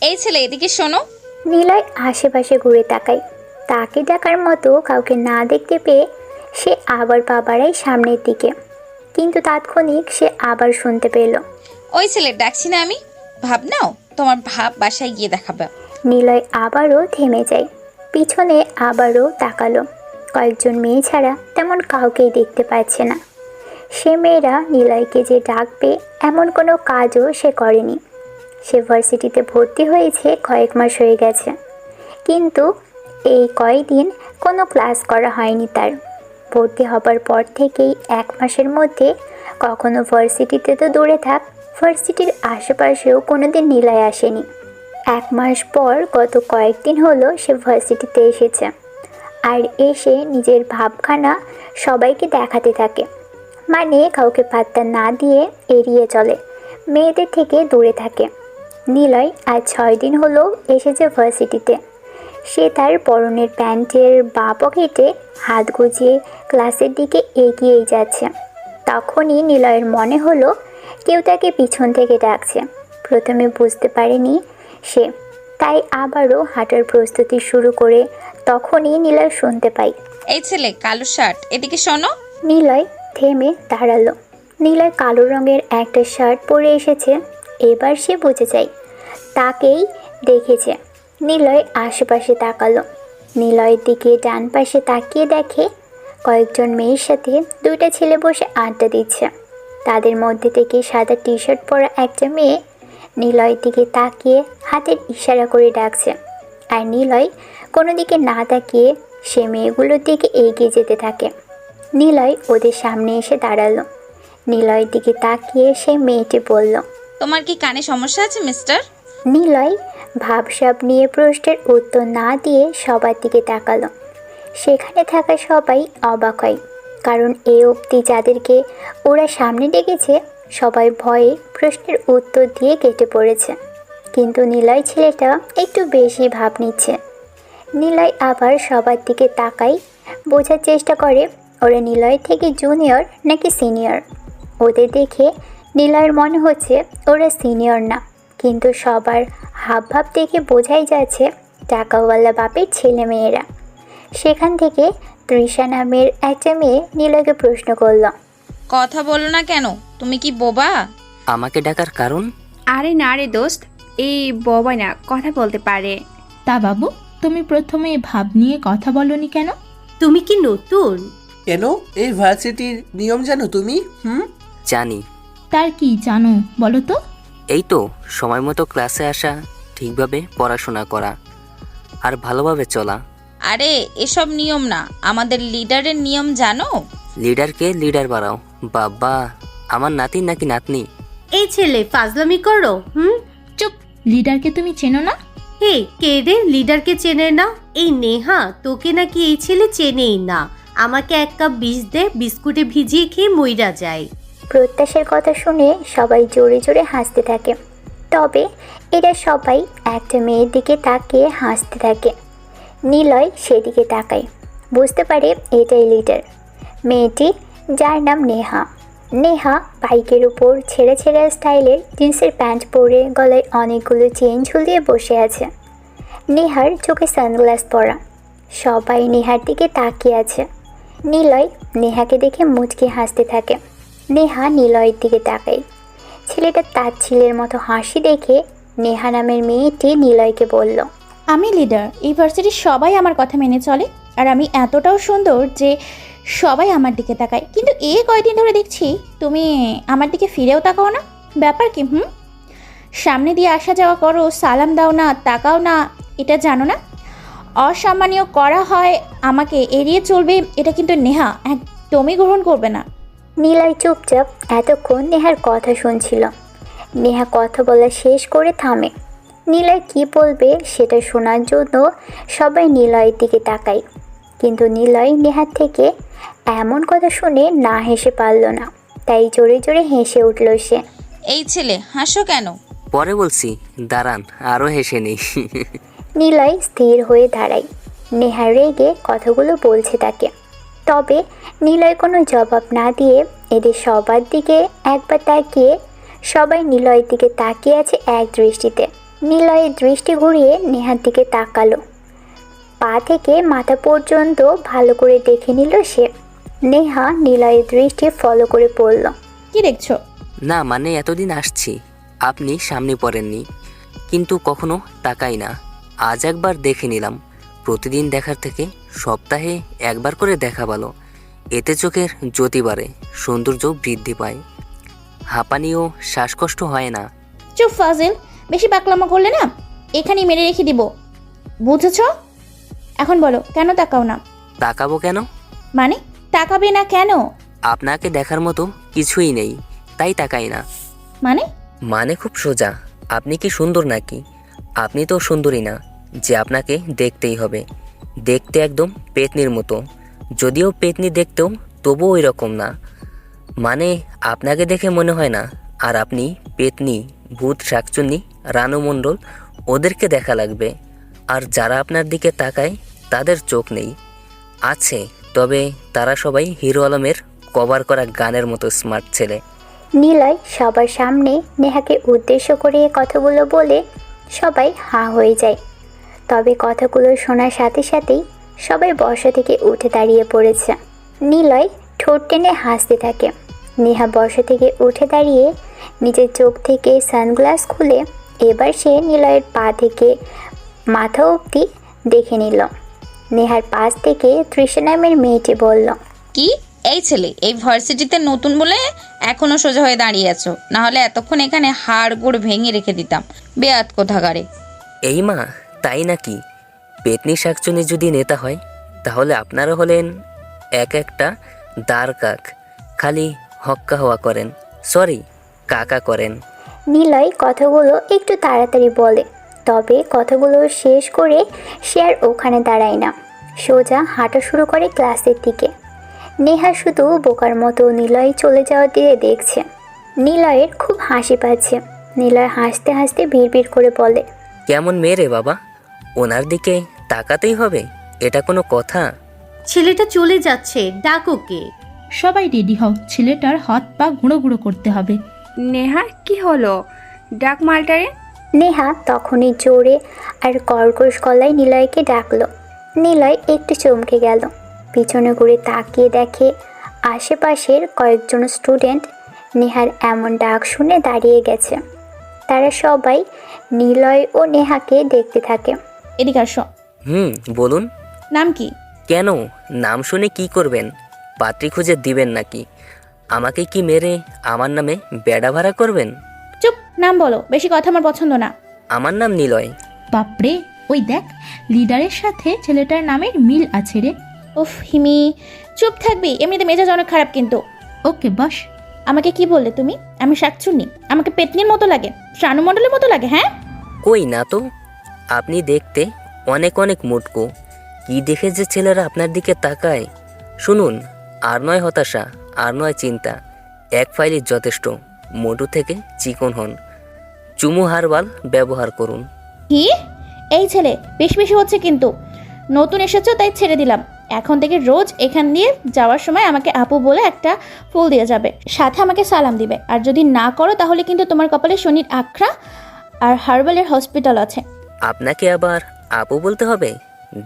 এই ছেলে এদিকে শোনো। নিলয় আশেপাশে ঘুরে তাকায়। তাকে ডাকার মতো কাউকে না দেখতে পেয়ে সে আবার পা বাড়ায় সামনের দিকে, কিন্তু তাৎক্ষণিক সে আবার শুনতে পেল। ওই ছেলে ডাকছি না আমি, ভাব নাও, তোমার ভাব বাসায় গিয়ে দেখাবে। নিলয় আবারও থেমে যায়, পিছনে আবারও তাকালো। কয়েকজন মেয়ে ছাড়া তেমন কাউকেই দেখতে পাচ্ছে না। সে মেয়েরা নিলয়কে যে ডাকবে এমন কোনো কাজও সে করেনি। সে ভার্সিটিতে ভর্তি হয়েছে কয়েক মাস হয়ে গেছে, কিন্তু এই কয়েকদিন কোনো ক্লাস করা হয়নি তার। ভর্তি হবার পর থেকেই 1 মাসের মধ্যে কখনো ভার্সিটিতে তো দূরে থাক, ভার্সিটির আশেপাশেও কোনোদিন নিলয় আসেনি। 1 মাস পর গত কয়েকদিন হলো সে ভার্সিটিতে এসেছে, আর এসে নিজের ভাবখানা সবাইকে দেখাতে থাকে। মানে কাউকে পাত্তা না দিয়ে এড়িয়ে চলে, মেয়েদের থেকে দূরে থাকে। নিলয় আজ 6 দিন হলো এসেছে ভার্সিটিতে। সে তার পরনের প্যান্টের বাঁ পকেটে হাত গুজিয়ে ক্লাসের দিকে এগিয়েই যাচ্ছে। তখনই নিলয়ের মনে হলো কেউ তাকে পিছন থেকে ডাকছে। প্রথমে বুঝতে পারেনি সে, তাই আবারও হাঁটার প্রস্তুতি শুরু করে তখনই নিলয় শুনতে পায়, এই ছেলে কালো শার্ট, এদিকে শোনো। নিলয় থেমে দাঁড়ালো। নিলয় কালো রঙের একটা শার্ট পরে এসেছে। এবার সে বুঝে যায় তাকেই দেখেছে। নিলয় আশেপাশে তাকালো। নিলয়ের দিকে ডান পাশে তাকিয়ে দেখে কয়েকজন মেয়ের সাথে 2টা ছেলে বসে আড্ডা দিচ্ছে। তাদের মধ্যে থেকে সাদা টি শার্ট পরা একটা মেয়ে নিলয়ের দিকে তাকিয়ে হাতের ইশারা করে ডাকছে। আর নিলয় কোনো দিকে না তাকিয়ে সে মেয়েগুলোর দিকে এগিয়ে যেতে থাকে। নিলয় ওদের সামনে এসে দাঁড়ালো। নিলয়ের দিকে তাকিয়ে সে মেয়েটি বলল, তোমার কি কানে সমস্যা আছে মিস্টার? নিলয় ভাবসাব নিয়ে প্রশ্নের উত্তর না দিয়ে সবার দিকে তাকালো। সেখানে থাকা সবাই অবাক হয়, কারণ এ অবধি যাদেরকে ওরা সামনে ডেকেছে সবাই ভয়ে প্রশ্নের উত্তর দিয়ে কেটে পড়েছে, কিন্তু নিলয় ছেলেটা একটু বেশি ভাব নিচ্ছে। নিলয় আবার সবার দিকে তাকাই, বোঝার চেষ্টা করে ওরা নিলয় থেকে জুনিয়র নাকি সিনিয়র। ওদের দেখে নিলয়ের মনে হচ্ছে ওরা সিনিয়র না, কিন্তু সবার হাবভাব দেখে বোঝাই যাচ্ছে টাকাওয়ালা বাপের ছেলে মেয়েরা। সেখান থেকে তৃষা নামের একটা মেয়ে নিলয়কে প্রশ্ন করল, কথা বলো না কেন, তুমি কি বোবা? আমাকে ডাকার কারণ? আরে না রে দোস্ত, এই বাবা না কথা বলতে পারে। তা বাবু, তুমি প্রথমে ভাব নিয়ে কথা বলনি কেন? তুমি কি নতুন? কেন, এই ভার্সিটির নিয়ম জানো তুমি? জানি। তার কি জানো বলো তো? এই তো সময় মতো ক্লাসে আসা, ঠিকভাবে পড়াশোনা করা, আর ভালোভাবে চলা। আরে এসব নিয়ম না, আমাদের লিডারের নিয়ম জানো? লিডারকে লিডার বাড়াও। বাবা, আমার নাতি নাকি নাতনি? এই ছেলে ফাজলামি করো। চুপ, লিডারকে তুমি চেনো না? হে, কে রে লিডারকে চেনে না? এই নেহা, তোকে নাকি এই ছেলে চেনেই না। আমাকে 1 কাপ বিষ দে, বিস্কুটে ভিজিয়ে খেয়ে মইরা যায়। প্রত্যাশার কথা শুনে সবাই জোরে জোরে হাসতে থাকে। তবে এরা সবাই একটা মেয়ের দিকে তাকিয়ে হাসতে থাকে। নিলয় সেদিকে তাকায়, বুঝতে পারে এটাই লিডার। মেয়েটি, যার নাম নেহা। নেহা বাইকের উপর ছেঁড়া ছেঁড়া স্টাইলের জিন্সের প্যান্ট পরে গলায় অনেকগুলো চেন ঝুলিয়ে বসে আছে। নেহার চোখে সানগ্লাস পরা। সবাই নেহার দিকে তাকিয়ে আছে। নিলয় নেহাকে দেখে মুচকি হাসতে থাকে। নেহা নিলয়ের দিকে তাকায়। ছেলেটা তাচ্ছিলের মতো হাসি দেখে নেহা নামের মেয়েটি নিলয়কে বলল, আমি লিডার, এই ভার্সিটির সবাই আমার কথা মেনে চলে, আর আমি এতটাও সুন্দর যে সবাই আমার দিকে তাকায়। কিন্তু এই কয়দিন ধরে দেখছি তুমি আমার দিকে ফিরেও তাকাও না। ব্যাপার কি? সামনে দিয়ে আসা যাওয়া করো, সালাম দাও না, তাকাও না, এটা জানো না? অসম্মানীয় করা হয়, আমাকে এড়িয়ে চলবে, এটা কিন্তু নেহা একদমই গ্রহণ করবে না। নিলয় চুপচাপ এতক্ষণ নেহার কথা শুনছিল। নেহা কথা বলা শেষ করে থামে। নিলয় কি বলবে সেটা শোনার জন্য সবাই নিলয়ের দিকে তাকায়, কিন্তু নিলয় নেহার থেকে এমন কথা শুনে না হেসে পারল না, তাই জোরে জোরে হেসে উঠল সে। এই ছেলে হাসো কেন? পরে বলছি, দাঁড়ান, আরও হেসে নেই। নিলয় স্থির হয়ে দাঁড়ায়। নেহা রেগে কথাগুলো বলছে তাকে। তবে নিলয় কোনো জবাব না দিয়ে এদের সবার দিকে একবার তাকিয়ে, সবাই নিলয়ের দিকে তাকিয়ে আছে এক দৃষ্টিতে। নিলয় দৃষ্টি ঘুরিয়ে নেহার দিকে তাকালো। পা থেকে মাথা পর্যন্ত ভালো করে দেখে নিল সে। নেহা নিলয়ের দৃষ্টি ফলো করে পড়ল। কি দেখছো? না মানে এতদিন আসছি, আপনি সামনে পড়েননি, কিন্তু কখনো তাকাই না। আজ একবার দেখে নিলাম। প্রতিদিন দেখার থেকে সপ্তাহে একবার করে দেখা ভালো। এতে চোখের জ্যোতি বাড়ে, সৌন্দর্য বৃদ্ধি পায়, হাঁপানি ও শ্বাসকষ্ট হয় না। চুপ ফাজিল, বেশি পাকলামো করলে না এখানেই মেরে রেখে দিব, বুঝেছ? এখন বলো কেন তাকাও না? তাকাবো কেন? মানে তাকাবে না কেন? আপনাকে দেখার মতো কিছুই নেই, তাই তাকাই না। মানে মানে খুব সোজা, আপনি কি সুন্দর নাকি? আপনি তো সুন্দরী না যে আপনাকে দেখতেই হবে। দেখতে একদম পেতনির মতো, যদিও পেতনি দেখতেও তবুও ওই রকম না। মানে আপনাকে দেখে মনে হয় না আর আপনি পেতনি, ভূত, শাকচুন্নি, রানু মণ্ডল ওদেরকে দেখা লাগবে। আর যারা আপনার দিকে তাকায় তাদের চোখ নেই, আছে, তবে তারা সবাই হিরো আলমের কভার করা গানের মতো স্মার্ট ছেলে। নিলয় সবার সামনে নেহাকে উদ্দেশ্য করে কথাগুলো বলে সবাই হাঁ হয়ে যায়। তবে কথাগুলো শোনার সাথে সাথেই সবাই বসা থেকে উঠে দাঁড়িয়ে পড়েছে। নিলয় ঠোঁট টেনে হাসতে থাকে। নেহা বসা থেকে উঠে দাঁড়িয়ে নিজের চোখ থেকে সানগ্লাস খুলে এবার সে নিলয়ের পা থেকে মাথা অবধি দেখে নিল। নেহার পাশ থেকে তৃষা নামের মেয়েটি বলল, কি এই ছেলে এই ভার্সিটিতে নতুন বলে এখনো সোজা হয়ে দাঁড়িয়ে আছো? না হলে এতক্ষণ এখানে হাড় গোড় ভেঙে রেখে দিতাম। বেয়াত কোথাকারে। এই মা, তাই নাকি? পেতনি শাকচুনি যদি নেতা হয় তাহলে আপনারা হলেন এক একটা দাঁড় কাক, খালি হক্কা হওয়া করেন, সরি কাকা করেন। নিলয় কথাগুলো একটু তাড়াতাড়ি বলে, তবে কথাগুলো শেষ করে সে আর ওখানে দাঁড়ায় না, সোজা হাঁটা শুরু করে ক্লাসের দিকে। নেহা শুধু বোকার মতো নিলয় চলে যাওয়ার দিকে দেখছে। নিলয়ের খুব হাসি পাচ্ছে। নিলয় হাসতে হাসতে বিড়বিড় করে বলে, কেমন মেয়ে রে বাবা, ওনার দিকে তাকাতেই হবে? এটা কোনো কথা? ছেলেটা চলে যাচ্ছে, ডাক ওকে। সবাই রেডি হও, ছেলেটার হাত পা গুঁড়ো গুঁড়ো করতে হবে। নেহার কি হলো? ডাক মালটারে। নেহা তখনই জোরে আর কর্কশ গলায় নিলয়কে ডাকলো। নিলয় একটু চমকে গেল। পিছনে ঘুরে তাকিয়ে দেখে আশেপাশের কয়েকজন স্টুডেন্ট নেহার এমন ডাক শুনে দাঁড়িয়ে গেছে। তারা সবাই নিলয় ও নেহাকে দেখতে থাকে। এদিকে আসো। বলুন। নাম কি? কেন, নাম শুনে কি করবেন? পাত্রী খুঁজে দিবেন নাকি? আমাকে কি মেরে আমার নামে বেড়া ভাড়া করবেন? চুপ, নাম বলো, বেশি কথা আমার পছন্দ না। আমার নাম নিলয়। বাপরে, ওই দেখ লিডারের সাথে ছেলেটার নামের মিল আছে রে। উফ হিমি, চুপ থাকবি, এমনিতে মেজাজ অনেক খারাপ কিন্তু। ওকে বস। আমাকে কি বললে তুমি? আমি শাকচুন্নি? আমাকে পেতনির মতো লাগে, শানু মণ্ডলের মতো লাগে? হ্যাঁ কই না তো, আপনি দেখতে অনেক অনেক মোটকো। কি দেখে যে ছেলেরা আপনার দিকে তাকায়। শুনুন, আর নয় হতাশা, আর নয় চিন্তা, এক ফাইলই যথেষ্ট। মোটু থেকে চিকন হন, চুমু হারবাল ব্যবহার করুন। কি? এই ছেলে বেশি বেশি হচ্ছে কিন্তু। নতুন এসেছো তাই ছেড়ে দিলাম। এখন থেকে রোজ এখান দিয়ে যাওয়ার সময় আমাকে আপু বলে একটা ফুল দিয়ে যাবে, সাথে আমাকে সালাম দিবে। আর যদি না করো তাহলে কিন্তু তোমার কপালে শনির আখড়া আর হার্বালের হসপিটাল আছে। আপনাকে আবার আপু বলতে হবে?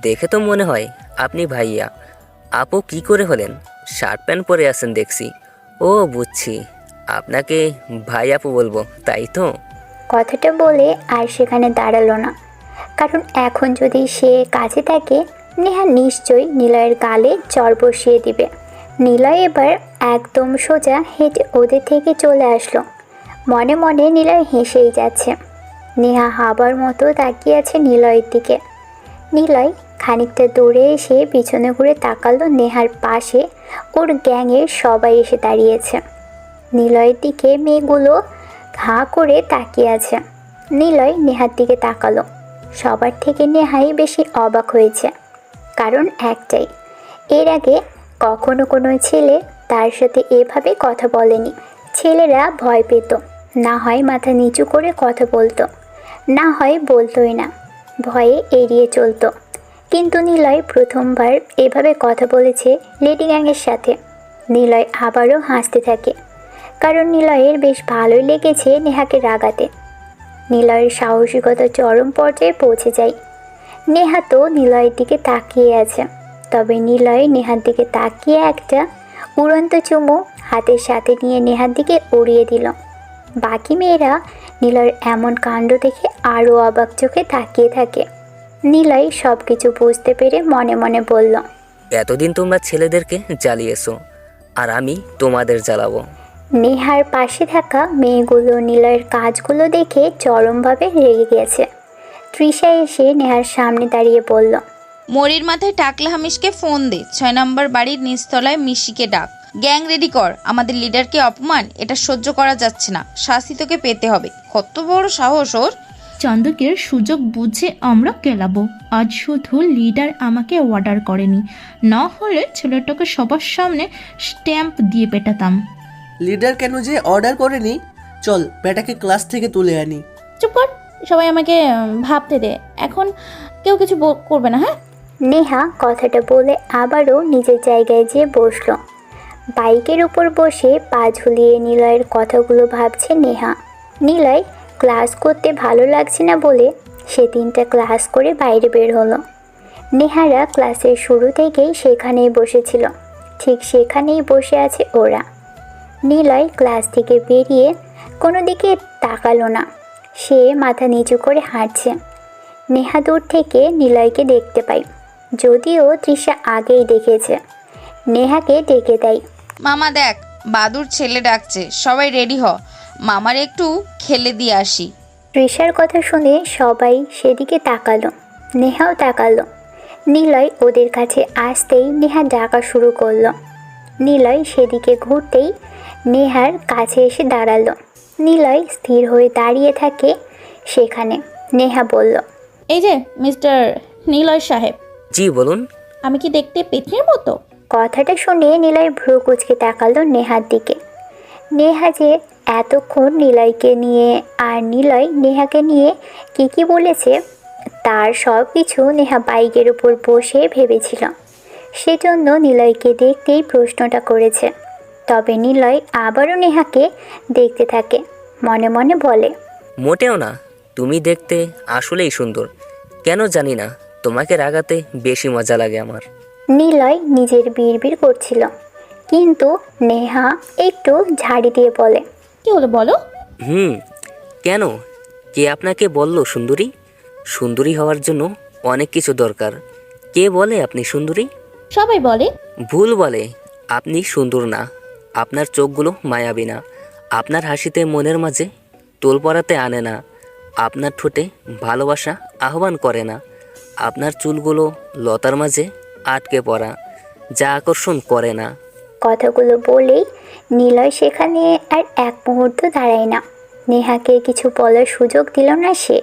দেখে তো মনে হয় আপনি ভাইয়া। আপু কি করে হলেন? শার্ট প্যান্ট পরে আছেন দেখছি। ও বুঝছি, আপনাকে ভাই আপু বলবো, তাই তো? কথাটা বলে আর সেখানে দাঁড়ালো না, কারণ এখন যদি সে কাছে থাকে নেহা নিশ্চয়ই নিলয়ের গালে চড় বসিয়ে দিবে। নিলয় এবার একদম সোজা হেঁটে ওদের থেকে চলে আসলো। মনে মনে নিলয় হেসেই যাচ্ছে। নেহা হাবার মতো তাকিয়ে আছে নিলয়ের দিকে। নিলয় খানিকটা দূরে এসে পিছনে ঘুরে তাকালো। নেহার পাশে ওর গ্যাংয়ের সবাই এসে দাঁড়িয়েছে। নিলয়ের দিকে মেয়েগুলো হাঁ করে তাকিয়ে আছে। নিলয় নেহার দিকে তাকালো। সবার থেকে নেহাই বেশি অবাক হয়েছে, কারণ একটাই, এর আগে কখনো কোনো ছেলে তার সাথে এভাবে কথা বলেনি। ছেলেরা ভয় পেত, না হয় মাথা নিচু করে কথা বলতো, না হয় বলতোই না, ভয়ে এড়িয়ে চলতো। কিন্তু নিলয় প্রথমবার এভাবে কথা বলেছে লেডি গ্যাংয়ের সাথে। নিলয় আবারও হাসতে থাকে, কারণ নিলয়ের বেশ ভালোই লেগেছে নেহাকে রাগাতে। নিলয়ের সাহসিকতা চরম পর্যায়ে পৌঁছে যায়। নেহা তো নিলয়ের দিকে তাকিয়ে আছে, তবে নিলয় নেহার দিকে তাকিয়ে একটা উড়ন্ত চুমু হাতের সাথে নিয়ে নেহার দিকে উড়িয়ে দিল। বাকি মেয়েরা নিলয়ের এমন কাণ্ড দেখে আরও অবাক চোখে তাকিয়ে থাকে। নিলয় সব কিছু বুঝতে পেরে মনে মনে বলল, এতদিন তোমরা ছেলেদেরকে জ্বালিয়েছো, আর আমি তোমাদের জ্বালাবো। নেহার পাশে থাকা মেয়েগুলো নিলয়ের কাজগুলো দেখে চরমভাবে রেগে গেছে। তৃষা এসে নেহার সামনে দাঁড়িয়ে বলল, মরির মাথায় টাকলা হামিশকে ফোন দে, 6 নম্বর বাড়ির নিচতলায় মিশিকে ডাক। গ্যাং রেডি কর, আমাদের লিডারকে অপমান, এটা সহ্য করা যাচ্ছে না, শাস্তি তোকে পেতে হবে। কত বড় সাহস ওর! চন্দকের সুযোগ বুঝে আমরা কেলাবো। আজ শুধু লিডার আমাকে অর্ডার করেনি, না হলে ছেলেটাকে সবার সামনে স্ট্যাম্প দিয়ে পেটাতাম। লিডার কেন যে অর্ডার করেনি? চল বেটাকে ক্লাস থেকে তুলে আনি। চুপ কর, সবাই আমাকে ভাবতে দে। এখন কেউ কিছু করবে না, হ্যাঁ? নেহা কথাটা বলে আবারও নিজের জায়গায় যেয়ে বসলো। বাইকের উপর বসে পা ঝুলিয়ে নিলয়ের কথাগুলো ভাবছে নেহা। নিলয় ক্লাস করতে ভালো লাগছে না বলে সে 3টা ক্লাস করে বাইরে বের হলো। নেহারা ক্লাসের শুরু থেকেই সেখানেই বসেছিল, ঠিক সেখানেই বসে আছে ওরা। নিলয় ক্লাস থেকে বেরিয়ে কোনো দিকে তাকালো না, সে মাথা নিচু করে হাঁটছে। নেহা দূর থেকে নিলয়কে দেখতে পায়, যদিও তৃষা আগেই দেখেছে। নেহাকে ডেকে দেয়, মামা দেখ, বাদুর ছেলে ডাকছে, সবাই রেডি হ, মামার একটু খেলে দিয়ে আসি। তৃষার কথা শুনে সবাই সেদিকে তাকালো, নেহাও তাকালো। নিলয় ওদের কাছে আসতেই নেহা ডাকা শুরু করলো। নিলয় সেদিকে ঘুরতেই নেহার কাছে এসে দাঁড়ালো। নিলয় স্থির হয়ে দাঁড়িয়ে থাকে সেখানে। নেহা বলল, এই যে মিস্টার নিলয় সাহেব, জি বলুন। আমি কি দেখতে পেতনির মতো? কথাটা শুনে নিলয় ভ্রু কুঁচকে তাকালো নেহার দিকে। নেহা যে এতক্ষণ নিলয়কে নিয়ে আর নিলয় নেহাকে নিয়ে কি বলেছে তার সব কিছু নেহা বাইকের উপর বসে ভেবেছিল। সেজন্য নিলয়কে দেখতেই প্রশ্নটা করেছে। তবে নিলয় আবারও নেহাকে দেখতে থাকে, মনে মনে বলে, মোটেও না, তুমি দেখতে আসলেই সুন্দর। কেন জানি না, তোমাকে রাগাতে বেশি মজা লাগে আমার। নিলয় নিজের বিড়বিড় করছিল, কিন্তু নেহা একটু ঝাড়ি দিয়ে বলে, কি হলো বলো? কেন? কে আপনাকে বলল সুন্দরী? সুন্দরী হওয়ার জন্য অনেক কিছু দরকার। কে বলে আপনি সুন্দরী? সবাই বলে। ভুল বলে। আপনি সুন্দর না, আপনার চোখগুলো মায়াবী না, আপনার হাসিতে মনের মাঝে তোল পড়াতে আনে না, আপনার ঠোঁটে ভালোবাসা আহ্বান করে না, আপনার চুলগুলো লতার মাঝে আটকে পড়া, যা আকর্ষণ করে না। কথাগুলো বলেই নিলয় সেখানে আর এক মুহূর্ত দাঁড়ায় না। নেহাকে কিছু বলার সুযোগ দিল না সে।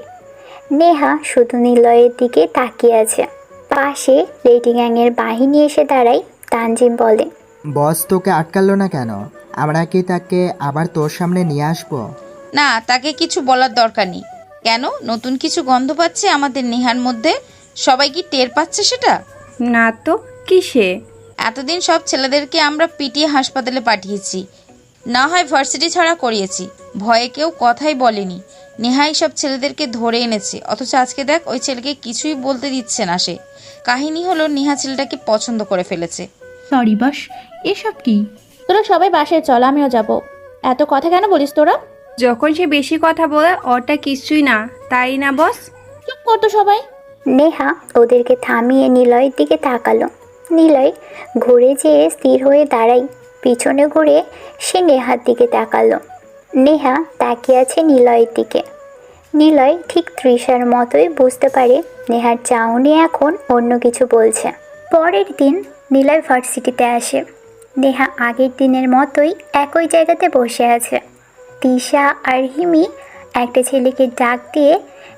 নেহা শুধু নিলয়ের দিকে তাকিয়ে আছে। পাশে লেডি গ্যাংয়ের বাহিনী এসে দাঁড়ায়। তানজিম বলে, বস তোকে আটকালো না কেন? আমরা কি তাকে আবার তোর সামনে নিয়ে আসবো? না, তাকে কিছু বলার দরকার নেই। কেন, নতুন কিছু গন্ধ পাচ্ছে আমাদের নেহার মধ্যে? সবাই কি টের পাচ্ছে সেটা? না তো, কিসে? এতদিন সব ছেলেদেরকে আমরা পিটিয়ে হাসপাতালে পাঠিয়েছি, না হয় ভার্সিটি ছাড়া করিয়েছি, ভয়ে কেউ কথাই বলেনি। নেহাই সব ছেলেদেরকে ধরে এনেছে, অথচ আজকে দেখ ওই ছেলেকে কিছুই বলতে দিচ্ছে না সে। কাহিনী হলো নেহা ছেলেটাকে পছন্দ করে ফেলেছে। সরি বাস, এসব কি? তোরা সবাই বাসায় চল, আমিও যাব। এত কথা কেন বলিস তোরা? যখন সে বেশি কথা বলে ওটা কিছুই না, তাই না বস? চুপ করতো সবাই। নেহা ওদেরকে থামিয়ে নিলয়ের দিকে তাকালো। নিলয় ঘুরে যেয়ে স্থির হয়ে দাঁড়ায়। পিছনে ঘুরে সে নেহার দিকে তাকালো। নেহা তাকিয়ে আছে নিলয়ের দিকে। নিলয় ঠিক তৃষার মতোই বুঝতে পারে নেহার চাউনি এখন অন্য কিছু বলছে। পরের দিন নিলয় ভার্সিটিতে আসে। নেহা আগের দিনের মতোই একই জায়গাতে বসে আছে। তিশা আর হিমি একটা ছেলেকে ডাক দিয়ে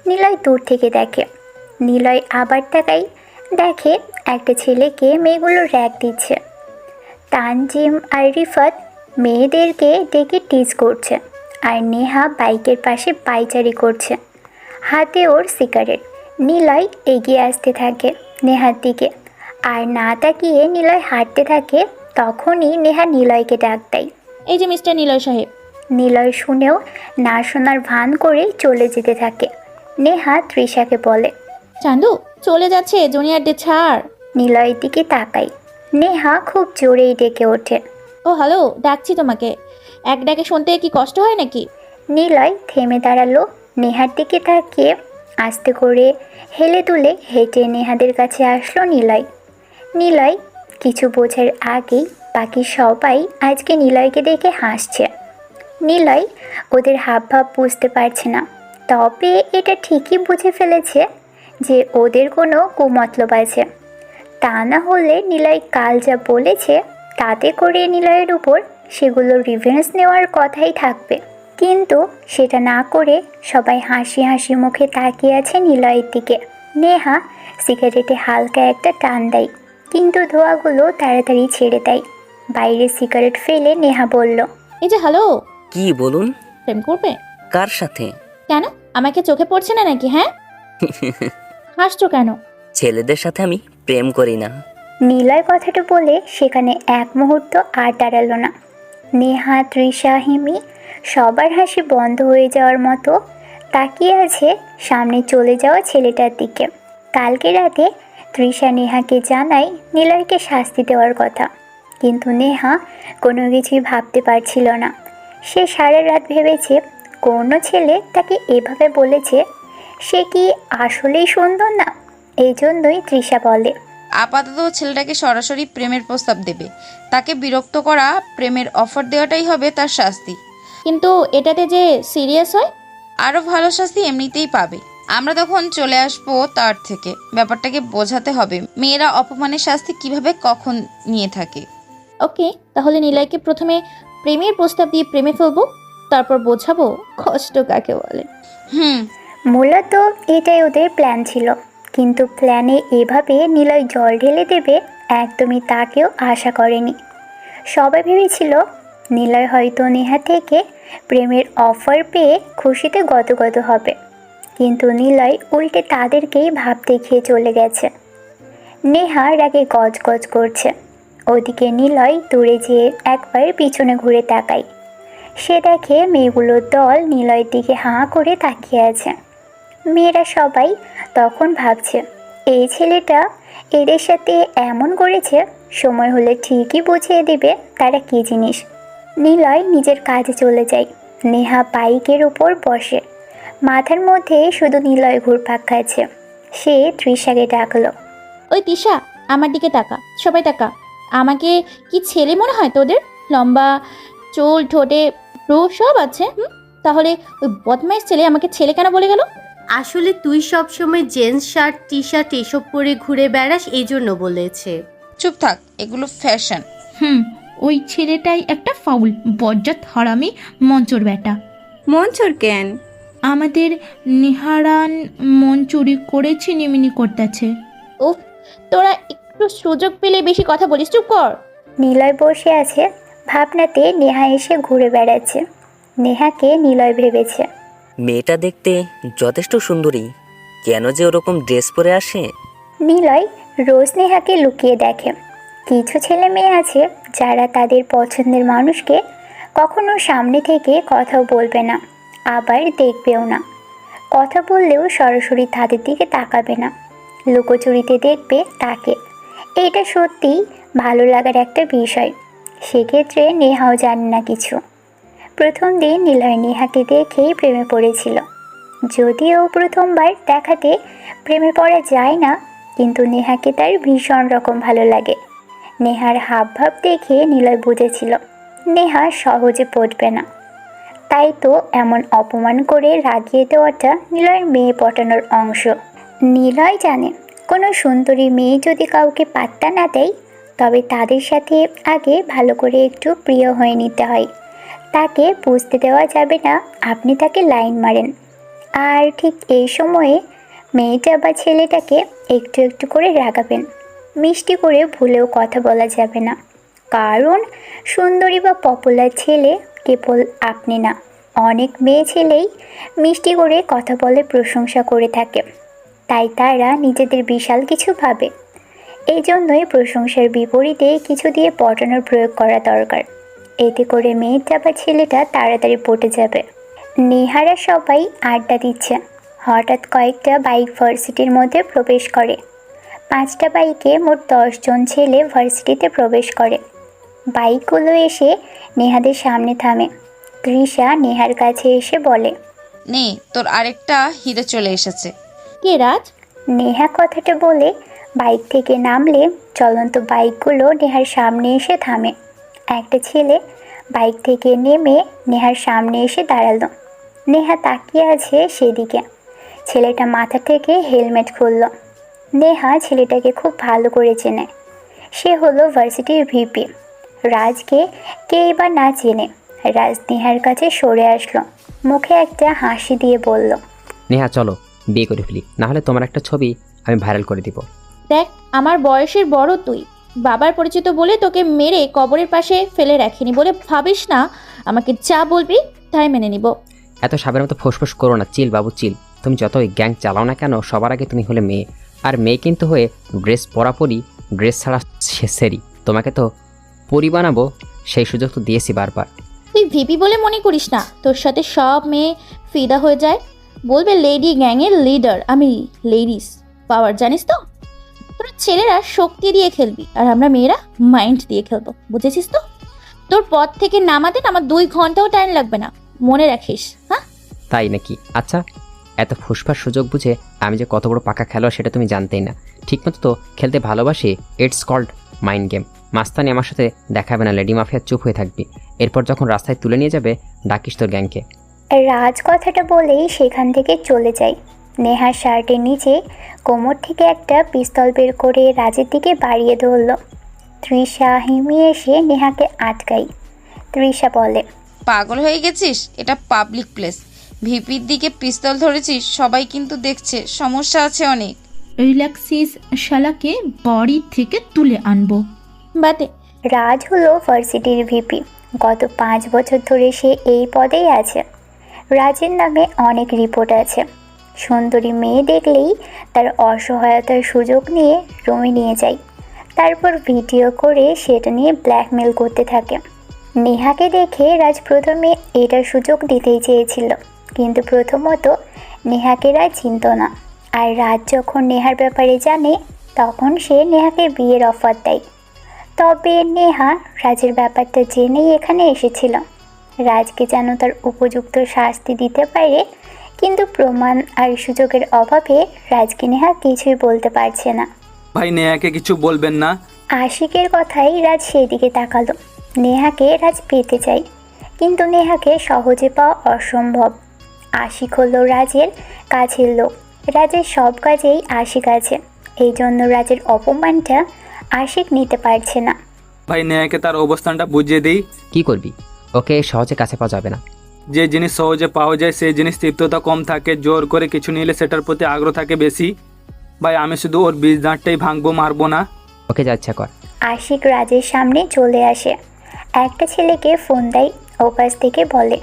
নিলয় দূর থেকে দেখে। নিলয় আবার তাকাই, দেখে একটা ছেলেকে মেয়েগুলো র্যাক দিচ্ছে। তানজিম আর রিফাত মেয়েদেরকে ডেকে টিজ করছে, আর নেহা বাইকের পাশে পায়চারি করছে, হাতে ওর সিগারেট। নিলয় এগিয়ে আসতে থাকে নেহার দিকে, আর না তাকিয়ে নিলয় হাঁটতে থাকে। তখনই নেহা নিলয়কে ডাক দেয়। এই যে মিস্টার নিলয় সাহেব। নিলয় শুনেও না শোনার ভান করে চলে যেতে থাকে। নেহা তৃষাকে বলে, চান্দু চলে যাচ্ছে, জুনিয়রদের ছাড়। নিলয়ের দিকে তাকাই। নেহা খুব জোরেই ডেকে ওঠে। ও হ্যালো, ডাকছি তোমাকে। এক ডাকে শুনতে কি কষ্ট হয় নাকি? নিলয় থেমে দাঁড়ালো। নেহার দিকে তাকিয়ে আস্তে করে হেলে দুলে হেঁটে নেহাদের কাছে আসলো নিলয়। নিলয় কিছু বোঝার আগেই বাকি সবাই আজকে নিলয়কে দেখে হাসছে। নিলয় ওদের হাবভাব বুঝতে পারছে না, তবে এটা ঠিকই বুঝে ফেলেছে যে ওদের কোনো কুমতলব আছে। তা না হলে নিলয় কাল যা বলেছে তাতে করে নিলয়ের উপর সেগুলো রিভেঞ্জ নেওয়ার কথাই থাকবে। কিন্তু সেটা না করে সবাই হাসি হাসি মুখে তাকিয়ে আছে নিলয়ের দিকে। নেহা সিগারেটে হালকা একটা টান দেয়, কিন্তু ধোঁয়াগুলো তাড়াতাড়ি ছেড়ে দেয়। বাইরে সিগারেট ফেলে নেহা বলল, এই যে হ্যালো, কি বলুন? প্রেম করবে? কার সাথে? কেন, আমাকে চোখে পড়ছে না নাকি? হ্যাঁ, হাসছো কেন? ছেলেদের সাথে আমি প্রেম করি না। নিলয় কথাটা বলে সেখানে এক মুহূর্ত আর দাঁড়ালো না। নেহা, তৃষা, হিমি সবার হাসি বন্ধ হয়ে যাওয়ার মতো তাকিয়ে আছে সামনে চলে যাওয়া ছেলেটার দিকে। কালকে রাতে তৃষা নেহাকে জানায় নিলয়কে শাস্তি দেওয়ার কথা, কিন্তু নেহা কোনো কিছুই ভাবতে পারছিল না। সে সারা রাত ভেবেছে কোনো ছেলে তাকে এভাবে বলেছে, সে কি আসলেই সুন্দর না? এই জন্যই তৃষা বলে, আপাতত ছেলেটাকে সরাসরি প্রেমের প্রস্তাব দেবে, তাকে বিরক্ত করা, প্রেমের অফার দেওয়াটাই হবে তার শাস্তি। কিন্তু এটাতে যে সিরিয়াস হয়? আরও ভালো শাস্তি এমনিতেই পাবে, আমরা তখন চলে আসবো তার থেকে। ব্যাপারটাকে বোঝাতে হবে মেয়েরা অপমানের শাস্তি কিভাবে কখন নিয়ে থাকে। ওকে, তাহলে নিলয়কে প্রথমে প্রেমের প্রস্তাব দিয়ে প্রেমে ফেলবো, তারপর বোঝাবো কষ্ট কাকে বলে। মূলত এটাই ওদের প্ল্যান ছিল, কিন্তু প্ল্যানে এভাবে নিলয় জল ঢেলে দেবে একদমই তা কেউ আশা করেনি। সবাই ভেবেছিল নিলয় হয়তো নেহা থেকে প্রেমের অফার পেয়ে খুশিতে গদগদ হবে, কিন্তু নিলয় উল্টে তাদেরকেই ভাব দেখিয়ে চলে গেছে। নেহা রাগে গজগজ করছে। ওদিকে নিলয় দূরে যেয়ে একবার পিছনে ঘুরে তাকায়। সে দেখে মেয়েগুলোর দল নিলয়ের দিকে হাঁ করে তাকিয়ে আছে। মেয়েরা সবাই তখন ভাবছে এই ছেলেটা এদের সাথে এমন করেছে, সময় হলে ঠিকই বুঝিয়ে দেবে তারা কী জিনিস। নিলয় নিজের কাজে চলে যায়। নেহা বাইকের উপর বসে, মাথার মধ্যে শুধু নিলয় ঘুরপাক খাচ্ছে। সে তৃষাকে ডাকলো, ওই তিশা, আমার দিকে তাকা, সবাই তাকা। আমাকে কি ছেলে মনে হয় তোদের? লম্বা চুল, ঠোঁটে ব্রু সব আছে। তাহলে ওই বদমাইশ ছেলে আমাকে ছেলে কেন বলে গেল? আসলে তুই সবসময় জিন্স শার্ট টি শার্ট এসব পরে ঘুরে বেড়াস, এই জন্য বলেছে। চুপ থাক, এগুলো ফ্যাশন। ওই ছেলেটাই একটা ফাউল, বজ্জাত, হারামি, মঞ্চর বেটা। মঞ্চর কেন? আমাদের নিহারান মন চুরি করে ছিনিমিনি করতেছে। উফ, তোরা একটু সুযোগ পেলে বেশি কথা বলিস, চুপ কর। নিলয় বসে আছে ভাবনাতে। নেহা এসে ঘুরে বেড়াচ্ছে। নেহাকে নিলয় ভেবেছে। মেয়েটা দেখতে যথেষ্ট সুন্দরী, কেন যে ওরকম ড্রেস পরে আসে? নিলয় রোজ নেহাকে লুকিয়ে দেখে। কিছু ছেলে মেয়ে আছে যারা তাদের পছন্দের মানুষকে কখনো সামনে থেকে কথাও বলবে না, আবার দেখবেও না। কথা বললেও সরাসরি তাদের দিকে তাকাবে না, লুকোচুরিতে দেখবে তাকে। এইটা সত্যিই ভালো লাগার একটা বিষয়। সেক্ষেত্রে নেহাও জানে না কিছু। প্রথম দিন নিলয় নেহাকে দেখেই প্রেমে পড়েছিল। যদিও প্রথমবার দেখাতে প্রেমে পড়া যায় না, কিন্তু নেহাকে তার ভীষণ রকম ভালো লাগে। নেহার হাবভাব দেখে নিলয় বুঝেছিল নেহা সহজে পড়বে না। তাই তো এমন অপমান করে রাগিয়ে দেওয়াটা নিলয়ের মেয়ে পটানোর অংশ। নিলয় জানে কোনো সুন্দরী মেয়ে যদি কাউকে পাত্তা না দেয়, তবে তাদের সাথে আগে ভালো করে একটু প্রিয় হয়ে নিতে হয়। তাকে বুঝতে দেওয়া যাবে না আপনি তাকে লাইন মারেন। আর ঠিক এই সময়ে মেয়েটা বা ছেলেটাকে একটু একটু করে রাগাবেন। মিষ্টি করে ভুলেও কথা বলা যাবে না, কারণ সুন্দরী বা পপুলার ছেলে কেবল আপনি না, অনেক মেয়ে ছেলেই মিষ্টি করে কথা বলে প্রশংসা করে থাকে। তাই তারা নিজেদের বিশাল কিছু ভাবে। এই জন্যই প্রশংসার বিপরীতে কিছু দিয়ে পটানোর প্রয়োগ করা দরকার। এতে করে মেয়েটা বা ছেলেটা তাড়াতাড়ি পটে যাবে। নেহারা সবাই আড্ডা দিচ্ছে। হঠাৎ কয়েকটা বাইক ভার্সিটির মধ্যে প্রবেশ করে। 5টা বাইকে মোট 10 জন ছেলে ভার্সিটিতে প্রবেশ করে। বাইকগুলো এসে নেহাদের সামনে থামে। তৃষা নেহার কাছে এসে বলে, নে তোর আরেকটা হিরো চলে এসেছে। কে রাজ? নেহা কথাটা বলে বাইক থেকে নামলে চলন্ত বাইকগুলো নেহার সামনে এসে থামে। একটা ছেলে বাইক থেকে নেমে নেহার সামনে এসে দাঁড়ালো। নেহা তাকিয়ে আছে সেদিকে। ছেলেটা মাথা থেকে হেলমেট খুলল। নেহা ছেলেটাকে খুব ভালো করে চেনে। সে হলো ভার্সিটির ভিপি। রাজকে কেই বা না চেনে। রাজ নেহার কাছে সরে আসলো, মুখে একটা হাসি দিয়ে বলল, নেহা চলো বিয়ে করে ফেলি, না হলে তোমার একটা ছবি আমি ভাইরাল করে দিব। দেখ, আমার বয়সের বড় তুই। বাবার পরিচিত বলে তোকে মেরে কবরের পাশে ফেলে রাখিনি বলে ভাবিস না। আমাকে যা বলবি তাই মেনে নিব। এত সাবের মতো ফোসফোস করো না, চিল বাবু চিল। তুমি যতই গ্যাং চালাও না কেন, সবার আগে তুমি হলে মেয়ে। আর মেয়ে কিন্তু হয়ে ড্রেস পরাপরি, ড্রেস ছাড়া সেরি। তোমাকে তো পরি বানাবো, সেই সুযোগ তো দিয়েছি বারবার। তুই ভিপি বলে মনে করিস না তোর সাথে সব মেয়ে ফিদা হয়ে যায়। বলবে লেডি গ্যাংয়ের লিডার আমি, লেডিস পাওয়ার জানিস তো। তোর ছেলেরা শক্তি দিয়ে খেলবি আর আমরা মেয়েরা মাইন্ড দিয়ে খেলবো, বুঝেছিস তো? তোর পথ থেকে নামাতে আমার 2 ঘন্টাও টাইম লাগবে না, মনে রাখিস। হ্যাঁ, তাই নাকি? আচ্ছা, এত ফুসফার সুযোগ বুঝে আমি যে কত বড় পাকা খেলোয়াড় সেটা তুমি জানতেই না। ঠিকমতো তো খেলতে ভালোবাসি। It's called mind game. মাস্তানি আমার সাথে দেখাবে না, লেডি মাফিয়া, চুপ হয়ে থাকবি। এরপর যখন রাস্তায় তুলে নিয়ে যাবে ডাকিস তোর গ্যাংকে। রাজ কথাটা বলেই সেখান থেকে চলে যায়। নেহার শার্টের নিচে কোমর থেকে একটা পিস্তল বের করে রাজের দিকে বাড়িয়ে ধরল। তৃষা হিমি এসে নেহাকে আটকাই। তৃষা বলে, পাগল হয়ে গেছিস? এটা পাবলিক প্লেস। ভিপির দিকে পিস্তল ধরেছিস, সবাই কিন্তু দেখছে, সমস্যা আছে অনেক। রিল্যাক্সিস শালাকে বাড়ি থেকে তুলে আনবো। বাতে রাজ হলো ভার্সিটির ভিপি। গত 5 বছর ধরে সে এই পদেই আছে। রাজের নামে অনেক রিপোর্ট আছে। সুন্দরী মেয়ে দেখলেই তার অসহায়তার সুযোগ নিয়ে রুমে নিয়ে যায়। তারপর ভিডিও করে সেটা নিয়ে ব্ল্যাকমেল করতে থাকে। নেহাকে দেখে রাজ প্রথমে এটার সুযোগ দিতেই চেয়েছিল, কিন্তু প্রথমত নেহাকে রাজ চিনত না। আর রাজ যখন নেহার ব্যাপারে জানে তখন সে নেহাকে বিয়ের অফার দেয়। তবে নেহা রাজের ব্যাপারটা জেনেই এখানে এসেছিল। রাজকে যেন তার উপযুক্ত শাস্তি দিতে পারে, কিন্তু প্রমাণ আর সুযোগের অভাবে রাজকে নেহা কিছুই বলতে পারছে না। ভাই নেহাকে কিছু বলবেন না। আশিকের কথাই রাজ সেদিকে তাকালো। নেহাকে রাজ পেতে চাই, কিন্তু নেহাকে সহজে পাওয়া অসম্ভব। আশিক হলো রাজের কাছের লোক। রাজের সব কাজেই আশিক আছে, এই জন্য রাজের অপমানটা আশিক নিতে পারছে না। ভাই নেহাকে তার অবস্থানটা বুঝিয়ে দিই। কি করবি? ওকে সহজে কাছে পাওয়া যাবে না। যে জিনিস সহজে পাওয়া যায় সেই জিনিস তৃপ্ততা কম থাকে, জোর করে কিছু নিলে সেটার প্রতি আগ্রহ থাকে বেশি। ভাই আমি শুধু ওর বীজ দাঁতটাই ভাঙবো, মারবো না। ওকে যা ইচ্ছা কর। আশিক রাজের সামনে চলে আসে। একটা ছেলেকে ফোন দেয়, ওপাশ থেকে বলে,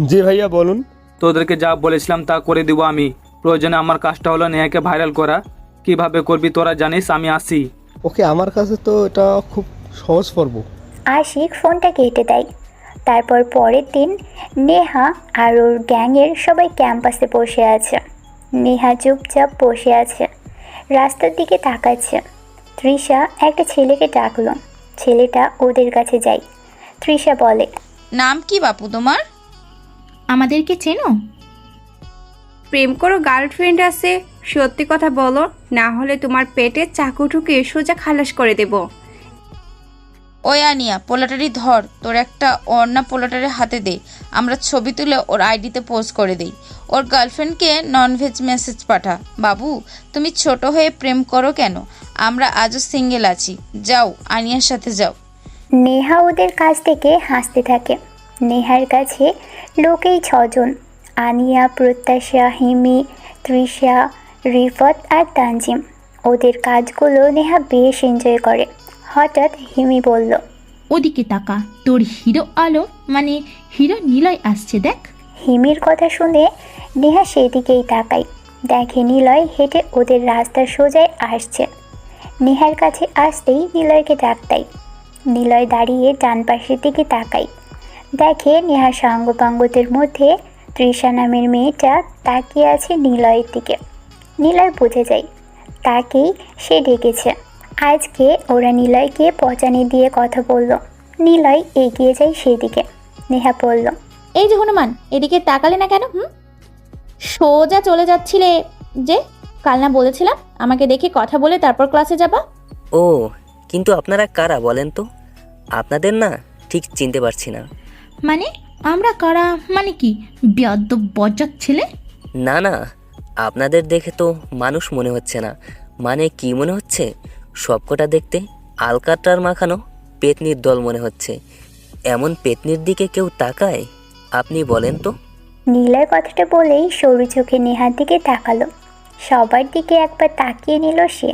জি ভাইয়া বলুন। তোদেরকে যা বলেছিলাম তা করে দিব আমি। প্রয়োজনে আমার কাজটা হলো নেহাকে ভাইরাল করা। কিভাবে করবি তোরা জানিস, আমি আসি। ওকে, আমার কাছে তো এটা খুব সহজ পর্ব। আশিক ফোনটা কেটে দেয়। তারপর পরের দিন নেহা আর ওর গ্যাংয়ের সবাই ক্যাম্পাসে বসে আছে। নেহা চুপচাপ বসে আছে, রাস্তার দিকে তাকাচ্ছে। তৃষা একটা ছেলেকে ডাকলো। ছেলেটা ওদের কাছে যায়। তৃষা বলে, নাম কি বাপু তোমার? আমাদেরকে চেনো? প্রেম করো, গার্লফ্রেন্ড আছে? সত্যি কথা বলো, না হলে তোমার পেটে চাকু ঢুকিয়ে সোজা খালাস করে দেব। ওই আনিয়া, পোলাটারি ধর, তোর একটা ওড়না পোলাটারের হাতে দে, আমরা ছবি তুলে ওর আইডিতে পোস্ট করে দেই। ওর গার্লফ্রেন্ডকে ননভেজ মেসেজ পাঠা। বাবু, তুমি ছোট হয়ে প্রেম করো কেন? আমরা আজও সিঙ্গেল আছি, যাও আনিয়ার সাথে যাও। নেহা ওদের কাছ থেকে হাসতে থাকে। নেহার কাছে লোকেই 6 জন, আনিয়া, প্রত্যাশা, হিমি, তৃষা, রিফত আর তানজিম। ওদের কাজগুলো নেহা বেশ এনজয় করে। হঠাৎ হিমি বলল, ওদিকে তাকা, তোর হিরো আলো মানে হিরো নিলয় আসছে দেখ। হিমির কথা শুনে নেহা সেদিকেই তাকায়। দেখে নিলয় হেঁটে ওদের রাস্তার সোজায় আসছে। নেহার কাছে আসতেই নিলয়কে ডাক দেয়। নিলয় দাঁড়িয়ে ডান পাশের দিকে তাকায়। দেখে নেহার সাঙ্গপাঙ্গদের মধ্যে তৃষা নামের মেয়েটা তাকিয়ে আছে নিলয়ের দিকে। নিলয় বুঝে যায় তাকেই সে ডেকেছে। আজকে ওরা নিলয়কে পচানি দিয়ে কথা বলল। নিলয় এগিয়ে যায় সেদিকে। নেহা বলল, এই যে হনুমান, এদিকে তাকালে না কেন? সোজা চলে যাচ্ছিলে যে? কাল না বলেছিলাম আমাকে দেখে কথা বলে তারপর ক্লাসে যাবা? ও, কিন্তু আপনারা কারা বলেন তো? আপনাদের না ঠিক চিনতে পারছি না। মানে আমরা কারা মানে কি? বেয়াদ্দপ বজ্জাত ছেলে। না না, আপনাদের দেখে তো মানুষ মনে হচ্ছে না। মানে কি মনে হচ্ছে? সবকটা দেখতে আলকাটার মাখানো পেতনির দল মনে হচ্ছে। এমন পেতনির দিকে কেউ তাকায়? আপনি বলেন তো। নিলয় কথাটা বলেই সরু চোখে নেহার দিকে তাকালো। সবার দিকে একবার তাকিয়ে নিল সে।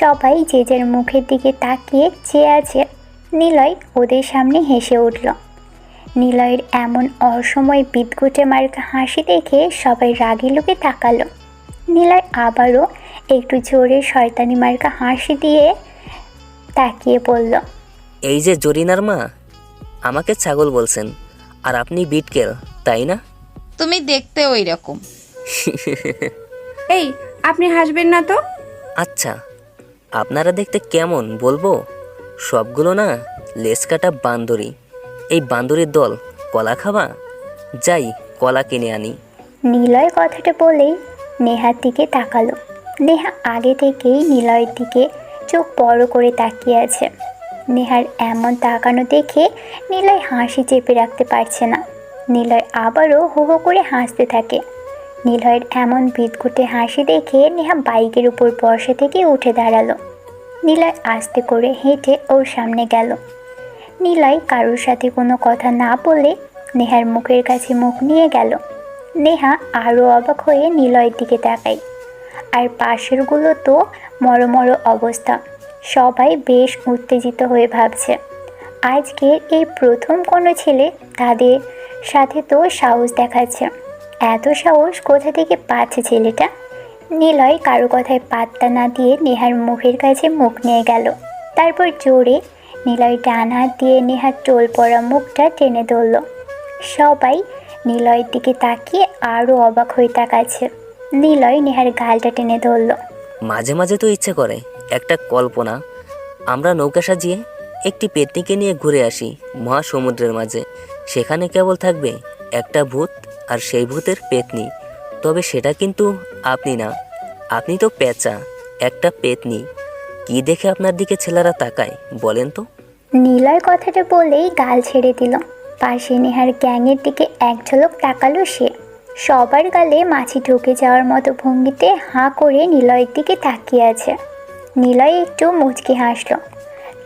সবাই যে যার মুখের দিকে তাকিয়ে চেয়ে আছে। নিলয় ওদের সামনে হেসে উঠল। নিলয়ের এমন অসময় বিদঘুটে মার্কা হাসি দেখে সবাই রাগি লোকে তাকালো। নিলয় আবারও একটু জোরে শয়তানি মার্কা হাসি দিয়ে তাকিয়ে পড়ল, এই যে জরিনার মা, আমাকে ছাগল বলছেন আর আপনি বিটকেল, তাই না? তুমি দেখতে ওই রকম। এই, আপনি হাসবেন না তো। আচ্ছা, আপনারা দেখতে কেমন বলবো? সবগুলো না লেস কাটা বান্দরি। এই বান্দরের দল কলা খাবা? যাই কলা কিনে আনি। নিলয় কথাটা বলেই নেহার দিকে তাকালো। নেহা আগে থেকেই নিলয়ের দিকে চোখ বড় করে তাকিয়ে আছে। নেহার এমন তাকানো দেখে নিলয় হাসি চেপে রাখতে পারছে না। নিলয় আবারও হো হো করে হাসতে থাকে। নিলয়ের এমন বিদঘুটে হাসি দেখে নেহা বাইকের উপর বসা থেকে উঠে দাঁড়ালো। নিলয় আস্তে করে হেঁটে ওর সামনে গেল। নিলয় কারোর সাথে কোনো কথা না বলে নেহার মুখের কাছে মুখ নিয়ে গেল। নেহা আরও অবাক হয়ে নিলয়ের দিকে তাকায়। আর পাশেরগুলো তো মরমর অবস্থা। সবাই বেশ উত্তেজিত হয়ে ভাবছে আজকের এই প্রথম কোনো ছেলে তাদের সাথে তো সাহস দেখাচ্ছে। এত সাহস কোথা থেকে পাচ্ছে ছেলেটা? নিলয় কারো কথায় পাত্তা না দিয়ে নেহার মুখের কাছে মুখ নিয়ে গেল। তারপর জোরে নিলয় ডান হাত দিয়ে নেহার টোল পড়া মুখটা টেনে ধরল। সবাই নিলয়ের দিকে তাকিয়ে আরও অবাক হয়ে তাকাচ্ছে। নিলয় নেহার গালটা টেনে ধরল। মাঝে মাঝে তো ইচ্ছে করে একটা কল্পনা, আমরা নৌকা সাজিয়ে একটি পেতনিকে নিয়ে ঘুরে আসি মহাসমুদ্রের মাঝে। সেখানে কেবল থাকবে একটা ভূত আর সেই ভূতের পেতনি। তবে সেটা কিন্তু আপনি না, আপনি তো পেঁচা, একটা পেতনি। কি দেখে আপনার দিকে ছেলেরা তাকায় বলেন তো? নিলয় কথাটা বলেই গাল ছেড়ে দিল। পাশে নেহার গ্যাংয়ের দিকে এক ঝলক তাকালো সে। সবার গালে মাছি ঢুকে যাওয়ার মতো ভঙ্গিতে হাঁ করে নিলয়ের দিকে তাকিয়ে আছে। নিলয় একটু মুচকি হাসল।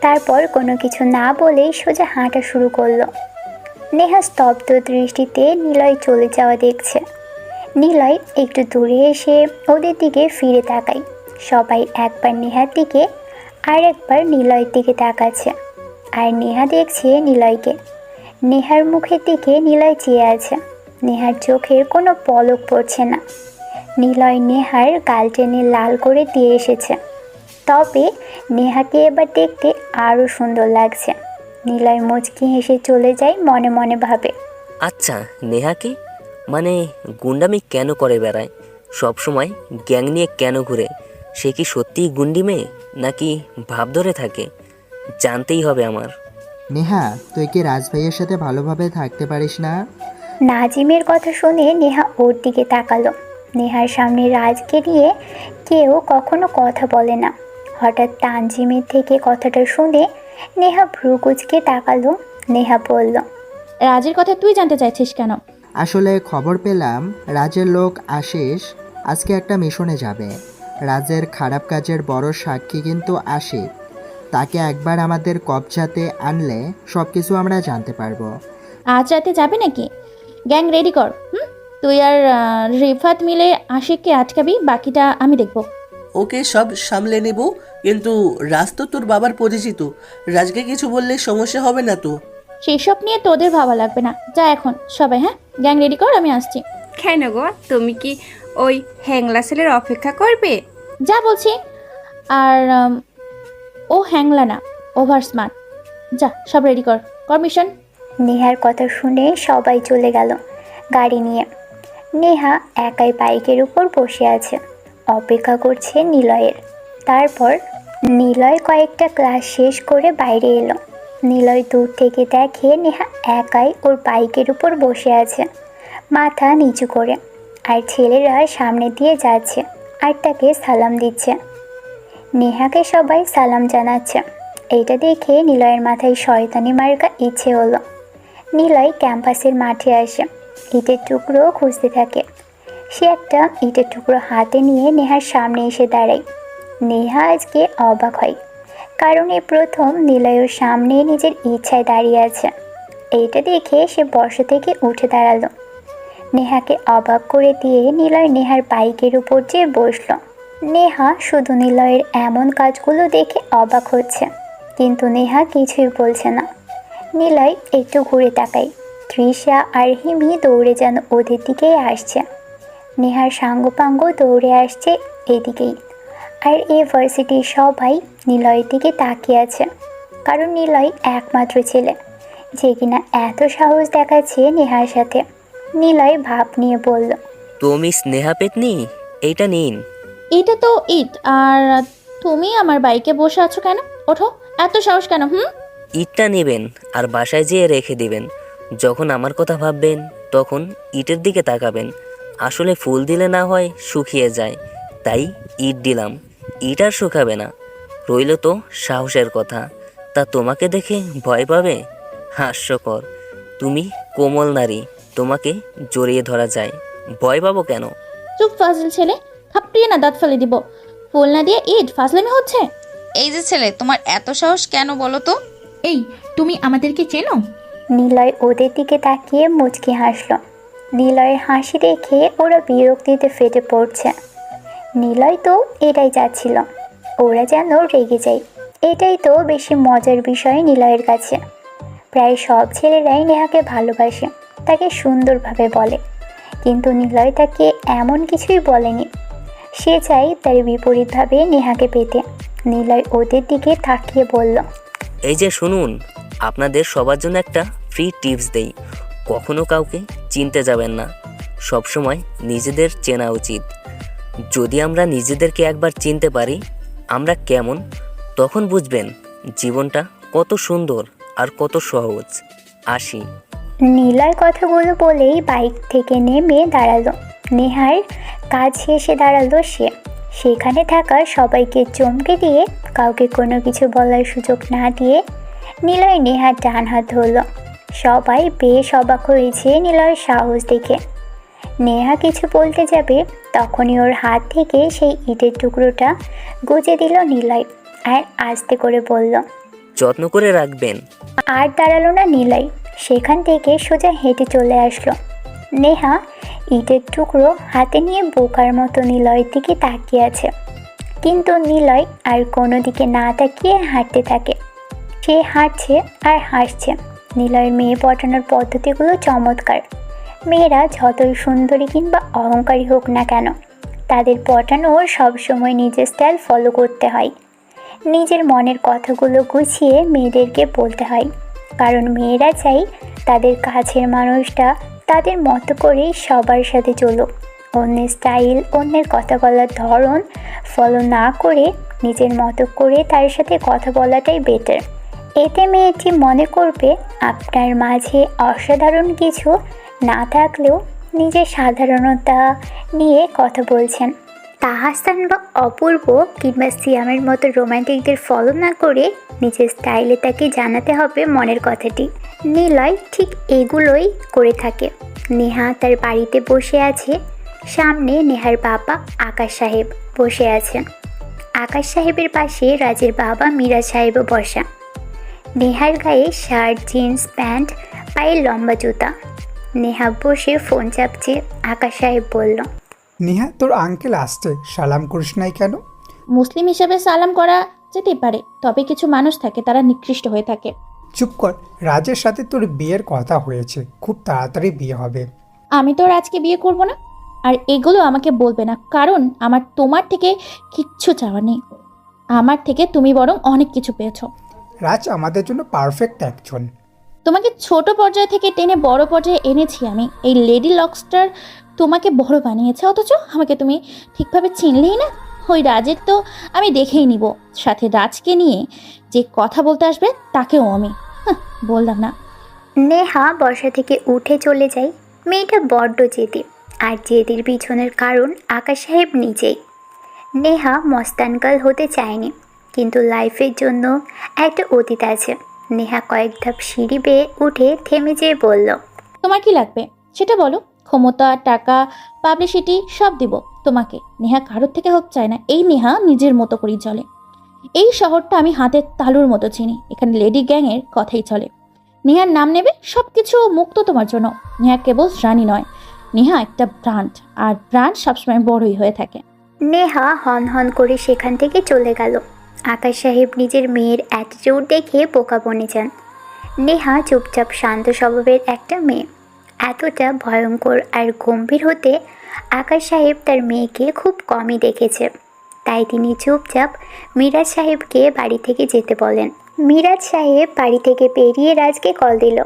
তারপর কোনো কিছু না বলেই সোজা হাঁটা শুরু করলো। নেহা স্তব্ধ দৃষ্টিতে নিলয় চলে যাওয়া দেখছে। নিলয় একটু দূরে এসে ওদের দিকে ফিরে তাকায়। সবাই একবার নেহার দিকে আর একবার নিলয়ের দিকে তাকাচ্ছে। আর নেহা দেখছে নিলয়কে। নেহার মুখের দিকে নিলয় চেয়ে আছে। নেহার চোখের কোনো পলক পড়ছে না। নিলয় নেহার গাল টেনে লাল করে দিয়ে এসেছে। তবে নেহাকে এবার দেখতে আরও সুন্দর লাগছে। নিলয় মুচকি হেসে চলে যায়, মনে মনে ভাবে, আচ্ছা, নেহাকে মানে গুন্ডামি কেন করে বেড়ায়? সবসময় গ্যাং নিয়ে কেন ঘুরে? সে কি সত্যিই গুন্ডি মেয়ে নাকি ভাব ধরে থাকে? জানতেই হবে আমার। নেহা, তুই কি রাজ ভাইয়ের সাথে ভালোভাবে থাকতে পারিস না? নাজিমের কথা শুনে নেহা ওর দিকে তাকালো। নেহার সামনে রাজকে নিয়ে কেউ কখনো কথা বলে না। হঠাৎ তানজিমের থেকে কথাটা শুনে নেহা ভ্রু কুঁচকে তাকালো। নেহা বলল, রাজের কথা তুই জানতে চাইছিস কেন? আসলে খবর পেলাম রাজের লোক আশিস আজকে একটা মিশনে যাবে। রাজের খারাপ কাজের বড় সাক্ষী কিন্তু আশিক। তাকে একবার আমাদের কবজাতে আনলে সব কিছু আমরা জানতে পারবো। আজ রাতে যাবে নাকি? গ্যাং রেডি কর। তুই আর রিফাত মিলে আশিককে আটকাবি, বাকিটা আমি দেখব। ওকে সব সামলে নেব, কিন্তু রাজ তো তোর বাবার পরিচিত। রাজকে কিছু বললে সমস্যা হবে না তো? সেসব নিয়ে তোদের ভাবা লাগবে না। যা এখন সবাই, হ্যাঁ গ্যাং রেডি কর, আমি আসছি। কেন গো, তুমি কি ওই হ্যাংলা ছেলের অপেক্ষা করবে? যা বলছি। আর ও হ্যাংলা না, ওভার স্মার্ট। যা সব রেডি কর, কর মিশন। নেহার কথা শুনে সবাই চলে গেল গাড়ি নিয়ে। নেহা একাই বাইকের উপর বসে আছে, অপেক্ষা করছে নিলয়ের। তারপর নিলয় কয়েকটা ক্লাস শেষ করে বাইরে এলো। নিলয় দূর থেকে দেখে নেহা একাই ওর বাইকের উপর বসে আছে, মাথা নিচু করে, আর ছেলেরা সামনে দিয়ে যাচ্ছে আর তাকে সালাম দিচ্ছে। নেহাকে সবাই সালাম জানাচ্ছে। এইটা দেখে নিলয়ের মাথায় শয়তানি মার্কা ইচ্ছে হলো। নিলয় ক্যাম্পাসের মাঠে আসে, ইটের টুকরো খুঁজতে থাকে। সে একটা ইটের টুকরো হাতে নিয়ে নেহার সামনে এসে দাঁড়ায়। নেহা আজকে অবাক হয়, কারণ এই প্রথম নিলয় ওর সামনে নিজের ইচ্ছায় দাঁড়িয়ে আছে। এইটা দেখে সে বসা থেকে উঠে দাঁড়ালো। নেহাকে অবাক করে দিয়ে নিলয় নেহার বাইকের উপর যেয়ে বসলো। নেহা শুধু নিলয়ের এমন কাজগুলো দেখে অবাক হচ্ছে, কিন্তু নেহা কিছুই বলছে না। নিলয় একটু ঘুরে তাকায়। তৃষা আর হিমি দৌড়ে যেন ওদের দিকেই আসছে। নেহার সাঙ্গপাঙ্গ দৌড়ে আসছে এদিকেই। আর এই ভার্সিটির সবাই নিলয়ের দিকে তাকিয়ে আছে, কারণ নিলয় একমাত্র ছেলে যে কিনা এত সাহস দেখাচ্ছে নেহার সাথে। নিলয় ভাব নিয়ে বলল, তুমি স্নেহা পেতনি, এইটা নিন। এটা তো ইট, আর তুমি আমার বাইকে বসে আছো কেন? ওঠো, এত সাহস কেন? ইটটা নেবেন আর বাসায় যেয়ে রেখে দিবেন। যখন আমার কথা ভাববেন তখন ইটের দিকে তাকাবেন। আসলে ফুল দিলে না হয় শুকিয়ে যায়, তাই ইট দিলাম। ইট আর শুকাবে না। রইল তো সাহসের কথা, তা তোমাকে দেখে ভয় পাবে? হাস্যকর, তুমি কোমল নারী, তোমাকে জড়িয়ে ধরা যায়, ভয় পাবো কেন? চুপ ফাজিল ছেলে, থাপড়িয়ে না দাঁত ফেলে দিব। ফুল না দিয়ে ইট, ফাজলামি হচ্ছে। এই যে ছেলে, তোমার এত সাহস কেন বলো তো? এই, তুমি আমাদেরকে চেনো? নিলয় ওদের দিকে তাকিয়ে মুচকি হাসল। নিলয়ের হাসি দেখে ওরা বিরক্তিতে ফেটে পড়ছে। নিলয় তো এটাই যাচ্ছিল, ওরা যেন রেগে যায়। এটাই তো বেশি মজার বিষয় নিলয়ের কাছে। প্রায় সব ছেলেরাই নেহাকে ভালোবাসে, তাকে সুন্দরভাবে বলে, কিন্তু নিলয় তাকে এমন কিছুই বলেনি। সে চাই তার বিপরীতভাবে নেহাকে পেতে। নিলয় ওদের দিকে তাকিয়ে বলল, এই যে শুনুন, আপনাদের সবার জন্য একটা ফ্রি টিপস দেই। কখনো কাউকে চিনতে যাবেন না, সবসময় নিজেদের চেনা উচিত। যদি আমরা নিজেদেরকে একবার চিনতে পারি আমরা কেমন, তখন বুঝবেন জীবনটা কত সুন্দর আর কত সহজ। আসি। নিলয় কথাগুলো বলেই বাইক থেকে নেমে দাঁড়ালো। নেহার কাছে এসে দাঁড়ালো সে। সেখানে থাকা সবাইকে চমকে দিয়ে, কাউকে কোনো কিছু বলার সুযোগ না দিয়ে নিলয় নেহার ডান হাত ধরল। সবাই বেশ অবাক হয়েছে নিলয়ের সাহস দেখে। নেহা কিছু বলতে যাবে, তখনই ওর হাত থেকে সেই ইটের টুকরোটা গুজে দিল নিলয়, আর আস্তে করে বলল, যত্ন করে রাখবেন। আর দাঁড়ালো না নিলয়, সেখান থেকে সোজা হেঁটে চলে আসলো। নেহা ইটের টুকরো হাতে নিয়ে বোকার মতো নিলয়ের দিকে তাকিয়ে আছে, কিন্তু নিলয় আর কোনো দিকে না তাকিয়ে হাঁটতে থাকে। সে হাঁটছে আর হাসছে। নিলয়ের মেয়ে পটানোর পদ্ধতিগুলো চমৎকার। মেয়েরা যতই সুন্দরী কিংবা অহংকারী হোক না কেন, তাদের পটানো সবসময় নিজের স্টাইল ফলো করতে হয়। নিজের মনের কথাগুলো গুছিয়ে মেয়েদেরকে বলতে হয়, কারণ মেয়েরা চাই তাদের কাছের মানুষটা তাদের মতো করেই সবার সাথে চলুক। অন্যের স্টাইল, অন্যের কথা বলার ধরন ফলো না করে নিজের মতো করে তার সাথে কথা বলাটাই বেটার। এতে মেয়েটি মনে করবে আপনার মাঝে অসাধারণ কিছু না থাকলেও নিজের সাধারণতা নিয়ে কথা বলছেন। তাহসান বা অপূর্ব কিংবা সিয়ামের মতো রোমান্টিকদের ফলো না করে নিজের স্টাইলে তাকে জানাতে হবে মনের কথাটি। নিলয় ঠিক এগুলোই করে থাকে। নেহা তার বাড়িতে বসে আছে। সামনে নেহার বাবা আকাশ সাহেব বসে আছেন। আকাশ সাহেবের পাশে রাজের বাবা মিরাজ সাহেবও বসা। নেহার গায়ে শার্ট, জিন্স প্যান্ট, পায়ে লম্বা জুতা। নেহা বসে ফোন চাপছে। আকাশ সাহেব বলল, নেহা, তোর আঙ্কেল আসছে, সালাম করিস নাই কেন? মুসলিম হিসাবে সালাম করা যেতেই পারে, তবে কিছু মানুষ থাকে তারা নিকৃষ্ট হয়ে থাকে। চুপ কর, রাজের সাথে তোর বিয়ের কথা হয়েছে, খুব তাড়াতাড়ি বিয়ে হবে। আমি তো আজকে বিয়ে করব না, আর এগুলো আমাকে বলবে না, কারণ আমার তোমার থেকে কিচ্ছু চাওয়া নেই। আমার থেকে তুমি বরং অনেক কিছু পেয়েছো। রাজ আমাদের জন্য পারফেক্ট একজন। তোমাকে ছোট পর্যায় থেকে টেনে বড় পর্যায়ে এনেছি আমি। এই লেডি লকস্টার তোমাকে বড় বানিয়েছে, অথচ আমাকে তুমি ঠিকভাবে চিনলেই না। ওই রাজের তো আমি দেখেই নিব, সাথে রাজকে নিয়ে যে কথা বলতে আসবে তাকেও আমি বললাম না। নেহা বসা থেকে উঠে চলে যায়। মেয়েটা বড্ড জেদি, আর জেদির পিছনের কারণ আকাশ সাহেব নিজেই। নেহা মস্তানকাল হতে চায়নি, কিন্তু লাইফের জন্য একটা অতীত আছে। নেহা কয়েক ধাপ সিঁড়ি বেয়ে উঠে থেমে যেয়ে বলল, তোমার কি লাগবে সেটা বলো। ক্ষমতা, টাকা, পাবলিসিটি সব দিব তোমাকে। নেহা কারোর থেকে হোক চায় না, এই নেহা নিজের মতো করেই চলে। এই শহরটা আমি হাতের তালুর মতো চিনি, এখানে লেডি গ্যাংয়ের কথাই চলে। নেহার নাম নেবে, সব কিছু মুক্ত তোমার জন্য। নেহা কেবল রানী নয়, নেহা একটা ব্র্যান্ড, আর ব্র্যান্ড সবসময় বড়ই হয়ে থাকে। নেহা হন হন করে সেখান থেকে চলে গেল। আকাশ সাহেব নিজের মেয়ের অ্যাটিটিউড দেখে বোকা বনে যান। নেহা চুপচাপ শান্ত স্বভাবের একটা মেয়ে, এতটা ভয়ঙ্কর আর গম্ভীর হতে আকাশ সাহেব তার মেয়েকে খুব কমই দেখেছে। তাই তিনি চুপচাপ মিরাজ সাহেবকে বাড়ি থেকে যেতে বলেন। মিরাজ সাহেব বাড়ি থেকে বেরিয়ে রাজকে কল দিল।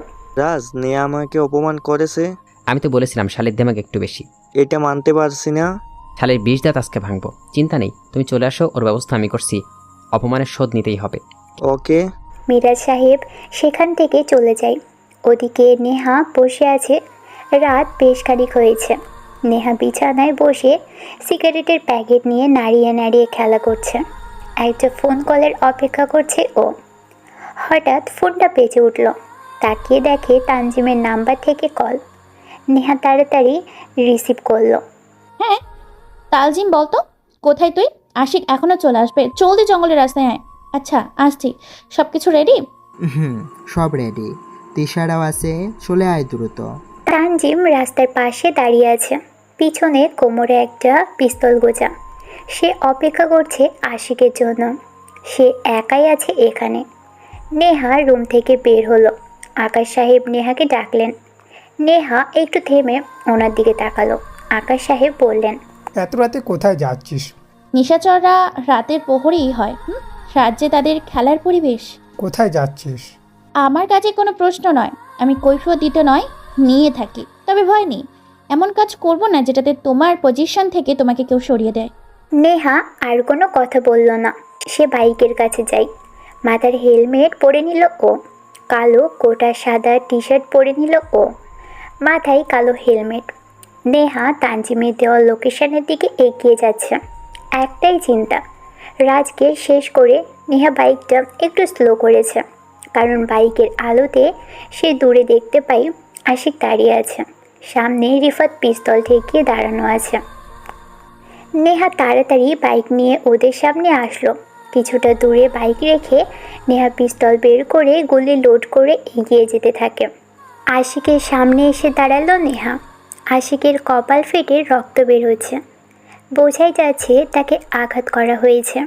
রাজ, নেহা আমাকে অপমান করেছে। আমি তো বলেছিলাম শালের দেমাগ একটু বেশি। এটা মানতে পারছি না। শালের 20 দাঁত আজকে ভাঙবো, চিন্তা নেই, তুমি চলে আসো, ওর ব্যবস্থা আমি করছি। অপমানের শোধ নিতেই হবে। ওকে। মিরাজ সাহেব সেখান থেকে চলে যায়। ওদিকে নেহা বসে আছে। রাত বেশ খানিক হয়েছে। নেহা বিছানায় বসে সিগারেটের প্যাকেট নিয়ে নাড়িয়ে নাড়িয়ে খেলা করছে। একটা ফোন কলের অপেক্ষা করছে ও। হঠাৎ ফোনটা বেজে উঠল। তাকিয়ে দেখে তানজিমের নাম্বার থেকে কল। নেহা তাড়াতাড়ি রিসিভ করলো। হ্যাঁ তালজিম, বলতো কোথায় তুই? আশিক এখনো চলে আসবে, জলদি জঙ্গলের রাস্তায় আয়। আচ্ছা আসছি, সব কিছু রেডি? সব রেডি, তিশারাও আছে, চলে আয় দ্রুত। তানজিম রাস্তার পাশে দাঁড়িয়ে আছে, পিছনে কোমরে একটা পিস্তল গোজা। সে অপেক্ষা করছে আশিকের জন্য। সে একাই আছে এখানে। নেহা রুম থেকে বের হলো। আকাশ সাহেব নেহাকে ডাকলেন। নেহা একটু থেমে ওনার দিকে তাকালো। আকাশ সাহেব বললেন, এত রাতে কোথায় যাচ্ছিস? নিশাচররা রাতের প্রহরেই হয়, রাজ্যে তাদের খেলার পরিবেশ। কোথায় যাচ্ছিস? আমার কাছে কোনো প্রশ্ন নয়, আমি কৈফিয়ত দিতে নয়, নিয়ে থাকি। তবে ভয় নেই, এমন কাজ করব না যেটাতে তোমার পজিশন থেকে তোমাকে কেউ সরিয়ে দেয়। নেহা আর কোনো কথা বলল না। সে বাইকের কাছে যায়। মাথার হেলমেট পরে নিল ও। কালো কোটা সাদা টি শার্ট পরে নিল ও। মাথায় কালো হেলমেট। নেহা তানজিমের দেওয়া লোকেশনের দিকে এগিয়ে যাচ্ছে। একটাই চিন্তা, রাজকে শেষ করে নেহা বাইকটা একটু স্লো করেছে, কারণ বাইকের আলোতে সে দূরে দেখতে পাই আশিক দাঁড়িয়ে আছে। সামনে রিফাত পিস্তল ঠেকিয়ে দাঁড়ানো আছে। নেহা তাড়াতাড়ি বাইক নিয়ে ওদের সামনে আসলো। কিছুটা দূরে বাইক রেখে নেহা পিস্তল বের করে গুলি লোড করে এগিয়ে যেতে থাকে। আশিকের সামনে এসে দাঁড়ালো নেহা। আশিকের কপাল ফেটে রক্ত বের হচ্ছে, বোঝাই যাচ্ছে তাকে আঘাত করা হয়েছে।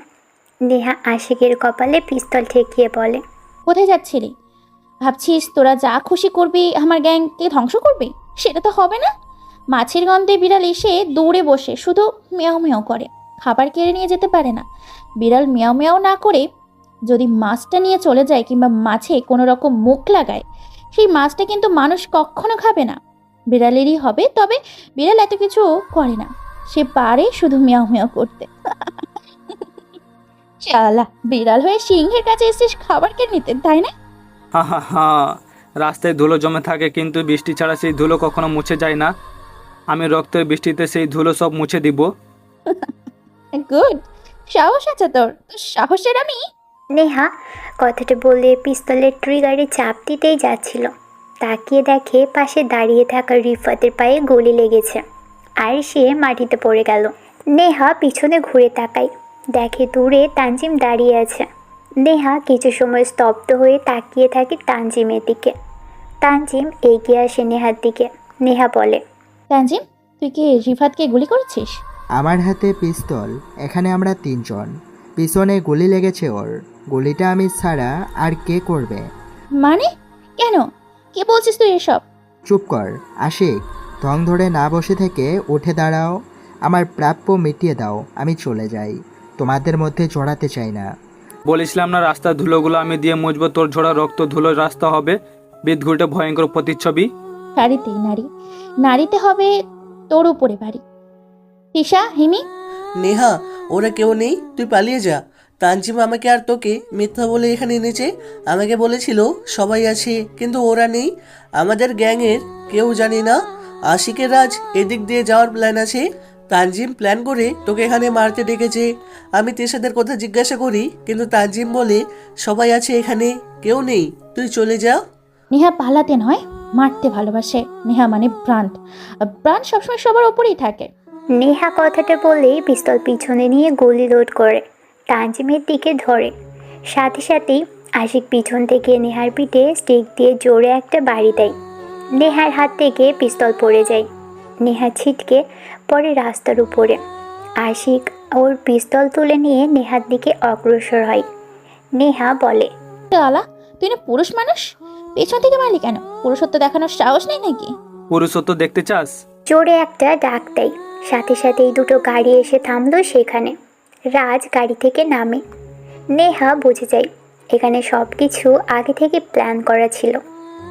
নেহা আশিকের কপালে পিস্তল ঠেকিয়ে বলে, কোথায় যাচ্ছিলি? ভাবছিস তোরা যা খুশি করবি আমার গ্যাংকে ধ্বংস করবি? সেটা তো হবে না। মাছের গন্ধে বিড়াল এসে দৌড়ে বসে শুধু মেয়াও মেয়াও করে, খাবার কেড়ে নিয়ে যেতে পারে না। বিড়াল মেয়াও মেয়াও না করে যদি মাছটা নিয়ে চলে যায় কিংবা মাছে কোনো রকম মুখ লাগায়, সেই মাছটা কিন্তু মানুষ কখনো খাবে না, বিড়ালেরই হবে। তবে বিড়াল এত কিছু করে না, সে পারে শুধু মেয়াও মেয়াও করতে। শালা, বিড়াল হয়ে সিংহের কাছে এসেছিস খাবার কেড়ে নিতে, তাই না? হা হা হা, রাস্তায় ধুলো জমে থাকে কিন্তু বৃষ্টি ছাড়া সেই ধুলো কখনো মুছে যায় না। আমি রক্তের বৃষ্টিতে সেই ধুলো সব মুছে দিব। গুড, সাহস আছে তোর, তোর সাহসের আমি। নেহা কথাটা বলে পিস্তলের ট্রিগারে চাপ দিতেই যাচ্ছিল। তাকিয়ে দেখে পাশে দাঁড়িয়ে থাকা রিফাতের পায়ে গুলি লেগেছে, আর সে মাটিতে পড়ে গেল। নেহা পিছনে ঘুরে তাকায়, দেখে দূরে তানজিম দাঁড়িয়ে আছে। নেহা কিছু সময় স্তব্ধ হয়ে তাকিয়ে থাকে তানজিমের দিকে। তানজিম এগিয়ে আসে নেহার দিকে। নেহা বলে, তানজিম, তুই কি রিফাতকে গুলি করেছিস? আমার হাতে পিস্তল, এখানে আমরা 3 জন। পিছনে গুলি লেগেছে ওর, গুলিটা আমি ছাড়া আর কে করবে? মানে কেন, কে বলছিস তুই এসব? চুপ কর আশিক, ঢং ধরে না বসে থেকে উঠে দাঁড়াও। আমার প্রাপ্য মিটিয়ে দাও, আমি চলে যাই, তোমাদের মধ্যে জড়াতে চাই না। বলেছিলাম না রাস্তার ধুলোগুলো আমি দিয়ে মুছবো, তোর ঝোড়া রক্ত ধুলোর রাস্তা হবে। বিদঘুটে ভয়ঙ্কর প্রতিচ্ছবি। নারীতেই নারী, নারীতে হবে তোর উপরে বাড়ি। তিশা, হিমি, নেহা, ওরা কেউ নেই, তুই পালিয়ে যা। তানজিম আমাকে আর তোকে মিথ্যা বলে এখানে এনেছে। আমাকে বলেছিল সবাই আছে, কিন্তু ওরা নেই। আমাদের গ্যাংয়ের কেউ জানি না আশিকের রাজ এদিক দিয়ে যাওয়ার প্ল্যান আছে। তানজিম প্ল্যান করে তোকে এখানে মারতে ডেকেছে। আমি তেসাদের কথা জিজ্ঞাসা করি, কিন্তু তানজিম বলে সবাই আছে এখানে, কেউ নেই, তুই চলে যা। নেহা পালাতে নয়, মারতে ভালোবাসে। নেহা মানে ব্রান্ড, ব্রান্ড সবসময় সবার ওপরেই থাকে। নেহা কথাটা বলেই পিস্তল পিছনে নিয়ে গুলি লোড করে তানজিমের দিকে ধরে। সাথে সাথেই আশিক পিছন থেকে নেহার পিঠে স্টিক দিয়ে জোরে একটা বাড়ি দেয়। নেহার হাত থেকে পিস্তল পড়ে যায়। নেহা ছিটকে পড়ে রাস্তার উপরে। আশিক ওর পিস্তল তুলে নিয়ে নেহার দিকে অগ্রসর হয়। নেহা বলে, আলা, তুই না পুরুষ মানুষ, পেছন থেকে মারলি কেন? পুরুষত্ব দেখানোর সাহস নেই নাকি? পুরুষত্ব দেখতে চাস? জোরে একটা ডাক দেয়। সাথে সাথেই দুটো গাড়ি এসে থামলো সেখানে। রাজ গাড়ি থেকে নামে। নেহা বুঝে যায় এখানে সব কিছু আগে থেকে প্ল্যান করা ছিল।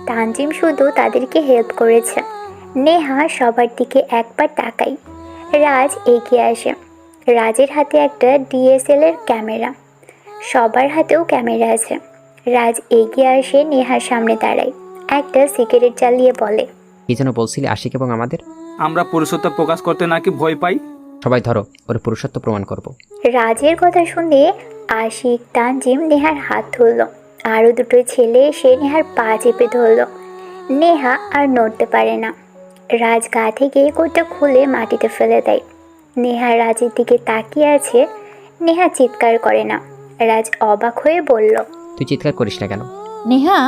তানজিম শুধু তাদেরকে হেল্প করেছে। নেহা সবার দিকে একবার তাকায়। রাজ এগিয়ে আসে। রাজের হাতে একটা ডিএসএলআর ক্যামেরা। সবার হাতেও ক্যামেরা আছে। রাজ এগিয়ে আসে নেহার সামনে দাঁড়ায়। একটা সিগারেট জ্বালিয়ে বলে, কি যেন বলছিলি আশিক এবং আমাদের? আমরা পুরুষত্ব প্রকাশ করতে নাকি ভয় পাই? সবাই ধরো, ওর পুরুষত্ব প্রমাণ করব। রাজের কথা শুনে আশিক, তানজিম নেহার হাত ধরল। আরও দুটো ছেলে এসে নেহার পা চেপে ধরল। নেহা আর নড়তে পারে না। রাজ গা থেকে কোটটা খুলে মাটিতে ফেলে দেয়। নেহা রাজের দিকে তাকিয়ে আছে। নেহা চিৎকার করে না। রাজ অবাক হয়ে বলল, তুই চিৎকার করিস না কেন? নেহা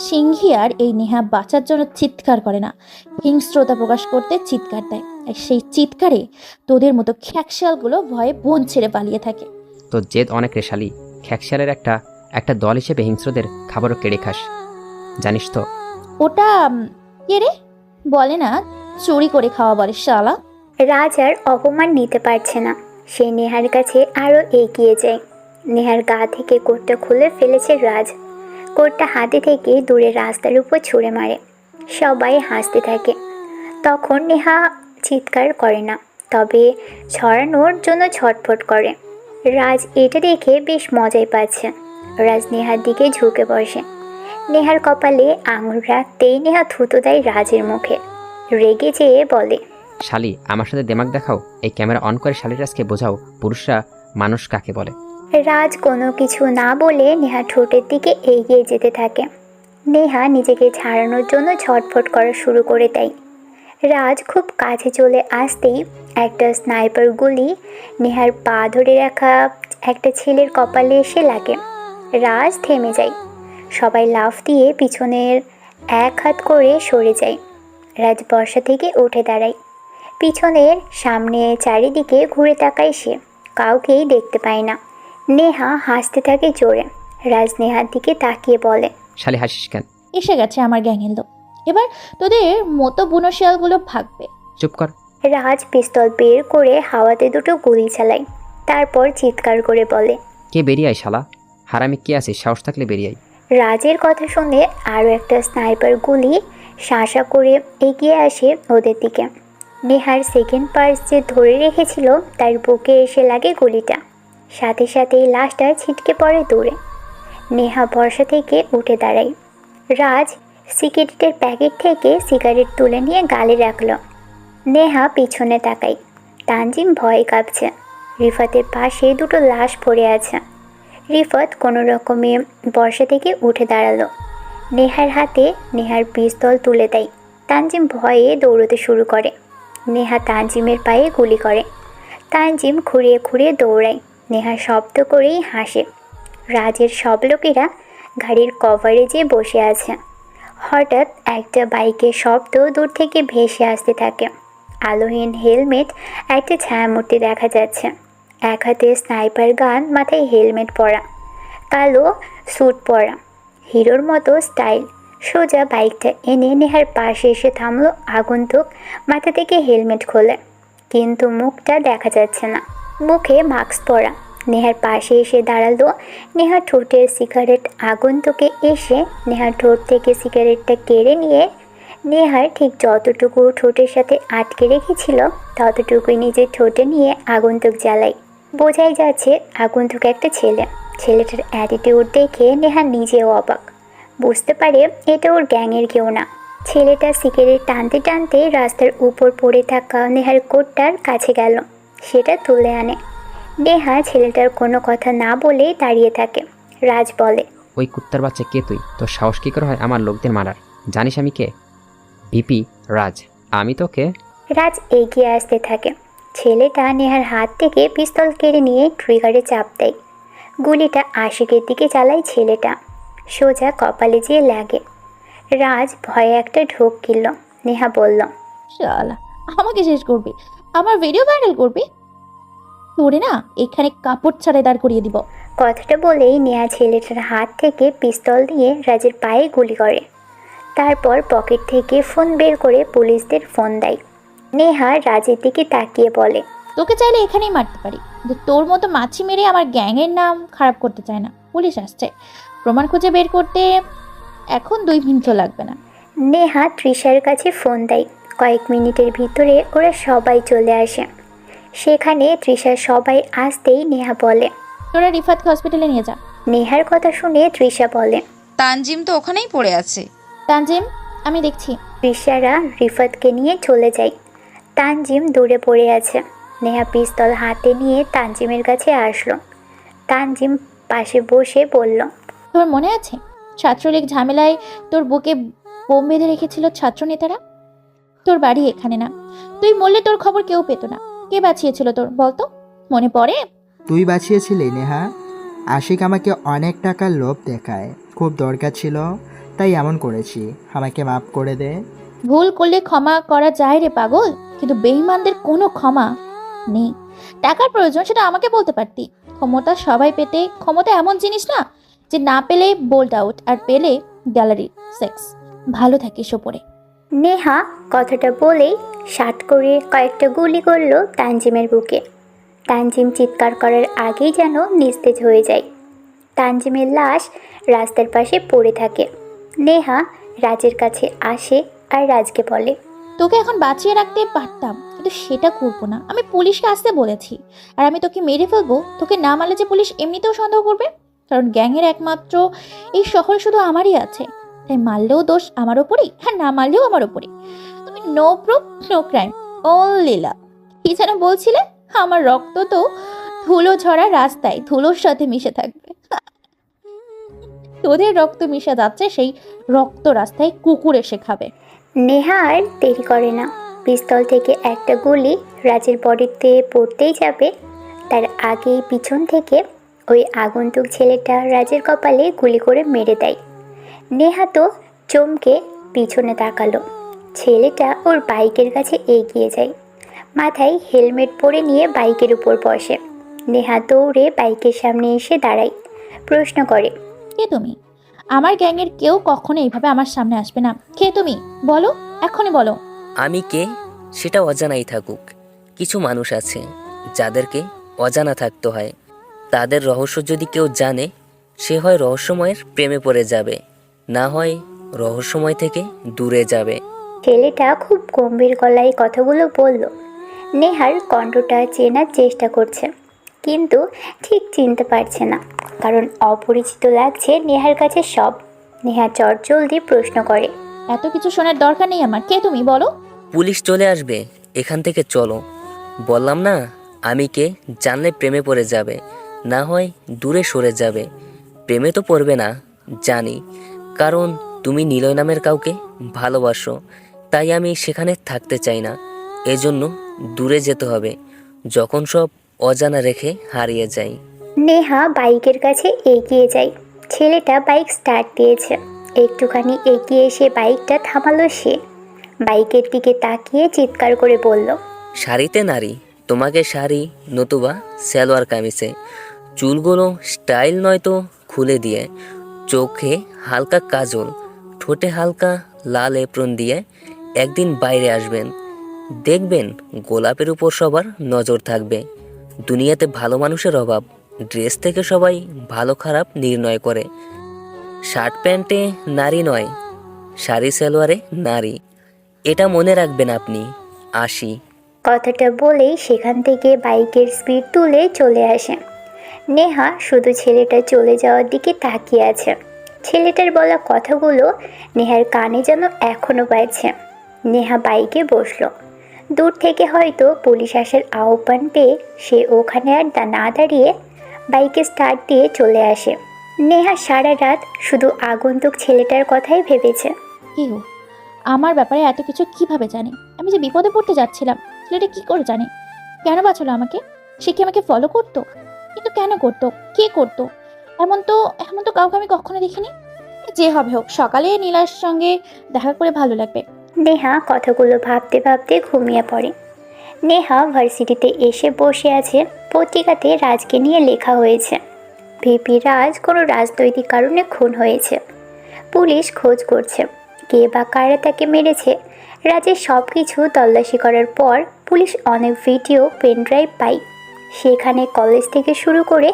সিংহি আর এই নেহা বাঁচার জন্য চিৎকার করে না, হিংস্রতা প্রকাশ করতে চিৎকার দেয়। আর সেই চিৎকারে তোদের মতো খ্যাকশালগুলো ভয়ে বন ছেড়ে পালিয়ে থাকে। তো জেদ অনেক রেশালি, খ্যাকশালের একটা দল হিসেবে হিংস্রদের খাবারও কেড়ে খাস, জানিস তো? ওটা কে রে? বলে না চুরি করে খাওয়া বলে শালা। রাজ আর অপমান নিতে পারছে না। সে নেহার কাছে আরও এগিয়ে যায়। নেহার গা থেকে কোটটা খুলে ফেলেছে রাজ। কোটটা হাতে থেকে দূরে রাস্তার উপর ছুঁড়ে মারে। সবাই হাসতে থাকে। তখন নেহা চিৎকার করে না, তবে ছড়ানোর জন্য ছটফট করে। রাজ এটা দেখে বেশ মজাই পাচ্ছে। রাজ নেহার দিকে ঝুঁকে বসে। নেহার কপালে আঙুল রাখতেই নেহা থুতো দেয় রাজের মুখে। রেগে যেয়ে বলে, শালি, আমার সাথে দেমাগ দেখাও। এই ক্যামেরা অন করে শালির রাজকে বোঝাও পুরুষরা মানুষ কাকে বলে। রাজ কোনো কিছু না বলে নেহা ঠোঁটের দিকে এগিয়ে যেতে থাকে। নেহা নিজেকে ছাড়ানোর জন্য ছটফট করা শুরু করে দেয়। রাজ খুব কাছে চলে আসতেই একটা স্নাইপার গুলি নেহার পা ধরে রাখা একটা ছেলের কপালে এসে লাগে। রাজ থেমে যায়। সবাই লাফ দিয়ে পিছনের এক হাত করে সরে যায়। রাজ বর্ষা থেকে উঠে দাঁড়ায়। পিছনের সামনে চারিদিকে ঘুরে তাকায় সে। কাউকেই দেখতে পায় না। নেহা হাসতে থাকে জোরে। রাজ নেহার দিকে তাকিয়ে বলে, শালি হাসিস কেন? এসে গেছে আমার গ্যাংয়ের লোক, এবার তোদের মতো বুনো শিয়ালগুলো ভাগবে। চুপ কর। রাজ পিস্তল বের করে হাওয়াতে দুটো গুলি চালায়। তারপর চিৎকার করে বলে, কে বেরিয়ে আয় শালা, হারামি কে আছিস? সাহস থাকলে বেরিয়ে আয়। রাজের কথা শুনে আরও একটা স্নাইপার গুলি শাঁসা করে এগিয়ে আসে ওদের দিকে। নেহার সেকেন্ড পার্স যে ধরে রেখেছিল তার বুকে এসে লাগে গুলিটা। সাথে সাথেই লাশটা ছিটকে পড়ে দূরে। নেহা বর্ষা থেকে উঠে দাঁড়ায়। রাজ সিগারেটের প্যাকেট থেকে সিগারেট তুলে নিয়ে গালে রাখল। নেহা পিছনে তাকায়। তানজিম ভয়ে কাঁপছে। রিফাতের পাশে দুটো লাশ পড়ে আছে। রিফাত কোনো রকমে বর্ষা থেকে উঠে দাঁড়ালো। নেহার হাতে নেহার পিস্তল তুলে দেয়। তানজিম ভয়ে দৌড়তে শুরু করে। নেহা তানজিমের পায়ে গুলি করে। তানজিম খুঁড়িয়ে খুঁড়িয়ে দৌড়ায়। নেহা শব্দ করেই হাসে। রাজের সব লোকেরা গাড়ির কভারেজে বসে আছে। হঠাৎ একটা বাইকের শব্দ দূর থেকে ভেসে আসতে থাকে। আলোহীন হেলমেট একটা ছায়ামূর্তি দেখা যাচ্ছে। এক হাতে স্নাইপার গান, মাথায় হেলমেট পরা, কালো স্যুট পরা, হিরোর মতো স্টাইল। সোজা বাইকটা এনে নেহার পাশে এসে থামলো। আগন্তুক মাথা থেকে হেলমেট খোলে, কিন্তু মুখটা দেখা যাচ্ছে না। মুখে মাস্ক পরা, নেহার পাশে এসে দাঁড়ালো। নেহা ঠোঁটের সিগারেট আগন্তুকে এসে নেহার ঠোঁট থেকে সিগারেটটা কেড়ে নিয়ে নেহার ঠিক যতটুকু ঠোঁটের সাথে আটকে রেখেছিল ততটুকুই নিজের ঠোঁটে নিয়ে আগন্তুক জ্বালাই। বোঝাই যাচ্ছে আগন্তুক একটা ছেলে। ছেলেটার অ্যাটিটিউড দেখে নেহা নিজেও অবাক, বুঝতে পারে এটা ওর গ্যাংয়ের কেউ না। ছেলেটা সিগারেট টানতে টানতে রাস্তার উপর পড়ে থাকা নেহার কোটটার কাছে গেল, সেটা তুলে আনে। নেহা ছেলেটার কোনো কথা না বলেই দাঁড়িয়ে থাকে। রাজ বলে, ওই কুত্তার বাচ্চা কে তুই? তোর সাহস কী করে হয় আমার লোকদের মারার? জানিস আমি কে? ভিপি রাজ। আমি তোকে। রাজ এগিয়ে আসতে থাকে। ছেলেটা নেহার হাত থেকে পিস্তল কেড়ে নিয়ে ট্রিগারে চাপ দেয়। গুলিটা আশিকের দিকে চালায় ছেলেটা, সোজা কপালে যেয়ে লাগে। রাজ ভয়ে একটা ঢোক গেল। নেহা বলল, শালা আমাকে শেষ করবি, আমার ভিডিও ভাইরাল করবি, তোরে না এখানে কাপড় ছাড়াই দাঁড় করিয়ে দিব। কথাটা বলেই নেহা ছেলেটার হাত থেকে পিস্তল দিয়ে রাজের পায়ে গুলি করে। তারপর পকেট থেকে ফোন বের করে পুলিশদের ফোন দেয়। নেহা রাজের দিকে তাকিয়ে বলে, তোকে চাইলে এখানেই মারতে পারি, কিন্তু তোর মতো মাছি মেরে আমার গ্যাংয়ের নাম খারাপ করতে চায় না। পুলিশ আসছে, প্রমাণ খুঁজে বের করতে এখন 2 মিনিটও লাগবে না। নেহা তৃষার কাছে ফোন দেয়। কয়েক মিনিটের ভিতরে ওরা সবাই চলে আসে। সেখানে তৃষার সবাই আসতেই নেহা বলে, তোরা রিফাতকে হসপিটালে নিয়ে যা। নেহার কথা শুনে তৃষা বলে, তানজিম তো ওখানেই পড়ে আছে। তানজিম আমি দেখছি। তৃষারা রিফাতকে নিয়ে চলে যায়। তানজিম দূরে পড়ে আছে। নেহা পিস্তল হাতে নিয়ে তানজিমের কাছে আসলো। তানজিম পাশে বসে বলল, তোর মনে আছে ছাত্রলীগ ঝামেলায় তোর বুকে বোম বেঁধে রেখেছিল ছাত্রনেতারা? তোর বাড়ি এখানে না, তুই মরলে তোর খবর কেউ পেত না। কে বাঁচিয়েছিল তোর বলতো, মনে পড়ে? তুই বাঁচিয়েছিলি নেহা। আশিক আমাকে অনেক টাকার লোভ দেখায়, খুব দরকার ছিল তাই এমন করেছি, আমাকে মাফ করে দে। ভুল করলে ক্ষমা করা যায় রে পাগল, কিন্তু বেঈমানদের কোনো ক্ষমা নেই। টাকার প্রয়োজন সেটা আমাকে বলতে পারতি। ক্ষমতা সবাই পেতে, ক্ষমতা এমন জিনিস না যে না পেলে বোল্ড আউট, আর পেলে গ্যালারি সেক্স। ভালো থাকিস ওপরে। নেহা কথাটা বলেই শাট করে কয়েকটা গুলি করলো তানজিমের বুকে। তানজিম চিৎকার করার আগেই যেন নিস্তেজ হয়ে যায়। তানজিমের লাশ রাস্তার পাশে পড়ে থাকে। নেহা রাজের কাছে আসে আর রাজকে বলে, তোকে এখন বাঁচিয়ে রাখতে পারতাম, কিন্তু সেটা করবো না। আমি পুলিশকে আসতে বলেছি, আর আমি তোকে মেরে ফেলবো। তোকে না মারলে যে পুলিশ এমনিতেও সন্দেহ করবে, কারণ গ্যাংয়ের একমাত্র এই শহরে শুধু আমারই আছে। তাই মারলেও দোষ আমার ওপরেই, আর না মারলেও আমার ওপরেই। তুমি no proof no crime, only love. কি যেন বলছিলে? আমার রক্ত তো ধুলো ঝরা রাস্তায় ধুলোর সাথে মিশে থাকবে। তোদের রক্ত মিশে যাচ্ছে, সেই রক্ত রাস্তায় কুকুর এসে খাবে। নেহা আর দেরি করে না। পিস্তল থেকে একটা গুলি রাজের বডিতে পড়তেই যাবে, তার আগেই পিছন থেকে ওই আগন্তুক ছেলেটা রাজের কপালে গুলি করে মেরে দেয়। নেহা তো চমকে পিছনে তাকালো। ছেলেটা ওর বাইকের কাছে এগিয়ে যায়, মাথায় হেলমেট পরে নিয়ে বাইকের উপর বসে। নেহা দৌড়ে বাইকের সামনে এসে দাঁড়ায়, প্রশ্ন করে, কে তুমি? আমার গ্যাংয়ের কেউ কখনো এইভাবে আমার সামনে আসবে না। কে তুমি? বলো, এখনই বলো। আমি কে সেটা অজানাই থাকুক। কিছু মানুষ আছে যাদেরকে অজানা থাকতে হয়। তাদের রহস্য যদি কেউ জানে, সে হয় রহস্যময়ের প্রেমে পড়ে যাবে, না হয় রহস্যময় থেকে দূরে যাবে। ছেলেটা খুব গম্ভীর গলায় কথাগুলো বলল। নেহার কণ্ঠটা চেনার চেষ্টা করছে, কিন্তু ঠিক চিনতে পারছে না, কারণ অপরিচিত লাগছে নেহার কাছে সব। নেহা চটজলদি প্রশ্ন করে, এত কিছু শোনার দরকার নেই আমার। কে তুমি বলো? পুলিশ চলে আসবে, এখান থেকে চলো। বললাম না, আমি কে জানলে প্রেমে পড়ে যাবে, না হয় দূরে সরে যাবে। প্রেমে তো পড়বে না জানি, কারণ তুমি নিলয় নামের কাউকে ভালোবাসো। তাই আমি সেখানে থাকতে চাই না, এজন্য দূরে যেতে হবে, যখন সব অজানা রেখে হারিয়ে যাই। নেহা বাইকের কাছে এগিয়ে যায়। ছেলেটা বাইক স্টার্ট দিয়েছে। একটুখানি এগিয়ে এসে বাইকটা থামালো সে। বাইকের দিকে তাকিয়ে চিৎকার করে বলল, শাড়িতে নারী, তোমাকে শাড়ি নতুবা সালোয়ার কামিজে, চুলগুলো স্টাইল নয়তো খুলে দিয়ে, চোখে হালকা কাজল, ঠোঁটে হালকা লাল এপ্রন দিয়ে একদিন বাইরে আসবেন, দেখবেন গোলাপের উপর সবার নজর থাকবে। দুনিয়াতে ভালো মানুষের অভাব ড্রেস থেকে সবাই ভালো খারাপ নির্ণয় করে। শার্ট প্যান্টে নারী নয়, শাড়ি সালোয়ারে নারী। এটা মনে রাখবেন আপনি। আসি। কথাটা বলেই সেখান থেকে বাইকের স্পিড তুলে চলে আসে। নেহা শুধু ছেলেটা চলে যাওয়ার দিকে তাকিয়ে আছে। ছেলেটার বলা কথাগুলো নেহার কানে যেন এখনো পাচ্ছে। নেহা বাইকে বসলো। দূর থেকে হয়তো পুলিশ আসার আহ্বান পেয়ে সে ওখানে আর না দাঁড়িয়ে বাইকে স্টার্ট দিয়ে চলে আসে। নেহা সারা রাত শুধু আগন্তুক ছেলেটার কথাই ভেবেছে। কি গো, আমার ব্যাপারে এত কিছু কিভাবে জানে? আমি যে বিপদে পড়তে যাচ্ছিলাম, ছেলেটা কি করে জানে? কেন বাঁচালো আমাকে? সে কি আমাকে ফলো করতো? কিন্তু কেন করতো? কে করতো? এমন তো কাউকে আমি কখনো দেখিনি। যে হবে হোক, সকালে নীলার সঙ্গে দেখা করে ভালো লাগবে। নেহা কথাগুলো ভাবতে ভাবতে ঘুমিয়ে পড়ে। নেহা ভার্সিটিতে এসে বসে আছে। পত্রিকাতে রাজকে নিয়ে লেখা হয়েছে, ভিপি রাজ কোনো রাজনৈতিক কারণে খুন হয়েছে। পুলিশ খোঁজ করছে কে বা কারা তাকে মেরেছে। রাজের সব কিছু তল্লাশি করার পর পুলিশ অনেক ভিডিও পেনড্রাইভ পায়। সেখানে কলেজ থেকে শুরু করে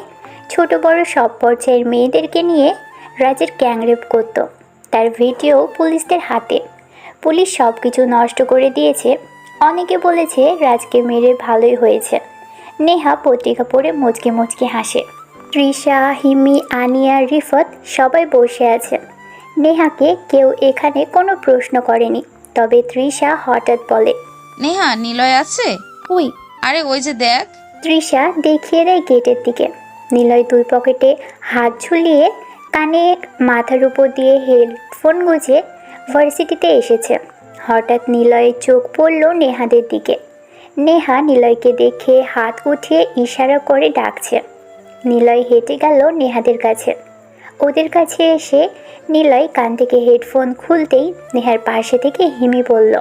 ছোট বড় সব পর্যায়ের মেয়েদেরকে নিয়ে রাজের গ্যাংরেপ করত। তার ভিডিও পুলিশদের হাতে। পুলিশ সব কিছু নষ্ট করে দিয়েছে। অনেকে বলেছে রাজকে মেরে ভালোই হয়েছে। নেহা পত্রিকা পড়ে মুচকে মুচকে হাসে। তৃষা, হিমি, আনিয়া, রিফাত সবাই বসে আছে। নেহাকে কেউ এখানে কোনো প্রশ্ন করেনি। তবে তৃষা হঠাৎ বলে, নেহা, নিলয় আছে? ওই আরে ওই যে দেখ। তৃষা দেখিয়ে দেয় গেটের দিকে। নিলয় দুই পকেটে হাত ঝুলিয়ে কানে মাথার উপর দিয়ে হেডফোন গুঁজে ভার্সিটিতে এসেছে। হঠাৎ নিলয়ের চোখ পড়ল নেহাদের দিকে। নেহা নিলয়কে দেখে হাত উঠিয়ে ইশারা করে ডাকছে। নিলয় হেঁটে গেল নেহাদের কাছে। ওদের কাছে এসে নিলয় কান থেকে হেডফোন খুলতেই নেহার পাশে থেকে হিমি বলল,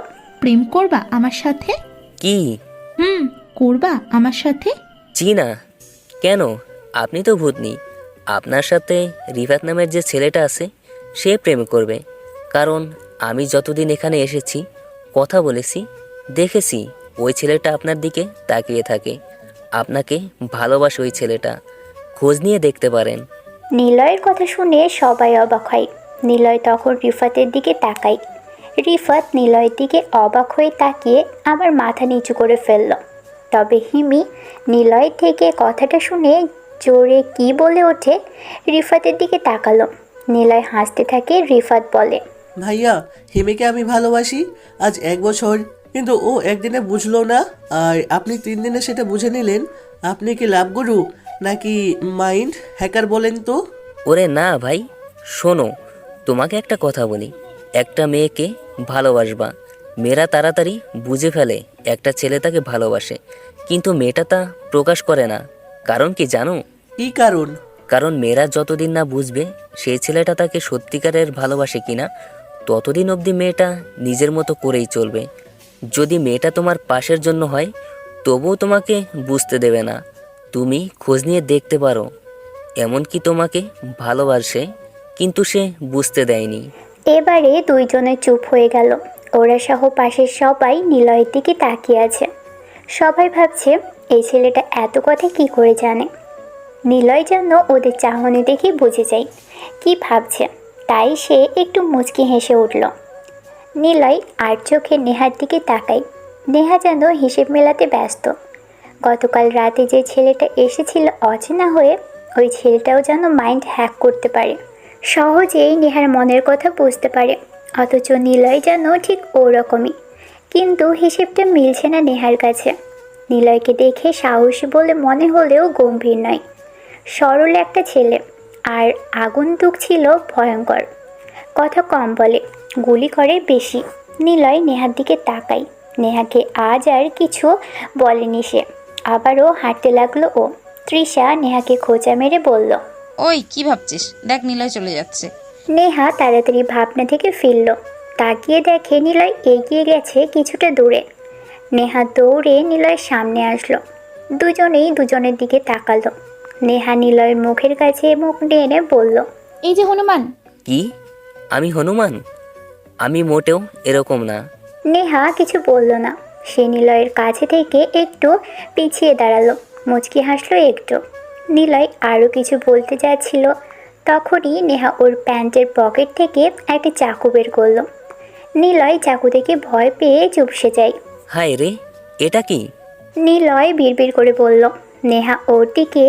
প্রেম করবা আমার সাথে? কি? করবা আমার সাথে? জি না। কেন? আপনি তো ভূতনি। আপনার সাথে রিফাত নামের যে ছেলেটা আছে সে প্রেম করবে। কারণ আমি যতদিন এখানে এসেছি, কথা বলেছি, দেখেছি ওই ছেলেটা আপনার দিকে তাকিয়ে থাকে। আপনাকে ভালোবাসে ওই ছেলেটা। খোঁজ নিয়ে দেখতে পারেন। নিলয়ের কথা শুনে সবাই অবাক হয়। নিলয় তখন রিফাতের দিকে তাকায়। রিফাত নিলয়ের দিকে অবাক হয়ে তাকিয়ে আবার মাথা নিচু করে ফেলল। তবে হিমি নিলয় থেকে কথাটা শুনে জোরে কি বলে ওঠে, রিফাতের দিকে তাকালো। নিলয় হাসতে থাকে। রিফাত বলে, ভাইয়া, হিমিকে আমি ভালোবাসি আজ 1 বছর, কিন্তু ও একদিনে বুঝলো না, আর আপনি 3 দিনে সেটা বুঝে নিলেন। আপনি কি লাভ গুরু নাকি মাইন্ড হ্যাকার বলেন তো? ওরে না ভাই, শোনো, তোমাকে একটা কথা বলি। একটা মেয়েকে ভালোবাসবা, মেয়েরা তাড়াতাড়ি বুঝে ফেলে একটা ছেলে তাকে ভালোবাসে, কিন্তু মেয়েটা তা প্রকাশ করে না। কারণ কি জানো? কি কারণ? কারণ মেয়েরা যতদিন না বুঝবে সেই ছেলেটা তাকে সত্যিকারের ভালোবাসে কিনা, ততদিন অবধি মেয়েটা নিজের মতো করেই চলবে। যদি মেয়েটা তোমার পাশের জন্য হয়, তবুও তোমাকে বুঝতে দেবে না। তুমি খোঁজ নিয়ে দেখতে পারো, এমনকি তোমাকে ভালোবাসে কিন্তু সে বুঝতে দেয়নি। এবারে দুইজনে চুপ হয়ে গেল। ওরা সহ পাশের সবাই নিলয়ের দিকে তাকিয়ে আছে। সবাই ভাবছে এই ছেলেটা এত কথা কি করে জানে। নিলয় যেন ওদের চাহনি দেখে বুঝে যায় কি ভাবছে, তাই সে একটু মুচকি হেসে উঠল। নিলয় আর চোখে নেহার দিকে তাকায়। নেহা যেন হিসেব মেলাতে ব্যস্ত। গতকাল রাতে যে ছেলেটা এসেছিল অচেনা হয়ে, ওই ছেলেটাও যেন মাইন্ড হ্যাক করতে পারে, সহজেই নেহার মনের কথা বুঝতে পারে। অথচ নিলয় যেন ঠিক ওরকমই, কিন্তু হিসেবটা মিলছে না নেহার কাছে। নিলয়কে দেখে সাহসী বলে মনে হলেও গম্ভীর নয়, সরল একটা ছেলে। আর আগন্তুক ছিল ভয়ঙ্কর, কথা কম বলে, গুলি করে বেশি। নিলয় নেহার দিকে তাকায়। নেহাকে আজ আর কিছু বলেনি সে। আবারও হাঁটতে লাগলো ও। তৃষা নেহাকে খোঁচা মেরে বলল, ওই কি ভাবছিস? দেখ নিলয় চলে যাচ্ছে। নেহা তাড়াতাড়ি ভাবনা থেকে ফিরল। তাকিয়ে দেখে নিলয় এগিয়ে গেছে কিছুটা দূরে। নেহা দৌড়ে নিলয়ের সামনে আসলো। দুজনেই দুজনের দিকে তাকালো। নেহা নিলয়ের মুখের কাছে মুখ টেনে বলল, এই যে হনুমান। কি? আমি হনুমান? আমি মোটেও এরকম না। নেহা কিছু বলল না। সে নিলয়ের কাছে থেকে একটু পিছিয়ে দাঁড়ালো, মুচকি হাসলো একটু। নিলয় আরও কিছু বলতে যাচ্ছিল, তখনই নেহা ওর প্যান্টের পকেট থেকে একটা চাকু বের করলো। নিলয় চাকু দেখে ভয় পেয়ে চুপসে যায়। হায় রে, এটা কি? নিলয় বিড়বিড় করে বলল। নেহা ওর দিকে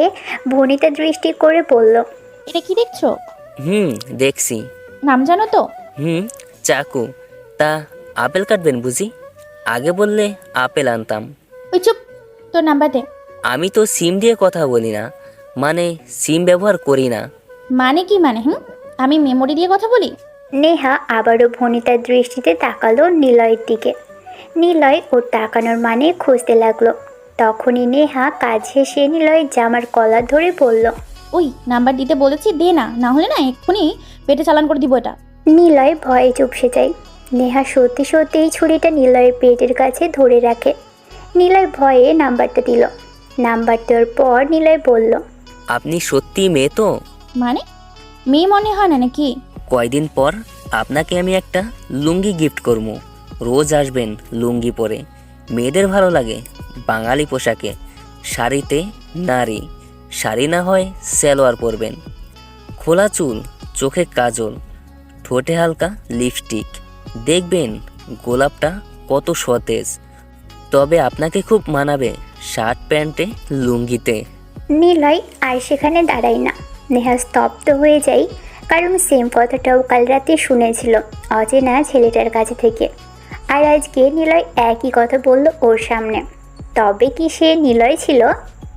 ভনিতা দৃষ্টি করে বলল, এটা কি দেখছো? দেখছি। নাম জানো তো? চাকু। তা আপেল কাটবেন বুঝি? আগে বললে আপেল আনতাম। ওই চুপ, তোর নাম্বার দে। আমি তো সিম দিয়ে কথা বলি না, মানে সিম ব্যবহার করি না। মানে কি মানে? আমি মেমোরি দিয়ে কথা বলি? নেহা আবারও ভনিতার দৃষ্টিতে তাকালো নিলয়ের দিকে। নিলয় ওর তাকানোর মানে খুঁজতে লাগলো। তখনই নেহা কাজ শেষে নিলয়ের জামার কলার ধরে বলল, ওই নাম্বার দিতে বলেছি, দে না, না হলে না এক্ষুনি পেটে চালান করে দিব এটা। নিলয় ভয়ে চুপসে যায়। নেহা সত্যি সত্যিই ছুরিটা নিলয়ের পেটের কাছে ধরে রাখে। নিলয় ভয়ে নাম্বারটা দিল। নাম্বার দেওয়ার পর নিলয় বলল, আপনি সত্যি মেয়ে তো? মানে মেয়ে মনে হয় না নাকি? কয়দিন পর আপনাকে আমি একটা লুঙ্গি গিফট করবো। রোজ আসবেন লুঙ্গি পরে। মেয়েদের ভালো লাগে বাঙালি পোশাকে, শাড়িতে নারী, শাড়ি না হয় সালোয়ার পরবেন। খোলা চুল, চোখে কাজল, ঠোঁটে হালকা লিপস্টিক, দেখবেন গোলাপটা কত সতেজ। তবে আপনাকে খুব মানাবে শার্ট প্যান্টে লুঙ্গিতে। নিলয় আর সেখানে দাঁড়ায় না। নেহা স্তব্ধ হয়ে যায়, কারণ সেম কথাটাও কাল রাতে শুনেছিল অচেনা ছেলেটার কাছে থেকে। আর আজকে নিলয় একই কথা বলল ওর সামনে। তবে কি সে নিলয় ছিল?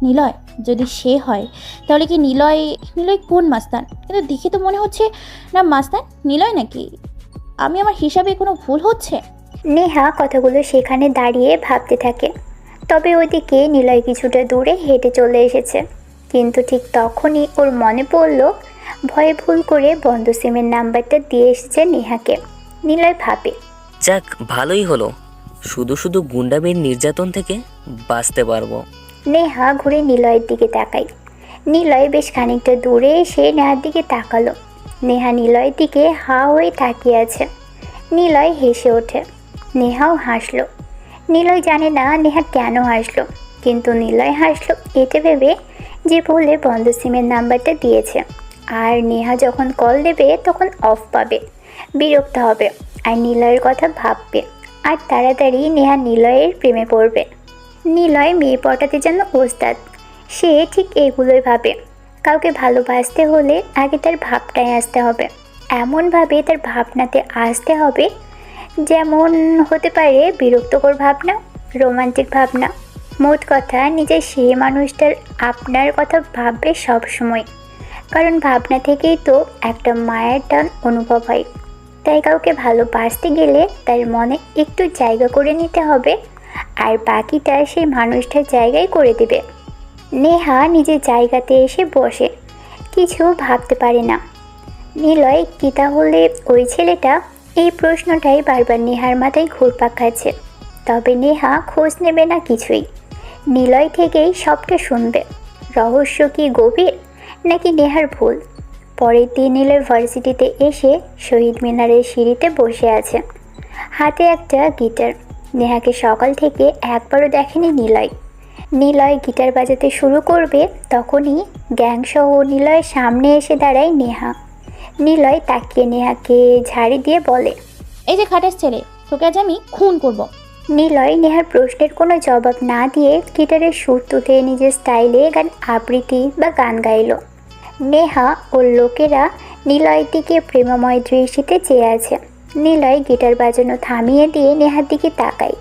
নিলয় যদি সে হয় তাহলে কি নিলয় কোন মাস্তান? কিন্তু দেখে তো মনে হচ্ছে না মাস্তান নিলয় নাকি। আমি আমার হিসাবে কোনো ভুল হচ্ছে? নেহা কথাগুলো সেখানে দাঁড়িয়ে ভাবতে থাকে। তবে ওইদিকে নিলয় কিছুটা দূরে হেঁটে চলে এসেছে। কিন্তু ঠিক তখনই ওর মনে পড়ল ভয়ে ভুল করে বন্ধ সিমের নাম্বারটা দিয়ে এসেছে নেহাকে। নিলয় ভাবে, যাক ভালোই হলো, শুধু শুধু গুন্ডামির নির্যাতন থেকে বাঁচতে পারবো। নেহা ঘুরে নিলয়ের দিকে তাকায়। নিলয় বেশ খানিকটা দূরে এসে নেহার দিকে তাকালো। নেহা নিলয়ের দিকে হা হয়ে তাকিয়ে আছে। নিলয় হেসে ওঠে। নেহাও হাসলো। নিলয় জানে না নেহা কেন হাসলো, কিন্তু নিলয় হাসলো এতে ভেবে যে বলে বন্ধ সিমের নাম্বারটা দিয়েছে। আর নেহা যখন কল দেবে তখন অফ পাবে, বিরক্ত হবে, আর নিলয়ের কথা ভাববে, আর তাড়াতাড়ি নেহা নিলয়ের প্রেমে পড়বে। নিলয় মেয়ে পটাতে যেন ওস্তাদ। সে ঠিক এগুলোই ভাবে। কাউকে ভালোবাসতে হলে আগে তার ভাবটায় আসতে হবে, এমনভাবে তার ভাবনাতে আসতে হবে যেমন হতে পারে বিরক্তকর ভাবনা, রোমান্টিক ভাবনা। মোট কথা নিজের সেই মানুষটার আপনার কথা ভাববে সব সময়, কারণ ভাবনা থেকেই তো একটা মায়ের টান অনুভব হয়। তাই কাউকে ভালোবাসতে গেলে তার মনে একটু জায়গা করে নিতে হবে, আর বাকিটা সেই মানুষটার জায়গায় করে দেবে। নেহা নিজের জায়গাতে এসে বসে, কিছু ভাবতে পারে না। নিলয় কি তাহলে ওই ছেলেটা? এই প্রশ্নটাই বারবার নেহার মাথায় ঘুরপাক খাচ্ছে। তবে নেহা খোঁজ নেবে না কিছুই। নিলয় থেকেই সবটা শুনবে। রহস্য কি গভীর, নাকি নেহার ভুল? পরের দিন নিলয় ভার্সিটিতে এসে শহীদ মিনারের সিঁড়িতে বসে আছে, হাতে একটা গিটার। নেহাকে সকাল থেকে একবারও দেখেনি নিলয়। নিলয় গিটার বাজাতে শুরু করবে তখনই গ্যাংসহ নিলয়ের সামনে এসে দাঁড়ায় নেহা। নিলয় তাকিয়ে নেহাকে ঝাড়ি দিয়ে বলে, এই যে খাটাস ছেলে, তোকে আজ আমি খুন করব। নিলয় নেহার প্রশ্নের কোনো জবাব না দিয়ে গিটারের সুর তুলে নিজের স্টাইলে গান আবৃত্তি বা গান গাইল। নেহা ও লোকেরা নিলয়ের দিকে প্রেমময় দৃষ্টিতে চেয়ে আছে। নিলয় গিটার বাজানো থামিয়ে দিয়ে নেহার দিকে তাকায়।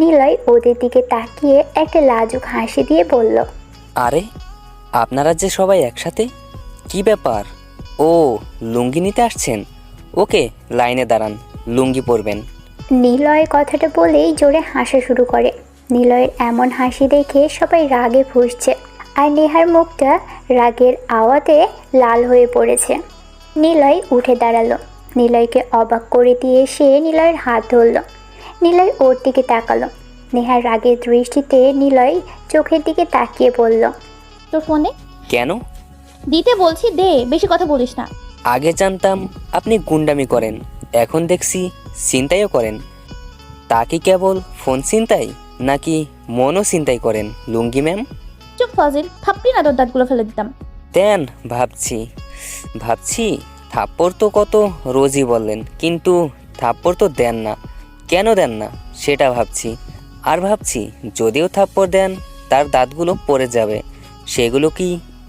নিলয় ওদের দিকে তাকিয়ে একটা লাজুক হাসি দিয়ে বলল, আরে আপনারা যে সবাই একসাথে, কি ব্যাপার? ও লুঙ্গি নিতে আসছেন? ওকে লাইনে দাঁড়ান, লুঙ্গি পরবেন। নিলয় কথাটা বলেই জোরে হাসা শুরু করে। নিলয়ের এমন হাসি দেখে সবাই রাগে ফুঁসছে, আর নেহার মুখটা রাগের আওয়াজে লাল হয়ে পড়েছে। নিলয় উঠে দাঁড়ালো। নিলয়কে অবাক করে দিয়ে সে নিলয়ের হাত ধরল। নিলয় ওর দিকে তাকালো। নেহার রাগের দৃষ্টিতে নিলয় চোখের দিকে তাকিয়ে বলল, তোর ফোন দে। কেন? দিতে বলছি, দে, বেশি কথা বলিস না। আগে জানতাম আপনি গুন্ডামি করেন, এখন দেখছি ছিনতাইও করেন। তা কি কেবল ফোন ছিনতাই, নাকি মনও ছিনতাই করেন লুঙ্গি ম্যাম? চুপ, ফাজিল, থাপ্পড়ি না তোর দাঁতগুলো ফেলে দিতাম। দেন ভাবছি থাপ্পড় তো কত রোজই বললেন, কিন্তু থাপ্পড় তো দেন না, কেন দেন না সেটা ভাবছি। আর ভাবছি যদিও থাপ্পড় দেন তার দাঁতগুলো পড়ে যাবে, সেগুলো কি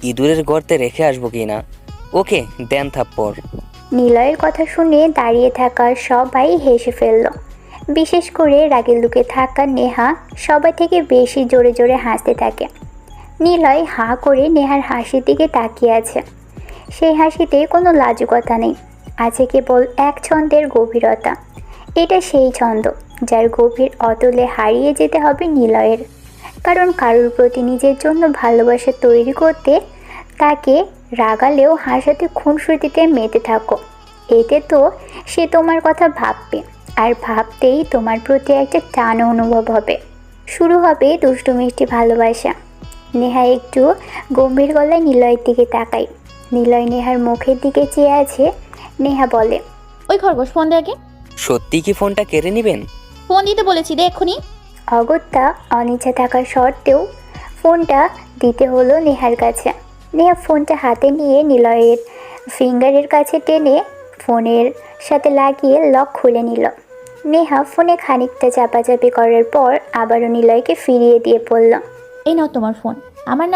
ইঁদুরের গর্তে রেখে আসবো কি না। ওকে দেন থাপ্পড়। নিলয়ের কথা শুনে দাঁড়িয়ে থাকা সবাই হেসে ফেলল। বিশেষ করে রাগে লুকে থাকা নেহা সবাই থেকে বেশি জোরে জোরে হাসতে থাকে। নিলয় হাঁ করে নেহার হাসির দিকে তাকিয়ে আছে। সেই হাসিতে কোনো লাজুকতা নেই, আছে কেবল এক ছন্দের গভীরতা। এটা সেই ছন্দ যার গভীর অতলে হারিয়ে যেতে হবে নিলয়ের। কারণ কারোর প্রতি নিজের জন্য ভালোবাসা তৈরি করতে তাকে রাগালেও হাসাতে খুনসুটিতে মেতে থাকো। এতে তো সে তোমার কথা ভাববে, আর ভাবতেই তোমার প্রতি একটা টান অনুভব হবে। শুরু হবে দুষ্টু মিষ্টি ভালোবাসা। নেহা একটু গম্ভীর গলায় নিলয়ের দিকে তাকায়। নিলয় নেহার মুখের দিকে চেয়ে আছে। নেহা বলে, ওই খরগোশ, ফোন দে আগে। সত্যি কি ফোনটা কেড়ে নেবেন? ফোন দিতে বলেছি, দে এক্ষুনি। অগত্যা অনিচ্ছা থাকা সত্ত্বেও ফোনটা দিতে হলো নেহার কাছে। নেহা ফোনটা হাতে নিয়ে নিলয়ের ফিঙ্গারের কাছে টেনে ফোনের সাথে লাগিয়ে লক খুলে নিল। নেহা ফোনে খানিকটা চাপাচাপি করার পর আবারও নিলয়কে ফিরিয়ে দিয়ে পড়ল, এই নাও তোমার ফোন, আমার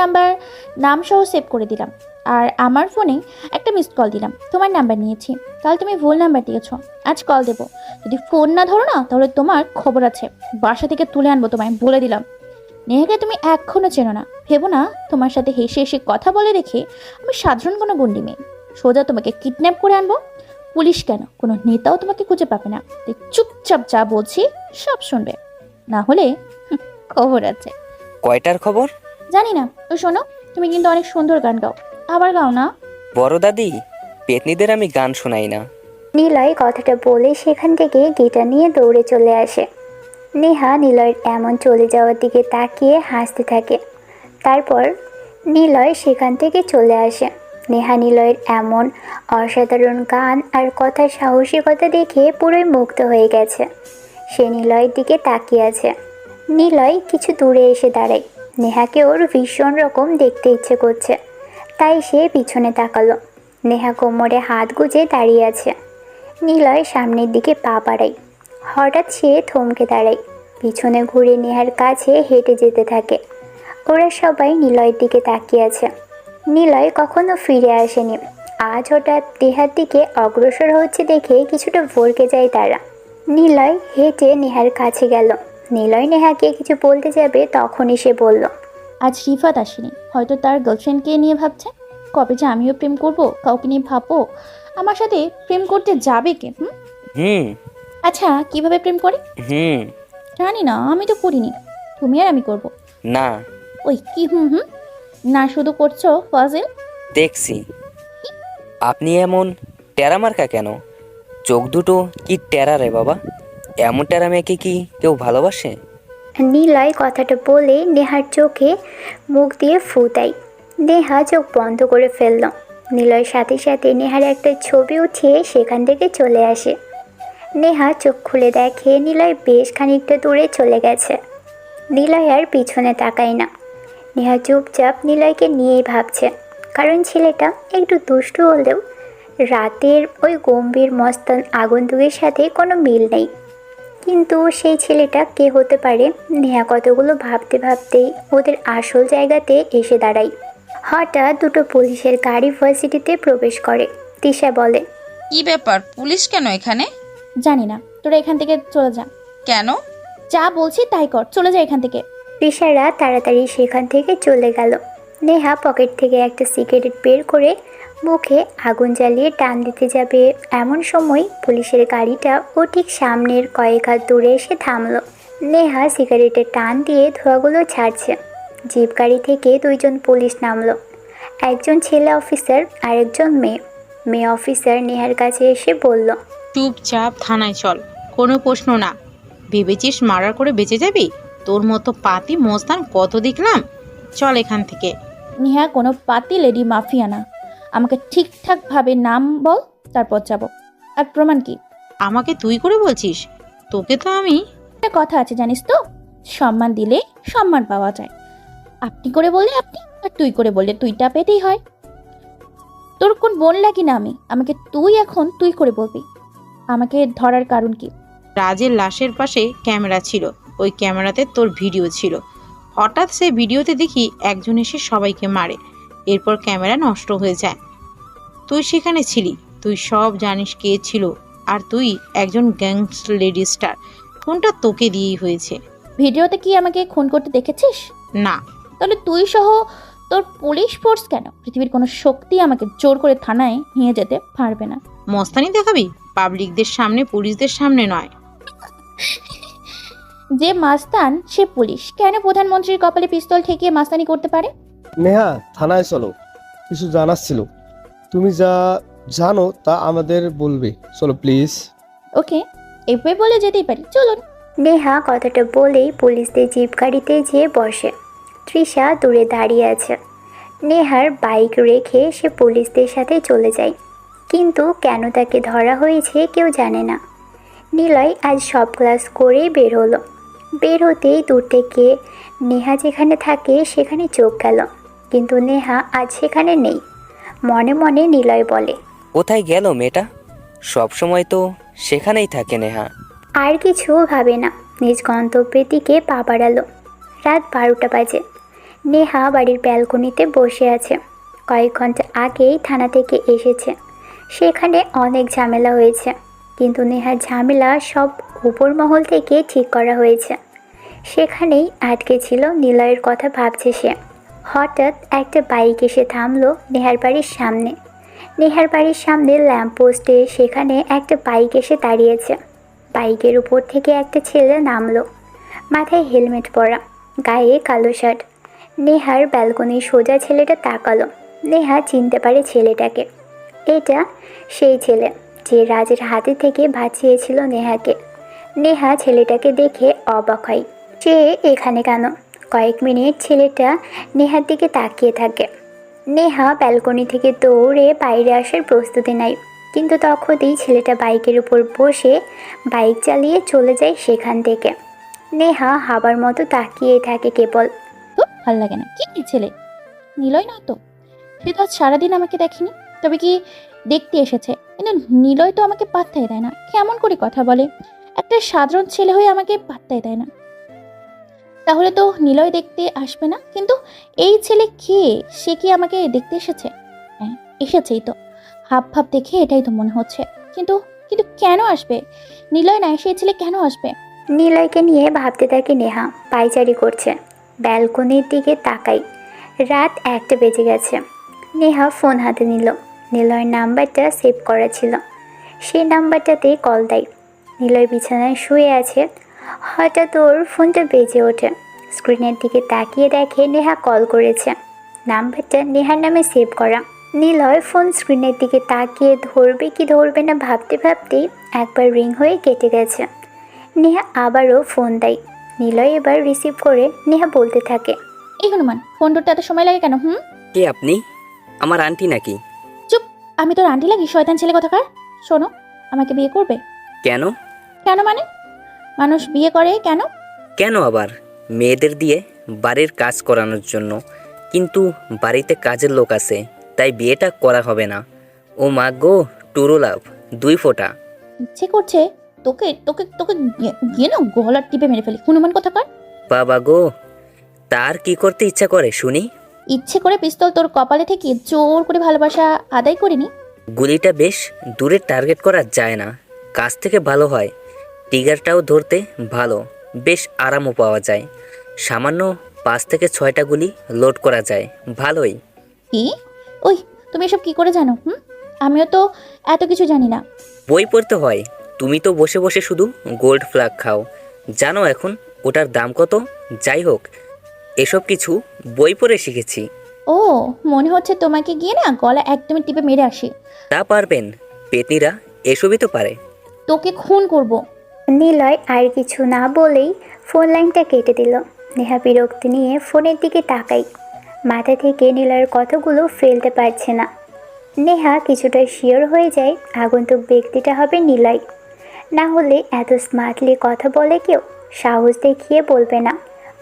নাম সহ সেভ করে দিলাম, আর আমার ফোনে একটা মিসড কল দিলাম, তোমার নাম্বার নিয়েছি, কাল তুমি ভুল নাম্বার দিয়েছো, আজ কল দেবো, যদি ফোন না ধরো না তাহলে তোমার খবর আছে, বাসা থেকে তুলে আনবো তোমায়, বলে দিলাম। নেহাকে তুমি এখনো চেনো না, ভেবো না তোমার সাথে হেসে হেসে কথা বলে রেখে আমি সাধারণ কোনো গুন্ডি মেয়ে, সোজা তোমাকে কিডন্যাপ করে আনবো। পুলিশ কেন, কোনো নেতাও তোমাকে খুঁজে পাবে না, তাই চুপচাপ যা বলছি সব শুনবে, না হলে খবর আছে। কয়টার খবর? জানি না, তো শোনো, তুমি কিন্তু অনেক সুন্দর গান গাও, আবার গাও না। বড় দাদি, পেতনিদের আমি গান শোনাই না। নিলয় কথাটা বলে সেখান থেকে গিটার নিয়ে দৌড়ে চলে আসে। নেহা নিলয়ের এমন চলে যাওয়ার দিকে তাকিয়ে হাসতে থাকে। তারপর নিলয় সেখান থেকে চলে আসে। নেহা নিলয়ের এমন অসাধারণ গান আর কথার সাহসিকতা দেখে পুরোই মুগ্ধ হয়ে গেছে। সে নিলয়ের দিকে তাকিয়ে আছে। নিলয় কিছু দূরে এসে দাঁড়ায়। নেহাকে ওর ভীষণ রকম দেখতে ইচ্ছে করছে, তাই সে পিছনে তাকালো। নেহা কোমরে হাত গুজে দাঁড়িয়ে আছে। নিলয় সামনের দিকে পা বাড়ায়। হঠাৎ সে থমকে দাঁড়ায়, পিছনে ঘুরে নেহার কাছে হেঁটে যেতে থাকে। ওরা সবাই নিলয়ের দিকে তাকিয়ে আছে। নিলয় কখনো ফিরে আসেনি, আজ হঠাৎ নেহার দিকে অগ্রসর হচ্ছে দেখে কিছুটা ভরকে যায় তারা। নিলয় হেঁটে নেহার কাছে গেল। নিলয় নেহাকে কিছু বলতে যাবে, তখনই সে বলল, আজ রিফাত আসেনি, হয়তো তার গার্লফ্রেন্ডকে নিয়ে ভাবছে। কবে যে আমিও প্রেম করব, কাউকে নিয়ে ভাববো, আমার সাথে প্রেম করতে যাবে কে? আচ্ছা, কিভাবে প্রেম করে জানি না, আমি তো করিনি, তুমি আর আমি করব না। ওই কি না শুধু করছো ফাজিল? দেখছি আপনি এমন টেরা মার্কা কেন? চোখ দুটো কি টেরা রে বাবা, এমন টেরা মেয়েকে কি কেউ ভালোবাসে? নিলয় কথাটা বলে নেহার চোখে মুখ দিয়ে ফু দেয়। নেহা চোখ বন্ধ করে ফেলল। নিলয়ের সাথে সাথে নেহার একটা ছবি উঠিয়ে সেখান থেকে চলে আসে। নেহা চোখ খুলে দেখে নিলয় বেশ খানিকটা দূরে চলে গেছে। নিলয় আর পিছনে তাকায় না। নেহা চুপচাপ নিলয়কে নিয়েই ভাবছে, কারণ ছেলেটা একটু দুষ্টু হলেও রাতের ওই গম্ভীর মস্তান আগন্তুকের সাথে কোনো মিল নেই। কিন্তু সেই ছেলেটা কে হতে পারে? নেহা কতগুলো ভাবতে ভাবতেই ওদের আসল জায়গাতে এসে দাঁড়ায়। হঠাৎ দুটো পুলিশের গাড়ি ভার্সিটিতে প্রবেশ করে। তিশা বলে, কি ব্যাপার, পুলিশ কেন এখানে? জানি না, তোরা এখান থেকে চলে যা। কেন? যা বলছি তাই কর, চলে যা এখান থেকে। তিশারা তাড়াতাড়ি সেখান থেকে চলে গেল। নেহা পকেট থেকে একটা সিগারেট বের করে মুখে আগুন জ্বালিয়ে টান দিতে যাবে, এমন সময় পুলিশের গাড়িটা ও ঠিক সামনের কয়েক হাত দূরে এসে থামলো। নেহা সিগারেটের টান দিয়ে ধোঁয়াগুলো ছাড়ছে। জিপ গাড়ি থেকে দুইজন পুলিশ নামলো। একজন ছেলে অফিসার আর একজন মেয়ে অফিসার নেহার কাছে এসে বলল, চুপচাপ থানায় চল, কোনো প্রশ্ন না। ভেবেছিস মার্ডার করে বেঁচে যাবি? তোর মতো পাতি মোস্তান কত দেখলাম, চল এখান থেকে। নেহা কোনো পাতি লেডি মাফিয়া না, আমাকে ঠিকঠাকভাবে নাম বল, তারপর যাব। আর প্রমাণ কি? আমাকে তুই করে বলছিস? তোকে তো আমি। একটা কথা আছে জানিস তো, সম্মান দিলে সম্মান পাওয়া যায়, আপনি করে বললে আপনি, আর তুই করে বললে তুইটা পেতেই হয়। তোর কোন বোন লাগি না আমি? আমাকে তুই এখন তুই করে বলবি। আমাকে ধরার কারণ কি? রাজের লাশের পাশে ক্যামেরা ছিল, ওই ক্যামেরাতে তোর ভিডিও ছিল। হঠাৎ সেই ভিডিওতে দেখি একজন এসে সবাইকে মারে, এরপর ক্যামেরা নষ্ট হয়ে যায়। তুই সেখানে ছিলি, তুই সব জানিস কে ছিল, আর তুই একজন গ্যাংস লেডি স্টার। ফোনটা তোকে দিয়েই হয়েছে। ভিডিওতে কি আমাকে খুন করতে দেখেছিস? না। তাহলে তুই সহ তোর পুলিশ ফোর্স কেন? পৃথিবীর কোনো শক্তি আমাকে জোর করে থানায় নিয়ে যেতে পারবে না। মস্তানি দেখাবি? পাবলিকদের সামনে, পুলিশদের সামনে নয়। যে মাস্তান সে পুলিশ, কেন প্রধানমন্ত্রীর কপালে পিস্তল ঠেকিয়ে মাস্তানি করতে পারে? নেহা, থানায় চলো, কিছু জানার ছিল। তুমি যা জানো তা আমাদের বলবে। চলো প্লিজ। ওকে, এভাবে বলে যেতেই পারি, চলুন। নেহা কথাটা বলেই পুলিশদের জিপ গাড়িতে যেয়ে বসে। তৃষা দূরে দাঁড়িয়ে আছে। নেহার বাইক রেখে সে পুলিশদের সাথে চলে যায়, কিন্তু কেন তাকে ধরা হয়েছে কেউ জানে না। নিলয় আজ সব ক্লাস করে বের হলো। বের হতেই দূর থেকে নেহা যেখানে থাকে সেখানে চোখ গেল, কিন্তু নেহা আজ সেখানে নেই। মনে মনে নিলয় বলে, কোথায় গেল মেয়েটা? সব সময় তো সেখানেই থাকে নেহা। আর কিছু ভাবে না, নিজ গন্তব্যের দিকে পা বাড়ালো। রাত 12টা বাজে। নেহা বাড়ির ব্যালকনিতে বসে আছে। কয়েক ঘন্টা আগেই থানা থেকে এসেছে। সেখানে অনেক ঝামেলা হয়েছে, কিন্তু নেহার ঝামেলা সব উপর মহল থেকে ঠিক করা হয়েছে। সেখানেই আটকে ছিল। নিলয়ের কথা ভাবছে সে। হঠাৎ একটা বাইক এসে থামলো নেহার বাড়ির সামনে। নেহার বাড়ির সামনে ল্যাম্পপোস্টে সেখানে একটা বাইক এসে দাঁড়িয়েছে। বাইকের উপর থেকে একটা ছেলে নামলো, মাথায় হেলমেট পরা, গায়ে কালো শার্ট। নেহার ব্যালকনির সোজা ছেলেটা তাকালো। নেহা চিনতে পারে ছেলেটাকে। এটা সেই ছেলে যে রাজের হাতে থেকে বাঁচিয়েছিল নেহাকে। নেহা ছেলেটাকে দেখে অবাক হয়। সে এখানে কেন? কয়েক মিনিট ছেলেটা নেহার দিকে তাকিয়ে থাকে। নেহা ব্যালকনি থেকে দৌড়ে বাইরে আসার প্রস্তুতি নেয়, কিন্তু তখনই ছেলেটা বাইকের উপর বসে বাইক চালিয়ে চলে যায় সেখান থেকে। নেহা হাবার মতো তাকিয়ে থাকে কেবল। তো ভাল লাগে না কি ছেলে? নিলয় না তো? সে তো আজ সারাদিন আমাকে দেখেনি। তবে কি দেখতে এসেছে, কিন্তু নিলয় তো আমাকে পাত্তাই দেয় না। কেমন করে কথা বলে! একটা সাধারণ ছেলে হয়ে আমাকে পাত্তাই দেয় না। তাহলে তো নিলয় দেখতে আসবে না, কিন্তু এই ছেলে কে? সে কি আমাকে দেখতে এসেছে? হ্যাঁ, এসেছেই তো। হাব ভাব দেখে এটাই তো মনে হচ্ছে। কিন্তু কিন্তু কেন আসবে? নিলয় না এসে ছেলে কেন আসবে? নিলয়কে নিয়ে ভাবতে থাকে নেহা। পায়চারি করছে। ব্যালকনির দিকে তাকাই। রাত 1টা বেজে গেছে। নেহা ফোন হাতে নিল। নিলয়ের নাম্বারটা সেভ করা ছিল। সেই নাম্বারটাতেই কল দেয়। নিলয় বিছানায় শুয়ে আছে। হঠাৎ ওর ফোনটা বেজে ওঠে। স্ক্রিনের দিকে তাকিয়ে দেখে নেহা কল করেছে। নাম্বারটা নেহার নামে সেভ করা। নিলয় ফোন স্ক্রিনের দিকে তাকিয়ে ধরবে কি ধরবে না ভাবতে ভাবতেই একবার রিং হয়ে কেটে গেছে। নেহা আবারও ফোন দেয়। নিলয় এবার রিসিভ করে নেহা বলতে থাকে, এই হনুমান, ফোন ধরতে এত সময় লাগে কেন? কে আপনি? আমার আন্টি নাকি? চুপ! আমি তোর আন্টি লাগি? শয়তান ছেলে কোথাকার! শোনো, আমাকে বিয়ে করবে? কেন? কেন মানে? মানুষ বিয়ে করে কেন? কেন আবার? মেয়েদের দিয়ে বাড়ির কাজ করানোর জন্য। কিন্তু বাড়িতে কাজের লোক আছে, তাই বিয়েটা করা হবে না। ও মা গো, টুরু লাভ 2 ফোঁটা। ইচ্ছে করছে তোকে তোকে তোকে গিয়ে না গলার টিপে মেরে ফেলি, হনুমান কোথাকার! বাবা গো, তার কি করতে ইচ্ছা করে শুনি? ইচ্ছে করে পিস্তল তোর কপালে থেকে জোর করে ভালোবাসা আদায় করিনি। গুলিটা বেশ দূরে টার্গেট করা যায় না, কাছ থেকে ভালো হয়। টিগারটাও ধরতে ভালো, বেশ আরামও পাওয়া যায়। সামান্য 5 থেকে 6টা গুলি লোড করা যায়, ভালোই। কি? ওই তুমি এসব কি করে জানো? আমিও তো এত কিছু জানি না। বই পড়তে হয়। তুমি তো বসে বসে শুধু গোল্ড ফ্ল্যাগ খাও। জানো এখন ওটার দাম কত? যাই হোক, এসব কিছু বই পড়ে শিখেছি। ও, মনে হচ্ছে তোমাকে গিয়ে না গলা একদমই টিপে মেরে আসি। তা পারবেন, পেতনিরা এসবই তো পারে। তোকে খুন করব। নিলয় আর কিছু না বলেই ফোন লাইনটা কেটে দিল। নেহা বিরক্তি নিয়ে ফোনের দিকে তাকাই। মাথা থেকে নিলয়ের কথাগুলো ফেলতে পারছে না। নেহা কিছুটা শিওর হয়ে যায় আগন্তুক ব্যক্তিটা হবে নিলয়। না হলে এত স্মার্টলি কথা বলে কেউ সাহস দেখিয়ে বলবে না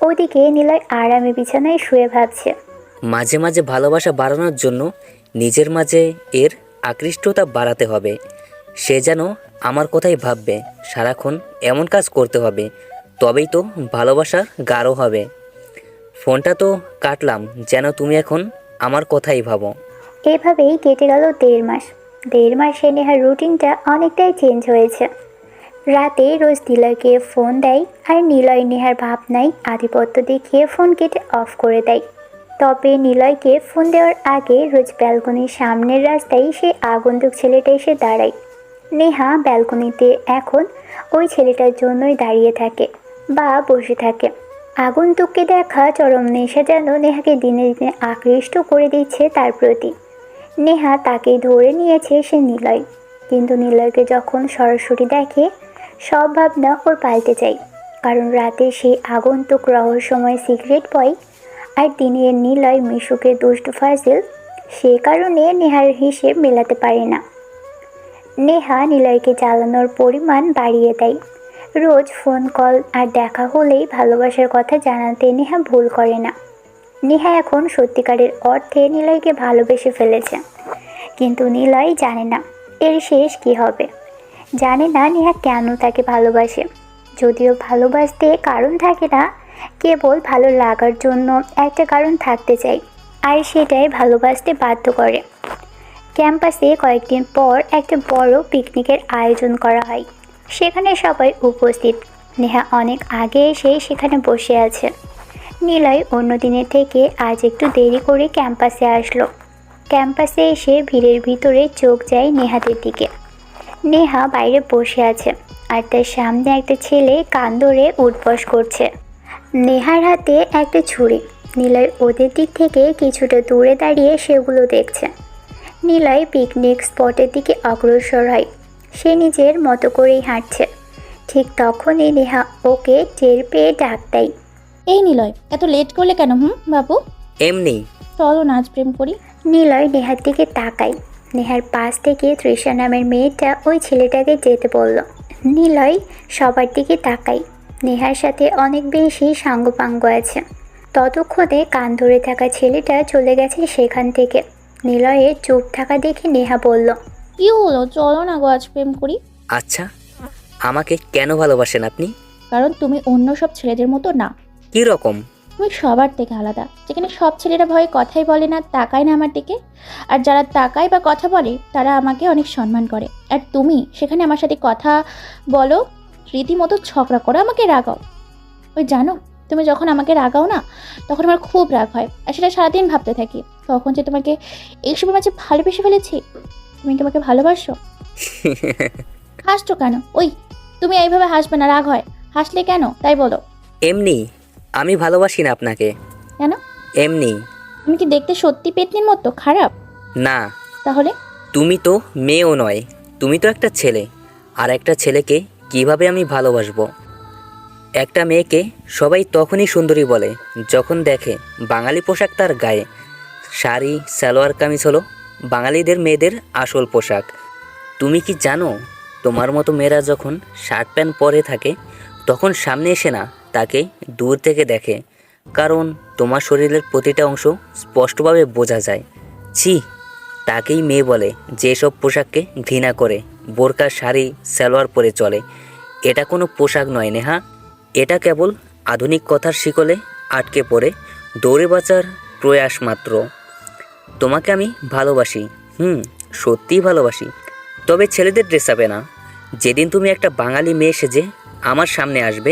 ওদিকে নিলয় আরামে বিছানায় শুয়ে ভাবছে। মাঝে মাঝে ভালোবাসা বাড়ানোর জন্য নিজের মাঝে এর আকৃষ্টতা বাড়াতে হবে। সে যেন আমার কথাই ভাববে, সারাক্ষণ এমন কাজ করতে হবে, তবেই তো ভালোবাসার গাঢ় হবে। ফোনটা তো কাটলাম, যেন তুমি এখন আমার কথাই ভাবো। এভাবেই কেটে গেল 1.5 মাস। 1.5 মাসে নেহার রুটিনটা অনেকটাই চেঞ্জ হয়েছে। রাতে রোজ নিলয়কে ফোন দেয়, আর নিলয় নেহার ভাবনায় আধিপত্য দেখিয়ে ফোন কেটে অফ করে দেয়। তবে নিলয়কে ফোন দেওয়ার আগে রোজ ব্যালকনির সামনের রাস্তায় সেই আগন্তুক ছেলেটা এসে দাঁড়ায়। নেহা ব্যালকনিতে এখন ওই ছেলেটার জন্যই দাঁড়িয়ে থাকে বা বসে থাকে। আগন্তুককে দেখা চরম নেশা যেন নেহাকে দিনে দিনে আকৃষ্ট করে দিচ্ছে তার প্রতি। নেহা তাকেই ধরে নিয়েছে সে নিলয়, কিন্তু নিলয়কে যখন সরাসরি দেখে সব ভাবনা ওর পাল্টে যায়। কারণ রাতে সেই আগন্তুক রহস্যময় সিক্রেট বয়, আর দিনের নিলয় মিশুকে দুষ্টু ফাজিল। সে কারণে নেহার হিসেব মেলাতে পারে না। নেহা নিলয়কে জ্বালানোর পরিমাণ বাড়িয়ে দেয়। রোজ ফোন কল আর দেখা হলেই ভালোবাসার কথা জানাতে নেহা ভুল করে না। নেহা এখন সত্যিকারের অর্থে নিলয়কে ভালোবেসে ফেলেছে, কিন্তু নিলয় জানে না এর শেষ কি হবে। জানে না নেহা কেন তাকে ভালোবাসে। যদিও ভালোবাসতে কারণ থাকে না, কেবল ভালো লাগার জন্য একটা কারণ থাকতে চাই, আর সেটাই ভালোবাসতে বাধ্য করে। ক্যাম্পাসে কয়েকদিন পর একটা বড় পিকনিকের আয়োজন করা হয়। সেখানে সবাই উপস্থিত। নেহা অনেক আগে এসেই সেখানে বসে আছে। নিলয় অন্য দিনের থেকে আজ একটু দেরি করে ক্যাম্পাসে আসলো। ক্যাম্পাসে এসে ভিড়ের ভিতরে চোখ যায় নেহাদের দিকে। নেহা বাইরে বসে আছে, আর তার সামনে একটা ছেলে কান ধরে উঠবস করছে। নেহার হাতে একটা ছুরি। নিলয় ওদের দিক থেকে কিছুটা দূরে দাঁড়িয়ে সেগুলো দেখছে। নিলয় পিকনিক স্পটের দিকে অগ্রসর হয়। সে নিজের মতো করেই হাঁটছে। ঠিক তখনই নেহা ওকে টের পেয়ে ডাক দেয়। এই নিলয়, এত লেট করলে কেন বাবু? এমনি। চলো না আজ প্রেম করি। নিলয় নেহার দিকে তাকায়। নেহার পাশ থেকে তৃষা নামের মেয়েটা ওই ছেলেটাকে যেতে বলল। নিলয় সবার দিকে তাকায়। নেহার সাথে অনেক বেশি সাঙ্গপাঙ্গ আছে। ততক্ষণে কান ধরে থাকা ছেলেটা চলে গেছে সেখান থেকে। নিলয়ের চুপ থাকা দেখে নেহা বলল, কি হলো, চলো না গো আজ প্রেম করি। আচ্ছা, আমাকে কেন ভালোবাসেন আপনি? কারণ তুমি অন্য সব ছেলেদের মতো না। কি রকম? তুমি সবার থেকে আলাদা। যেখানে সব ছেলেরা ভয়ে কথাই বলে না, তাকায় না আমার দিকে, আর যারা তাকায় বা কথা বলে তারা আমাকে অনেক সম্মান করে। আর তুমি সেখানে আমার সাথে কথা বলো, রীতিমতো ঝগড়া করো, আমাকে রাগাও। ওই জানো, তুমি যখন আমাকে রাগাও না, তখন আমার খুব রাগ হয়, আর সেটা সারাদিন ভাবতে থাকি কখন যে তোমাকে এইসবের মাঝে ভালোবেসে ফেলেছি। তুমি কি আমাকে ভালোবাসো? হাসছো কেন? ওই তুমি এইভাবে হাসবে না, রাগ হয়। হাসলে কেন তাই বলো। এমনি, আমি ভালোবাসি না আপনাকে। কেন? এমনি। তুমি কি দেখতে সত্যি পেতনির মতো খারাপ? না। তাহলে? তুমি তো মেয়েও নয়, তুমি তো একটা ছেলে। আর একটা ছেলেকে কিভাবে আমি ভালোবাসবো? একটা মেয়েকে সবাই তখনই সুন্দরী বলে যখন দেখে বাঙালি পোশাক তার গায়ে। শাড়ি, সালোয়ার কামিজ হলো বাঙালিদের মেয়েদের আসল পোশাক। তুমি কি জানো, তোমার মতো মেয়েরা যখন শার্ট প্যান্ট পরে থাকে তখন সামনে এসে না, তাকে দূর থেকে দেখে, কারণ তোমার শরীরের প্রতিটা অংশ স্পষ্টভাবে বোঝা যায়। ছি, তাকেই মেয়ে বলে যেসব পোশাককে ঘৃণা করে, বোরকা, শাড়ি, সালোয়ার পরে চলে। এটা কোনো পোশাক নয় নেহা, এটা কেবল আধুনিক কথার শিকলে আটকে পড়ে দৌড়ে বাঁচার প্রয়াস মাত্র। তোমাকে আমি ভালোবাসি, সত্যিই ভালোবাসি, তবে ছেলেদের ড্রেস আপে না। যেদিন তুমি একটা বাঙালি মেয়ে সেজে আমার সামনে আসবে,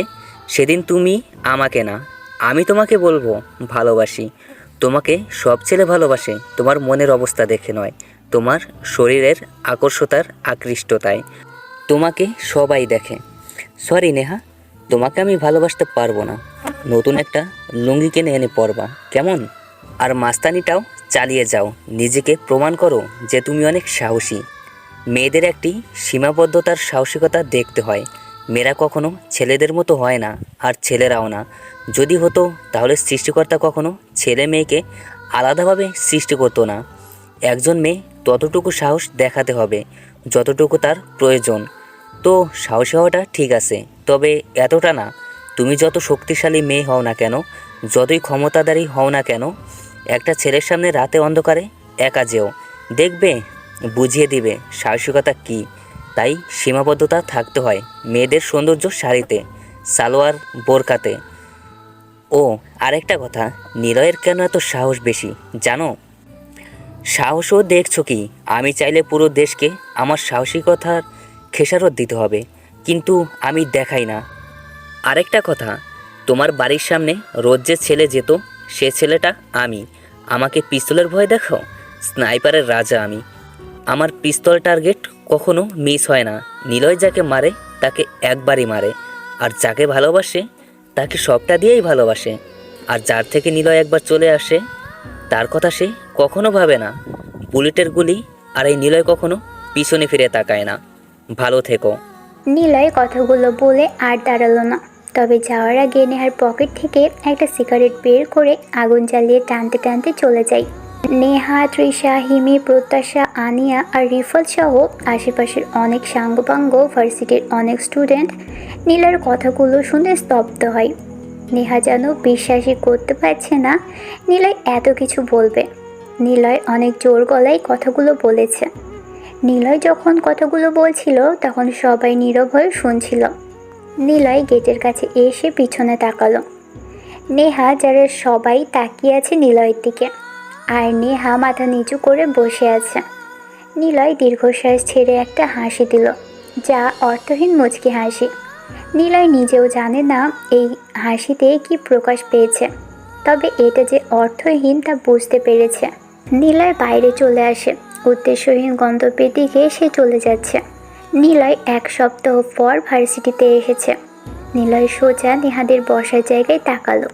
সেদিন তুমি আমাকে না, আমি তোমাকে বলবো ভালোবাসি। তোমাকে সব ছেলে ভালোবাসে তোমার মনের অবস্থা দেখে নয়, তোমার শরীরের আকর্ষতার আকৃষ্টতায়। তোমাকে সবাই দেখে। সরি নেহা, তোমাকে আমি ভালোবাসতে পারবো না। নতুন একটা লুঙ্গি কিনে এনে পরবা, কেমন? আর মাস্তানিটাও চালিয়ে যাও, নিজেকে প্রমাণ করো যে তুমি অনেক সাহসী। মেয়েদের একটি সীমাবদ্ধতার সাহসিকতা দেখতে হয়। মেয়েরা কখনো ছেলেদের মতো হয় না, আর ছেলেরাও না। যদি হতো তাহলে সৃষ্টিকর্তা কখনো ছেলে মেয়েকে আলাদাভাবে সৃষ্টি করতো না। একজন মেয়ে ততটুকু সাহস দেখাতে হবে যতটুকু তার প্রয়োজন। তো সাহসী হওয়াটা ঠিক আছে, তবে এতটা না তুমি যত শক্তিশালী মেয়ে হও না কেন, যতই ক্ষমতাধারী হও না কেন, একটা ছেলের সামনে রাতে অন্ধকারে একা যেও, দেখবে বুঝিয়ে দিবে সাহসিকতা কী। তাই সীমাবদ্ধতা থাকতে হয় মেয়েদের সৌন্দর্য শাড়িতে, সালোয়ার, বোরকাতে। ও আরেকটা কথা, নিলয়ের কেন এত সাহস বেশি জানো? সাহসও দেখছো কি, আমি চাইলে পুরো দেশকে আমার সাহসিকতার খেসারত দিতে হবে, কিন্তু আমি দেখাই না। আরেকটা কথা, তোমার বাড়ির সামনে রোজ যে ছেলে যেত, সে ছেলেটা আমি। আমাকে পিস্তলের ভয় দেখো? স্নাইপারের রাজা আমি। আমার পিস্তল টার্গেট কখনো মিস হয় না। নিলয় যাকে মারে তাকে একবারই মারে, আর যাকে ভালোবাসে তাকে সবটা দিয়েই ভালোবাসে। আর যার থেকে নিলয় একবার চলে আসে তার কথা সে কখনো ভাবে না। বুলেটের গুলি, আর এই নিলয় কখনো পিছনে ফিরে তাকায় না। ভালো থেকো। নিলয় কথাগুলো বলে আর দাঁড়ালো না, তবে যাওয়ার আগে নেহার পকেট থেকে একটা সিগারেট বের করে আগুন জ্বালিয়ে টানতে টানতে চলে যায়। নেহা, তৃষা, হিমি, প্রত্যাশা, আনিয়া আর রিফল সহ আশেপাশের অনেক সাঙ্গপাঙ্গ ভার্সিটির অনেক স্টুডেন্ট নীলার কথাগুলো শুনে স্তব্ধ হয়। নেহা যেন বিশ্বাসই করতে পারছে না নিলয় এত কিছু বলবে। নিলয় অনেক জোর গলায় কথাগুলো বলেছে। নিলয় যখন কথাগুলো বলছিল তখন সবাই নীরব হয়ে শুনছিল। নিলয় গেটের কাছে এসে পিছনে তাকালো। নেহা, যারা সবাই তাকিয়ে আছে নিলয়ের দিকে, আর নেহা মাথা নিচু করে বসে আছে। নিলয় দীর্ঘশ্বাস ছেড়ে একটা হাসি দিল, যা অর্থহীন মুচকি হাসি। নিলয় নিজেও জানে না এই হাসিতে কি প্রকাশ পেয়েছে, তবে এটা যে অর্থহীন তা বুঝতে পেরেছে। নিলয় বাইরে চলে আসে। উদ্দেশ্যহীন গন্তব্যের দিকে সে চলে যাচ্ছে। নিলয় 1 সপ্তাহ পর ভার্সিটিতে এসেছে। নিলয় সোজা নেহাদের বসার জায়গায় তাকালো।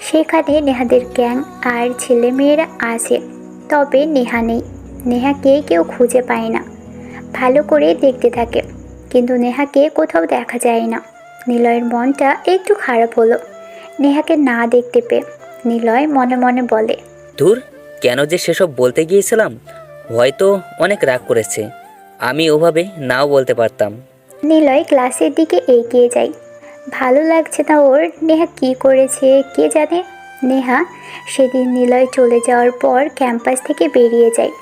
সেখানে নেহাদের গ্যাং আর ছেলেমেয়েরা আছে, তবে নেহা নেই। নেহাকে কেউ খুঁজে পায় না। ভালো করে দেখতে থাকে, কিন্তু নেহাকে কোথাও দেখা যায় না। নিলয়ের মনটা একটু খারাপ হলো নেহাকে না দেখতে পেয়ে। নিলয় মনে মনে বলে, ধুর, কেন যে সেসব বলতে গিয়েছিলাম। হয়তো অনেক রাগ করেছে, আমি ওভাবে নাও বলতে পারতাম। নিলয় ক্লাসের দিকে এগিয়ে যায়। ভালো লাগছে না ওর। নেহা কি করেছে কে জানে। নেহা সেদিন নিলয় চলে যাওয়ার পর ক্যাম্পাস থেকে বেরিয়ে যায়।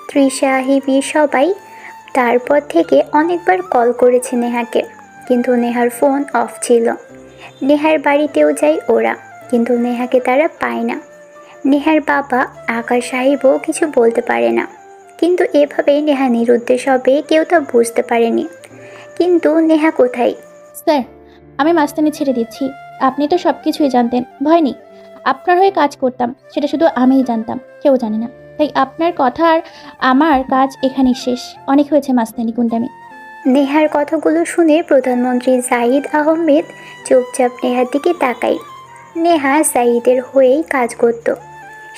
তৃষা, হিমি সবাই তারপর থেকে অনেকবার কল করেছে নেহাকে, কিন্তু নেহার ফোন অফ ছিল। নেহার বাড়িতেও যায় ওরা, কিন্তু নেহাকে তারা পায় না। নেহার বাবা আকাশ সাহেবও কিছু বলতে পারে না, কিন্তু এভাবে নেহা নিরুদ্দেশ হবে কেউ তা বুঝতে পারেনি। কিন্তু নেহা কোথায়? স্যার, আমি মাস্তানি ছেড়ে দিচ্ছি। আপনি তো সব কিছুই জানতেন, ভয় নেই। আপনার হয়ে কাজ করতাম, সেটা শুধু আমিই জানতাম, কেউ জানে না। তাই আপনার কথা আর আমার কাজ এখানেই শেষ। অনেক হয়েছে মাস্তানি গুন্ডামি। নেহার কথাগুলো শুনে প্রধানমন্ত্রী জাহিদ আহমেদ চুপচাপ নেহার দিকে তাকায়। নেহা জাহিদের হয়েই কাজ করত,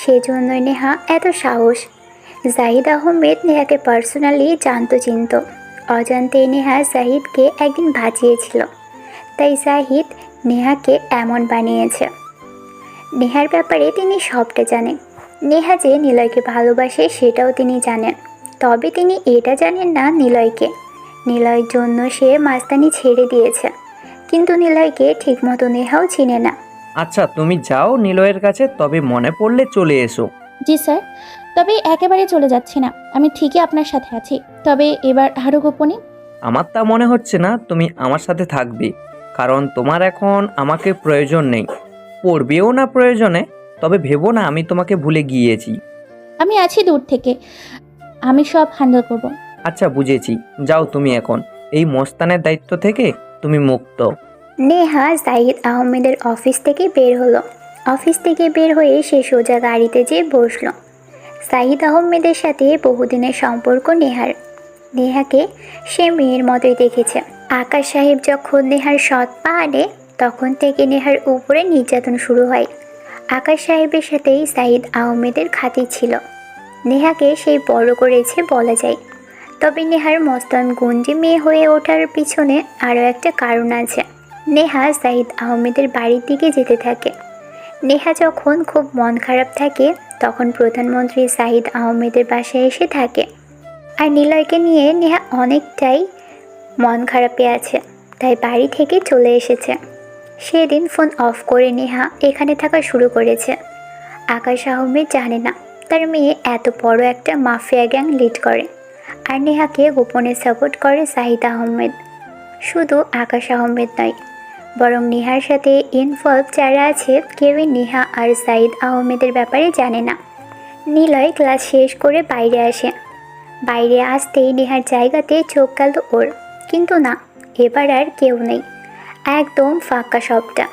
সেজন্যই নেহা এত সাহস। জাহিদ আহমেদ নেহাকে পার্সোনালি জানতো চিনত। অজান্তেই নেহা জাহিদকে একদিন বাঁচিয়েছিল, তাই জাহিদ নেহাকে এমন বানিয়েছে। নেহার ব্যাপারে তিনি সবটা জানেন। নেহা যে নিলয়কে ভালোবাসে সেটাও তিনি জানেন, তবে তিনি এটা জানেন না নিলয়কে। নিলয়ের জন্য সে মাস্তানি ছেড়ে দিয়েছে, কিন্তু নিলয়কে ঠিকমতো নেহাও চিনে না। আচ্ছা, তুমি যাও নিলয়ের কাছে, তবে মনে পড়লে চলে এসো। জি স্যার, তবে একেবারে চলে যাচ্ছি না। আমি ঠিকই আপনার সাথে আছি, তবে এবার আরও গোপনে। আমার তা মনে হচ্ছে না তুমি আমার সাথে থাকবে, কারণ তোমার এখন আমাকে প্রয়োজন নেই, পড়বেও না প্রয়োজনে। তবে ভেবো না আমি তোমাকে ভুলে গিয়েছি। আমি আছি দূর থেকে, আমি সব হ্যান্ডেল করব। আচ্ছা বুঝেছি, যাও তুমি এখন। এই মস্তানের দায়িত্ব থেকে তুমি মুক্ত। নেহা জাহিদ আহমেদের অফিস থেকে বের হলো। অফিস থেকে বের হয়ে সে সোজা গাড়িতে যেয়ে বসলো। জাহিদ আহমেদের সাথে বহুদিনের সম্পর্ক নেহার। নেহাকে সে মেয়ের মতোই দেখেছে। আকাশ সাহেব যখন নেহার সৎ পা আনে, তখন থেকে নেহার উপরে নির্যাতন শুরু হয়। আকাশ সাহেবের সাথেই জাহিদ আহমেদের খাতির ছিল। নেহাকে সেই বড় করেছে বলা যায়। তবে নেহার মস্তান গুঞ্জি মেয়ে হয়ে ওঠার পিছনে আরও একটা কারণ আছে। নেহা জাহিদ আহমেদের বাড়ির দিকে যেতে থাকে। নেহা যখন খুব মন খারাপ থাকে, তখন প্রধানমন্ত্রী জাহিদ আহমেদের বাসায় এসে থাকে। আর নিলয়কে নিয়ে নেহা অনেকটাই মন খারাপে আছে, তাই বাড়ি থেকে চলে এসেছে। সেদিন ফোন অফ করে নেহা এখানে থাকা শুরু করেছে। আকাশ আহমেদ জানে না তার মেয়ে এত বড় একটা মাফিয়া গ্যাং লিড করে, আর নেহাকে গোপনে সাপোর্ট করে সাহিদ আহমেদ। শুধু আকাশ আহমেদ নয়, বরং নেহার সাথে ইনভলভ যারা আছে কেউই নেহা আর সাইদ আহমেদের ব্যাপারে জানে না। নিলয় ক্লাস শেষ করে বাইরে আসে। বাইরে আসতেই নেহার জায়গাতে চোখ গেল ওর, কিন্তু না, এবার আর কেউ নেই। একদম ফাঁকা সবটা,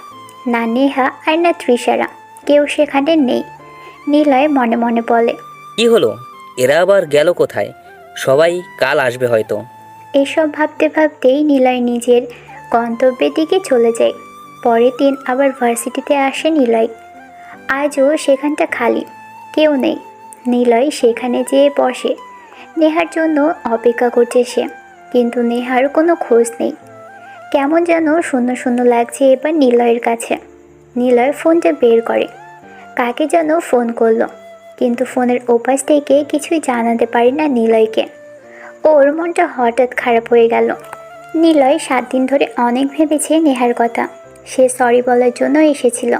না নেহা আর না তৃষারা, কেউ সেখানে নেই। নিলয় মনে মনে বলে, কি হলো, এরা আবার গেল কোথায়? সবাই কাল আসবে হয়তো। এসব ভাবতে ভাবতেই নিলয় নিজের গন্তব্যের দিকে চলে যায়। পরের দিন আবার ভার্সিটিতে আসে নিলয়। আজও সেখানটা খালি, কেউ নেই। নিলয় সেখানে যেয়ে বসে। নেহার জন্য অপেক্ষা করছে সে, কিন্তু নেহার কোনো খোঁজ নেই। কেমন যেন শূন্য শূন্য লাগছে এবার নিলয়ের কাছে। নিলয় ফোনটা বের করে, কাকে যেন ফোন করলো, কিন্তু ফোনের ওপাশ থেকে কিছুই জানাতে পারে না নিলয়কে। ওর মনটা হঠাৎ খারাপ হয়ে গেল। নিলয় 7 দিন ধরে অনেক ভেবেছে নেহার কথা। সে সরি বলার জন্য এসেছিল,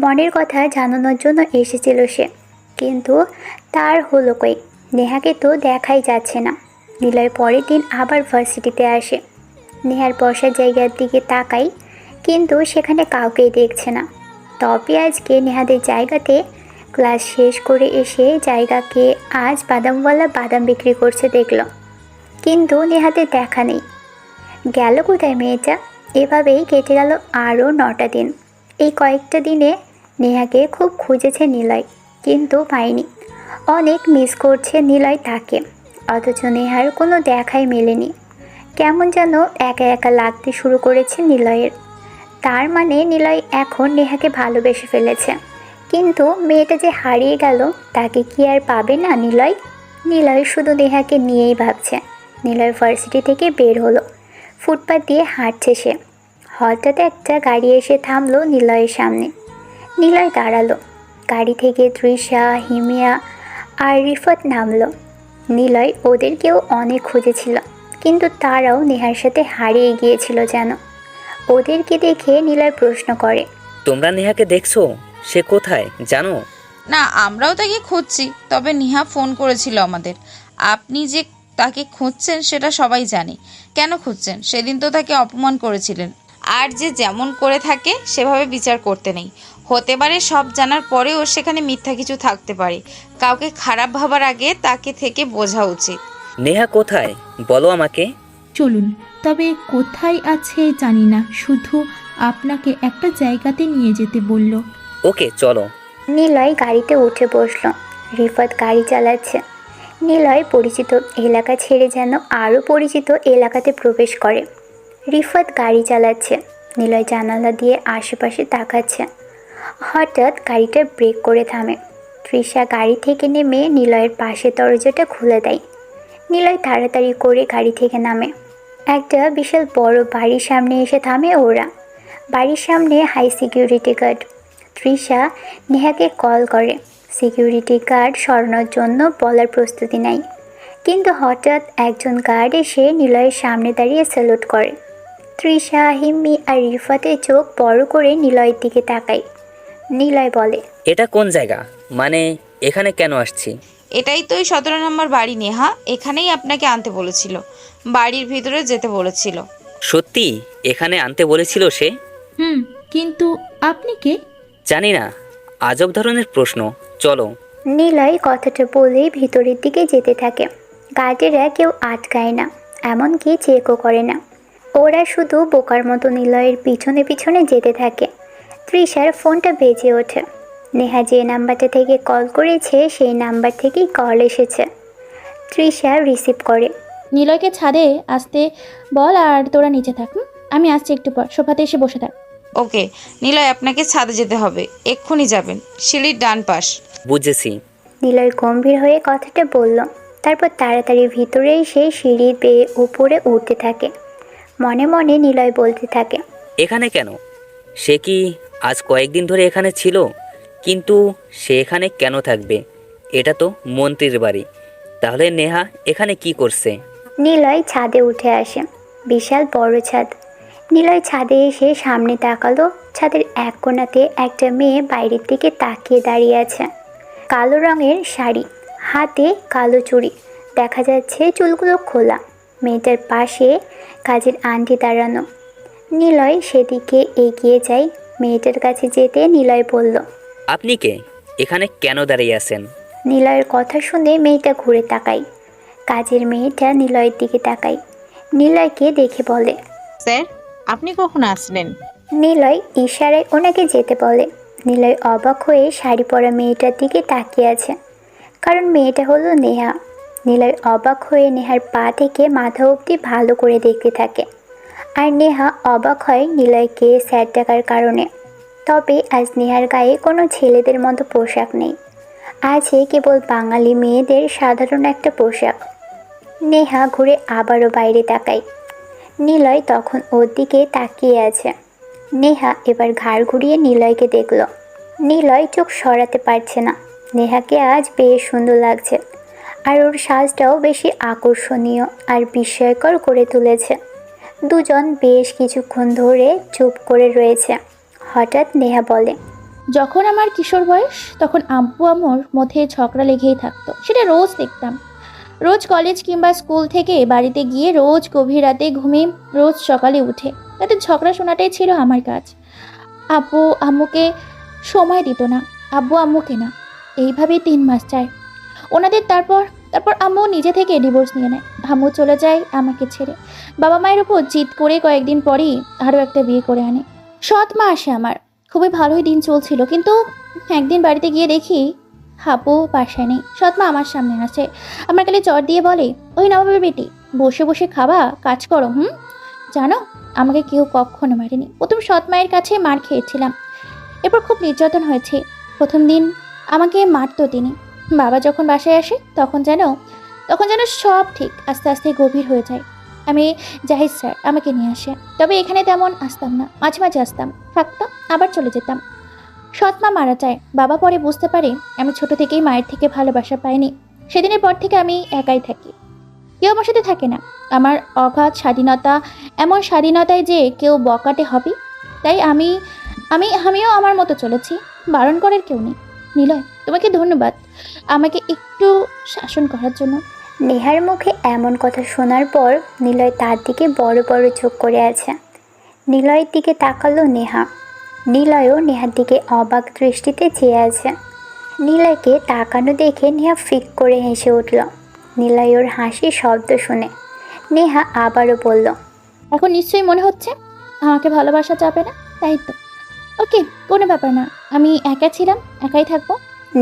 মনের কথা জানানোর জন্য এসেছিল সে, কিন্তু তার হলো কই? নেহাকে তো দেখাই যাচ্ছে না। নিলয় পরের দিন আবার ভার্সিটিতে আসে। নেহার বসার জায়গার দিকে তাকাই, কিন্তু সেখানে কাউকেই দেখছে না। তবে আজকে নেহাদের জায়গাতে ক্লাস শেষ করে এসে জায়গাকে আজ বাদামওয়ালা বাদাম বিক্রি করছে দেখল, কিন্তু নেহাদের দেখা নেই। গেল কোথায় মেয়েটা? এভাবেই কেটে গেল আরও 9টা দিন। এই কয়েকটা দিনে নেহাকে খুব খুঁজেছে নিলয়, কিন্তু পায়নি। অনেক মিস করছে নিলয় তাকে, অথচ নেহার কোনো দেখাই মেলেনি। কেমন যেন একা একা লাগতে শুরু করেছে নিলয়ের। তার মানে নিলয় এখন নেহাকে ভালোবেসে ফেলেছে। কিন্তু মেয়েটা যে হারিয়ে গেল, তাকে কি আর পাবে না নিলয়? নিলয় শুধু নেহাকে নিয়েই ভাবছে। নিলয় ভার্সিটি থেকে বের হলো, ফুটপাত দিয়ে হাঁটছে সে। হঠাৎ একটা গাড়ি এসে থামলো নিলয়ের সামনে। নিলয় দাঁড়ালো। গাড়ি থেকে তৃষা, হিমিয়া আর রিফাত নামলো। নিলয় ওদেরকেও অনেক খুঁজেছিল, কিন্তু তারাও নেহার সাথে হারিয়ে গিয়েছিল যেন। ওদেরকে দেখে নিলয় প্রশ্ন করে, তোমরা নেহাকে দেখছো? সে কোথায় জানো? না, আমরাও তাকে খুঁজছি, তবে নেহা ফোন করেছিল আমাদের। আপনি যে তাকে খুঁজছেন সেটা সবাই জানে। কেন খুঁজছেন? সেদিন তো তাকে অপমান করেছিলেন। আর যে যেমন করে থাকে সেভাবে বিচার করতে নেই। হতে পারে সব জানার পরেও সেখানে মিথ্যা কিছু থাকতে পারে। কাউকে খারাপ ভাবার আগে তাকে থেকে বোঝা উচিত। নেহা কোথায় বলো আমাকে। চলুন, তবে কোথায় আছে জানি না, শুধু আপনাকে একটা জায়গাতে নিয়ে যেতে বলল। ওকে চলো। নিলয় গাড়িতে উঠে বসলো। রিফাত গাড়ি চালাচ্ছে। নিলয় পরিচিত এলাকা ছেড়ে যেন আরও পরিচিত এলাকাতে প্রবেশ করে। রিফাত গাড়ি চালাচ্ছে, নিলয় জানালা দিয়ে আশেপাশে তাকাচ্ছে। হঠাৎ গাড়িটা ব্রেক করে থামে। তৃষা গাড়ি থেকে নেমে নিলয়ের পাশে দরজাটা খুলে দেয়। নিলয় তাড়াতাড়ি করে গাড়ি থেকে নামে। একটা বিশাল বড় বাড়ির সামনে এসে থামে ওরা। বাড়ির সামনে হাই সিকিউরিটি গার্ড। তৃষা নেহাকে কল করে। সিকিউরিটি গার্ড সরানোর জন্য বলার প্রস্তুতি নেয়, কিন্তু হঠাৎ একজন গার্ড এসে নিলয়ের সামনে দাঁড়িয়ে স্যালুট করে। তৃষা, হিম্মি আর রিফাতের চোখ বড় করে নিলয়ের দিকে তাকায়। নিলয় বলে, এটা কোন জায়গা? মানে এখানে কেন আসছি? এটাই তো ওই 17 নম্বর বাড়ি নেহা, এখানেই আপনাকে আনতে বলেছিল, বাড়ির ভিতরে যেতে বলেছিল। সত্যি এখানে আনতে বলেছিল সে? কিন্তু আপনি কে? জানি না, আজব ধরনের প্রশ্ন। চলো। নিলয় কথাটা বলেই ভিতরের দিকে যেতে থাকে। গার্ডেরা কেউ আটকায় না, এমনকি চেকও করে না। ওরা শুধু বোকার মতো নিলয়ের পিছনে পিছনে যেতে থাকে। তৃষার ফোনটা বেজে ওঠে। নেহা যে নাম্বারটা থেকে কল করেছে সেই নাম্বার থেকেই কল এসেছে। তৃষা রিসিভ করে। নিলয়কে ছাদে আসতে বল, আর তোরা নিচে থাক। আমি আসছি একটু পর, সোফাতে এসে বসে থাক। ওকে নিলয়, আপনাকে ছাদে যেতে হবে, এক্ষুনি যাবেন, সিঁড়ির ডান পাশ। বুঝেছি। নিলয় গম্ভীর হয়ে কথাটা বলল। তারপর তাড়াতাড়ি ভিতরে এসে সিঁড়ি বেয়ে উপরে উঠতে থাকে। মনে মনে নিলয় বলতে থাকে, এখানে কেন? সে কি আজ কয়েকদিন ধরে এখানে ছিল? কিন্তু সে এখানে কেন থাকবে? এটা তো মন্ত্রীর বাড়ি, তাহলে নেহা এখানে কি করছে? নিলয় ছাদে উঠে আসে। বিশাল বড় ছাদ। নিলয় ছাদে এসে সামনে তাকালো। ছাদের এক কোণাতে একটা মেয়ে বাইরের দিকে তাকিয়ে দাঁড়িয়ে আছে। কালো রঙের শাড়ি, হাতে কালো চুড়ি, দেখা যাচ্ছে চুলগুলো খোলা। মেয়েটার পাশে কাজের আন্টি দাঁড়ানো। নিলয় সেদিকে এগিয়ে যায়। মেয়েটার কাছে যেতে নিলয় বলল, আপনি কে? এখানে কেন দাঁড়িয়ে আছেন? নিলয়ের কথা শুনে মেয়েটা ঘুরে তাকায়। কাজের মেয়েটা নিলয়ের দিকে তাকায়। নিলয়কে দেখে বলে, স্যার, আপনি কখন আসলেন? নিলয় ইশারায় ওনাকে যেতে বলে। নিলয় অবাক হয়ে শাড়ি পরা মেয়েটার দিকে তাকিয়ে আছে, কারণ মেয়েটা হলো নেহা। নিলয় অবাক হয়ে নেহার পা থেকে মাথা অবধি ভালো করে দেখতে থাকে। আর নেহা অবাক হয় নিলয়কে স্যার ডাকার কারণে। তবে আজ নেহার গায়ে কোনো ছেলেদের মতো পোশাক নেই, আছে কেবল বাঙালি মেয়েদের সাধারণ একটা পোশাক। নেহা ঘুরে আবারও বাইরে তাকায়। নিলয় তখন ওর দিকে তাকিয়ে আছে। নেহা এবার ঘাড় ঘুরিয়ে নিলয়কে দেখল। নিলয় চোখ সরাতে পারছে না। নেহাকে আজ বেশ সুন্দর লাগছে, আর ওর সাজটাও বেশি আকর্ষণীয় আর বিস্ময়কর করে তুলেছে। দুজন বেশ কিছুক্ষণ ধরে চুপ করে রয়েছে। হঠাৎ নেহা বলে, যখন আমার কিশোর বয়স তখন আব্বু আম্মুর মধ্যে ঝগড়া লেগেই থাকতো, সেটা রোজ দেখতাম। রোজ কলেজ কিংবা স্কুল থেকে বাড়িতে গিয়ে রোজ গভীর রাতে ঘুমিয়ে রোজ সকালে উঠে তাদের ঝগড়া শোনাটাই ছিল আমার কাজ। আব্বু আম্মুকে সময় দিত না, আব্বু আম্মুকে না। এইভাবেই 3 মাস যায় ওনাদের। তারপর আম্মু নিজে থেকে ডিভোর্স নিয়ে নেয়। আম্মু চলে যায় আমাকে ছেড়ে। বাবা মায়ের উপর জিদ করে কয়েকদিন পরেই আরও একটা বিয়ে করে আনে। সৎ মা আসে আমার। খুবই ভালোই দিন চলছিল, কিন্তু একদিন বাড়িতে গিয়ে দেখি হাপু বাসায় নেই। সৎমা আমার সামনে আছে, আমার গালে চট দিয়ে বলে, ওই নবাবের বেটি, বসে বসে খাবা, কাজ করো। জানো, আমাকে কেউ কখনো মারেনি। প্রথম সৎ মায়ের কাছে মার খেয়েছিলাম, এরপর খুব নির্যাতন হয়েছে। প্রথম দিন আমাকে মারতো তিনি। বাবা যখন বাসায় আসে তখন যেন সব ঠিক আস্তে আস্তে গভীর হয়ে যায়। আমি জাহিদ স্যার আমাকে নিয়ে আসে, তবে এখানে তেমন আসতাম না, মাঝে মাঝে আসতাম, থাকতাম, আবার চলে যেতাম। সৎ মা মারা যায়। বাবা পরে বুঝতে পারে আমি ছোট থেকেই মায়ের থেকে ভালোবাসা পাইনি। সেদিনের পর থেকে আমি একাই থাকি, কেউ আমার সাথে থাকে না। আমার অগাধ স্বাধীনতা, এমন স্বাধীনতায় যে কেউ বকাটে হবে, তাই আমিও আমার মতো চলেছি, বারণ করার কেউ নেই। নিলয়, তোমাকে ধন্যবাদ আমাকে একটু শাসন করার জন্য। নেহার মুখে এমন কথা শোনার পর নিলয় তার দিকে বড় বড় চোখ করে আছে। নিলয়ের দিকে তাকালো নেহা। নিলয়ও নেহার দিকে অবাক দৃষ্টিতে চেয়ে আছে। নিলয়কে তাকানো দেখে নেহা ফিক করে হেসে উঠল। নিলয় ওর হাসির শব্দ শুনে নেহা আবারও বলল, এখন নিশ্চয়ই মনে হচ্ছে আমাকে ভালোবাসা যাবে না, তাই তো? ওকে, কোনো ব্যাপার না, আমি একা ছিলাম, একাই থাকবো।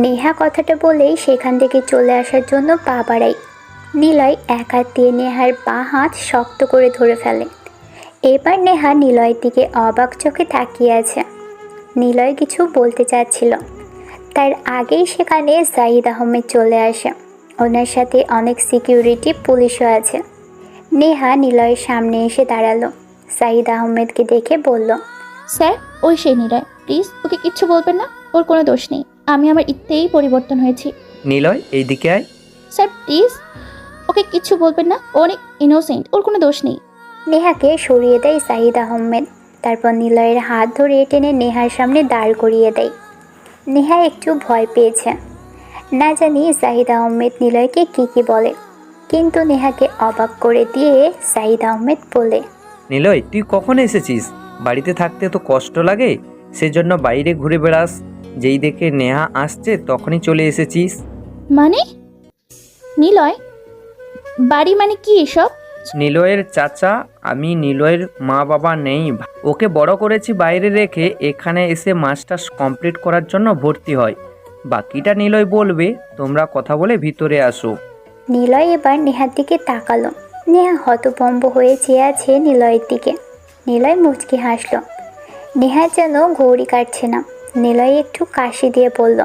নেহা কথাটা বলেই সেখান থেকে চলে আসার জন্য পা বাড়ায়। নিলয় এক হাত দিয়ে নেহার বাঁ হাত শক্ত করে ধরে ফেলে। এবার নেহা নিলয়ের দিকে অবাক চোখে তাকিয়ে আছে। নিলয় কিছু বলতে চাচ্ছিল, তার আগেই সেখানে জাহিদ আহমেদ চলে আসে। ওনার সাথে অনেক সিকিউরিটি পুলিশও আছে। নেহা নিলয়ের সামনে এসে দাঁড়ালো। জাহিদ আহমেদকে দেখে বলল, স্যার, ওই সেই নিলয়, প্লিজ ওকে কিচ্ছু বলবেন না, ওর কোনো দোষ নেই, আমি আমার ইচ্ছেই পরিবর্তন হয়েছি। নিলয়, এইদিকে আয়। স্যার প্লিজ ওকে কিচ্ছু বলবেন না, ও অনেক ইনোসেন্ট, ওর কোনো দোষ নেই। নেহাকে সরিয়ে দেয় জাহিদ আহমেদ। তারপর নিলয়ের হাত ধরে টেনে নেহার সামনে দাঁড় করিয়ে দেয়। নেহা একটু ভয় পেয়েছে, না জানি জাহিদ আহমেদ নিলয়কে কী বলে, কিন্তু নেহাকে অবাক করে দিয়ে জাহিদ আহমেদ বলে, নিলয়, তুই কখন এসেছিস? বাড়িতে থাকতে তো কষ্ট লাগে, সেজন্য বাইরে ঘুরে বেড়াস। যেই দেখে নেহা আসছে তখনই চলে এসেছিস। মানে নিলয় বাড়ি মানে কি এসব? নিলয়ের চাচা, আমি নিলয়ের মা বাবা নেই, ওকে বড় করেছি বাইরে রেখে, এখানে এসে মাস্টার্স কমপ্লিট করার জন্য ভর্তি হয়। বাকিটা নিলয় বলবে, তোমরা কথা বলে ভিতরে আসো। নিলয় এবার নেহার দিকে তাকালো। নেহা হতভম্ব হয়ে চেয়ে আছে নিলয়ের দিকে। নিলয় মুচকি হাসল। নেহা যেন ঘড়ি কাটছে না। নিলয় একটু কাশি দিয়ে বলল,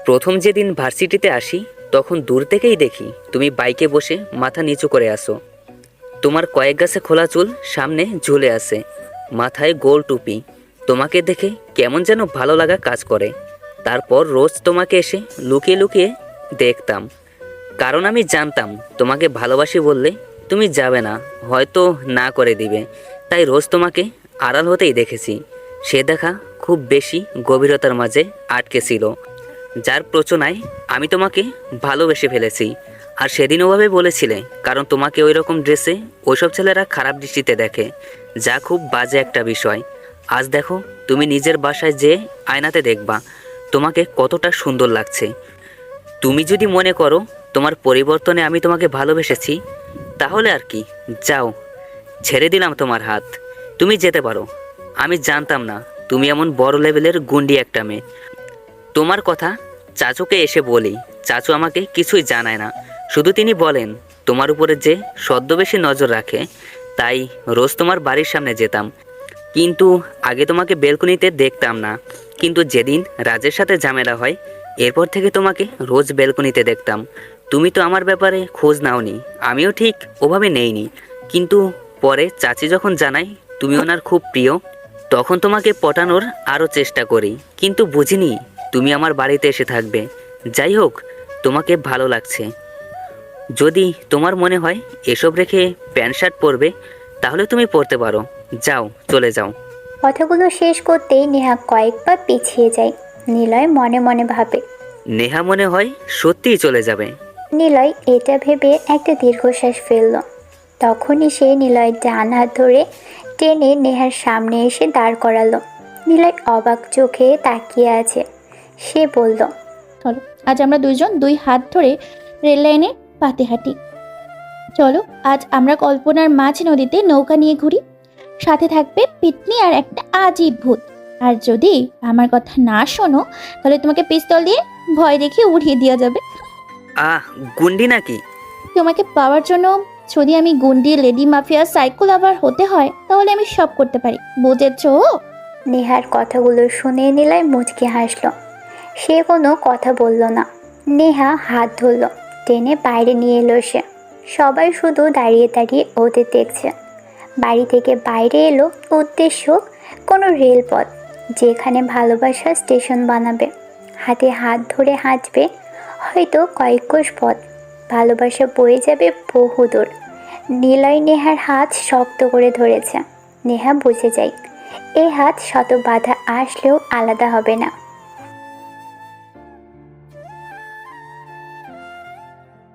প্রথম যেদিন ভার্সিটিতে আসি তখন দূর থেকেই দেখি তুমি বাইকে বসে মাথা নিচু করে আসো। তোমার কয়েক গাছে খোলা চুল সামনে ঝুলে আছে, মাথায় গোল টুপি। তোমাকে দেখে কেমন যেন ভালো লাগা কাজ করে। তারপর রোজ তোমাকে এসে লুকিয়ে লুকিয়ে দেখতাম, কারণ আমি জানতাম তোমাকে ভালোবাসি বললে তুমি যাবে না, হয়তো না করে দিবে। তাই রোজ তোমাকে আড়াল হতেই দেখেছি। সে দেখা খুব বেশি গভীরতার মাঝে আটকে ছিল, যার প্রচনায় আমি তোমাকে ভালোবেসে ফেলেছি। আর সেদিন ওভাবে বলেছিলে কারণ তোমাকে ওই রকম ড্রেসে ওইসব ছেলেরা খারাপ দৃষ্টিতে দেখে, যা খুব বাজে একটা বিষয়। আজ দেখো তুমি নিজের বাসায় যেয়ে আয়নাতে দেখবা তোমাকে কতটা সুন্দর লাগছে। তুমি যদি মনে করো তোমার পরিবর্তনে আমি তোমাকে ভালোবেসেছি, তাহলে আর কি, যাও, ছেড়ে দিলাম তোমার হাত, তুমি যেতে পারো। আমি জানতাম না তুমি এমন বড় লেভেলের গুন্ডি একটা মেয়ে। তোমার কথা চাচুকে এসে বলি, চাচু আমাকে কিছুই জানায় না, শুধু তিনি বলেন তোমার উপরে যে ছদ্মবেশী নজর রাখে, তাই রোজ তোমার বাড়ির সামনে যেতাম। কিন্তু আগে তোমাকে বেলকনিতে দেখতাম না, কিন্তু যেদিন রাজের সাথে ঝামেলা হয় এরপর থেকে তোমাকে রোজ বেলকনিতে দেখতাম। তুমি তো আমার ব্যাপারে খোঁজ নাওনি, আমিও ঠিক ওভাবে নেইনি। কিন্তু পরে চাচি যখন জানায় তুমি ওনার খুব প্রিয়, তখন তোমাকে পটানোর আরও চেষ্টা করি, কিন্তু বুঝিনি তুমি আমার বাড়িতে এসে থাকবে। যাই হোক, তোমাকে ভালো লাগছে। যদি তোমার মনে হয় এসব রেখে প্যান্ট শার্ট পরবে, তাহলে তুমি পরতে পারো, যাও, চলে যাও। কথাগুলো শেষ করতেই নেহা কয়েক পা পিছিয়ে যায়। নিলয় মনে মনে ভাবে, নেহা মনে হয় সত্যিই চলে যাবে। নিলয় এটা ভেবে একটা দীর্ঘশ্বাস ফেলল। তখনই সে নিলয়ের ডান হাত ধরে টেনে নেহার সামনে এসে দাঁড় করালো। নিলয় অবাক চোখে তাকিয়ে আছে। সে বলল, চলো আজ আমরা দুইজন দুই হাত ধরে রেল লাইনে পাতে হাঁটি। চলো আজ আমরা কল্পনার মাঝ নদীতে নৌকা নিয়ে ঘুরি। সাথে থাকবে পিতনি আর একটা আজীব ভূত। আর যদি আমার কথা না শোনো তাহলে তোমাকে পিস্তল দিয়ে ভয় দেখিয়ে উড়িয়ে দেওয়া যাবে। গুন্ডি নাকি? তোমাকে পাওয়ার জন্য যদি আমি গুন্ডি, লেডি মাফিয়া, সাইকো লাভার হতে হয় তাহলে আমি সব করতে পারি, বুঝেছো? নেহার কথাগুলো শুনে নিলয় মুচকি হাসল। সে কোনো কথা বলল না। নেহা হাত ধরল, টেনে বাইরে নিয়ে এলো সে। সবাই শুধু দাঁড়িয়ে দাঁড়িয়ে ওদের দেখছে। বাড়ি থেকে বাইরে এলো, উদ্দেশ্য কোনো রেলপথ, যেখানে ভালোবাসা স্টেশন বানাবে। হাতে হাত ধরে হাঁটবে, হয়তো কয়েক কোষ পথ। ভালোবাসা বয়ে যাবে বহুদূর। নিলয় নেহার হাত শক্ত করে ধরেছে। নেহা বুঝে যায়, এই হাত শত বাধা আসলেও আলাদা হবে না।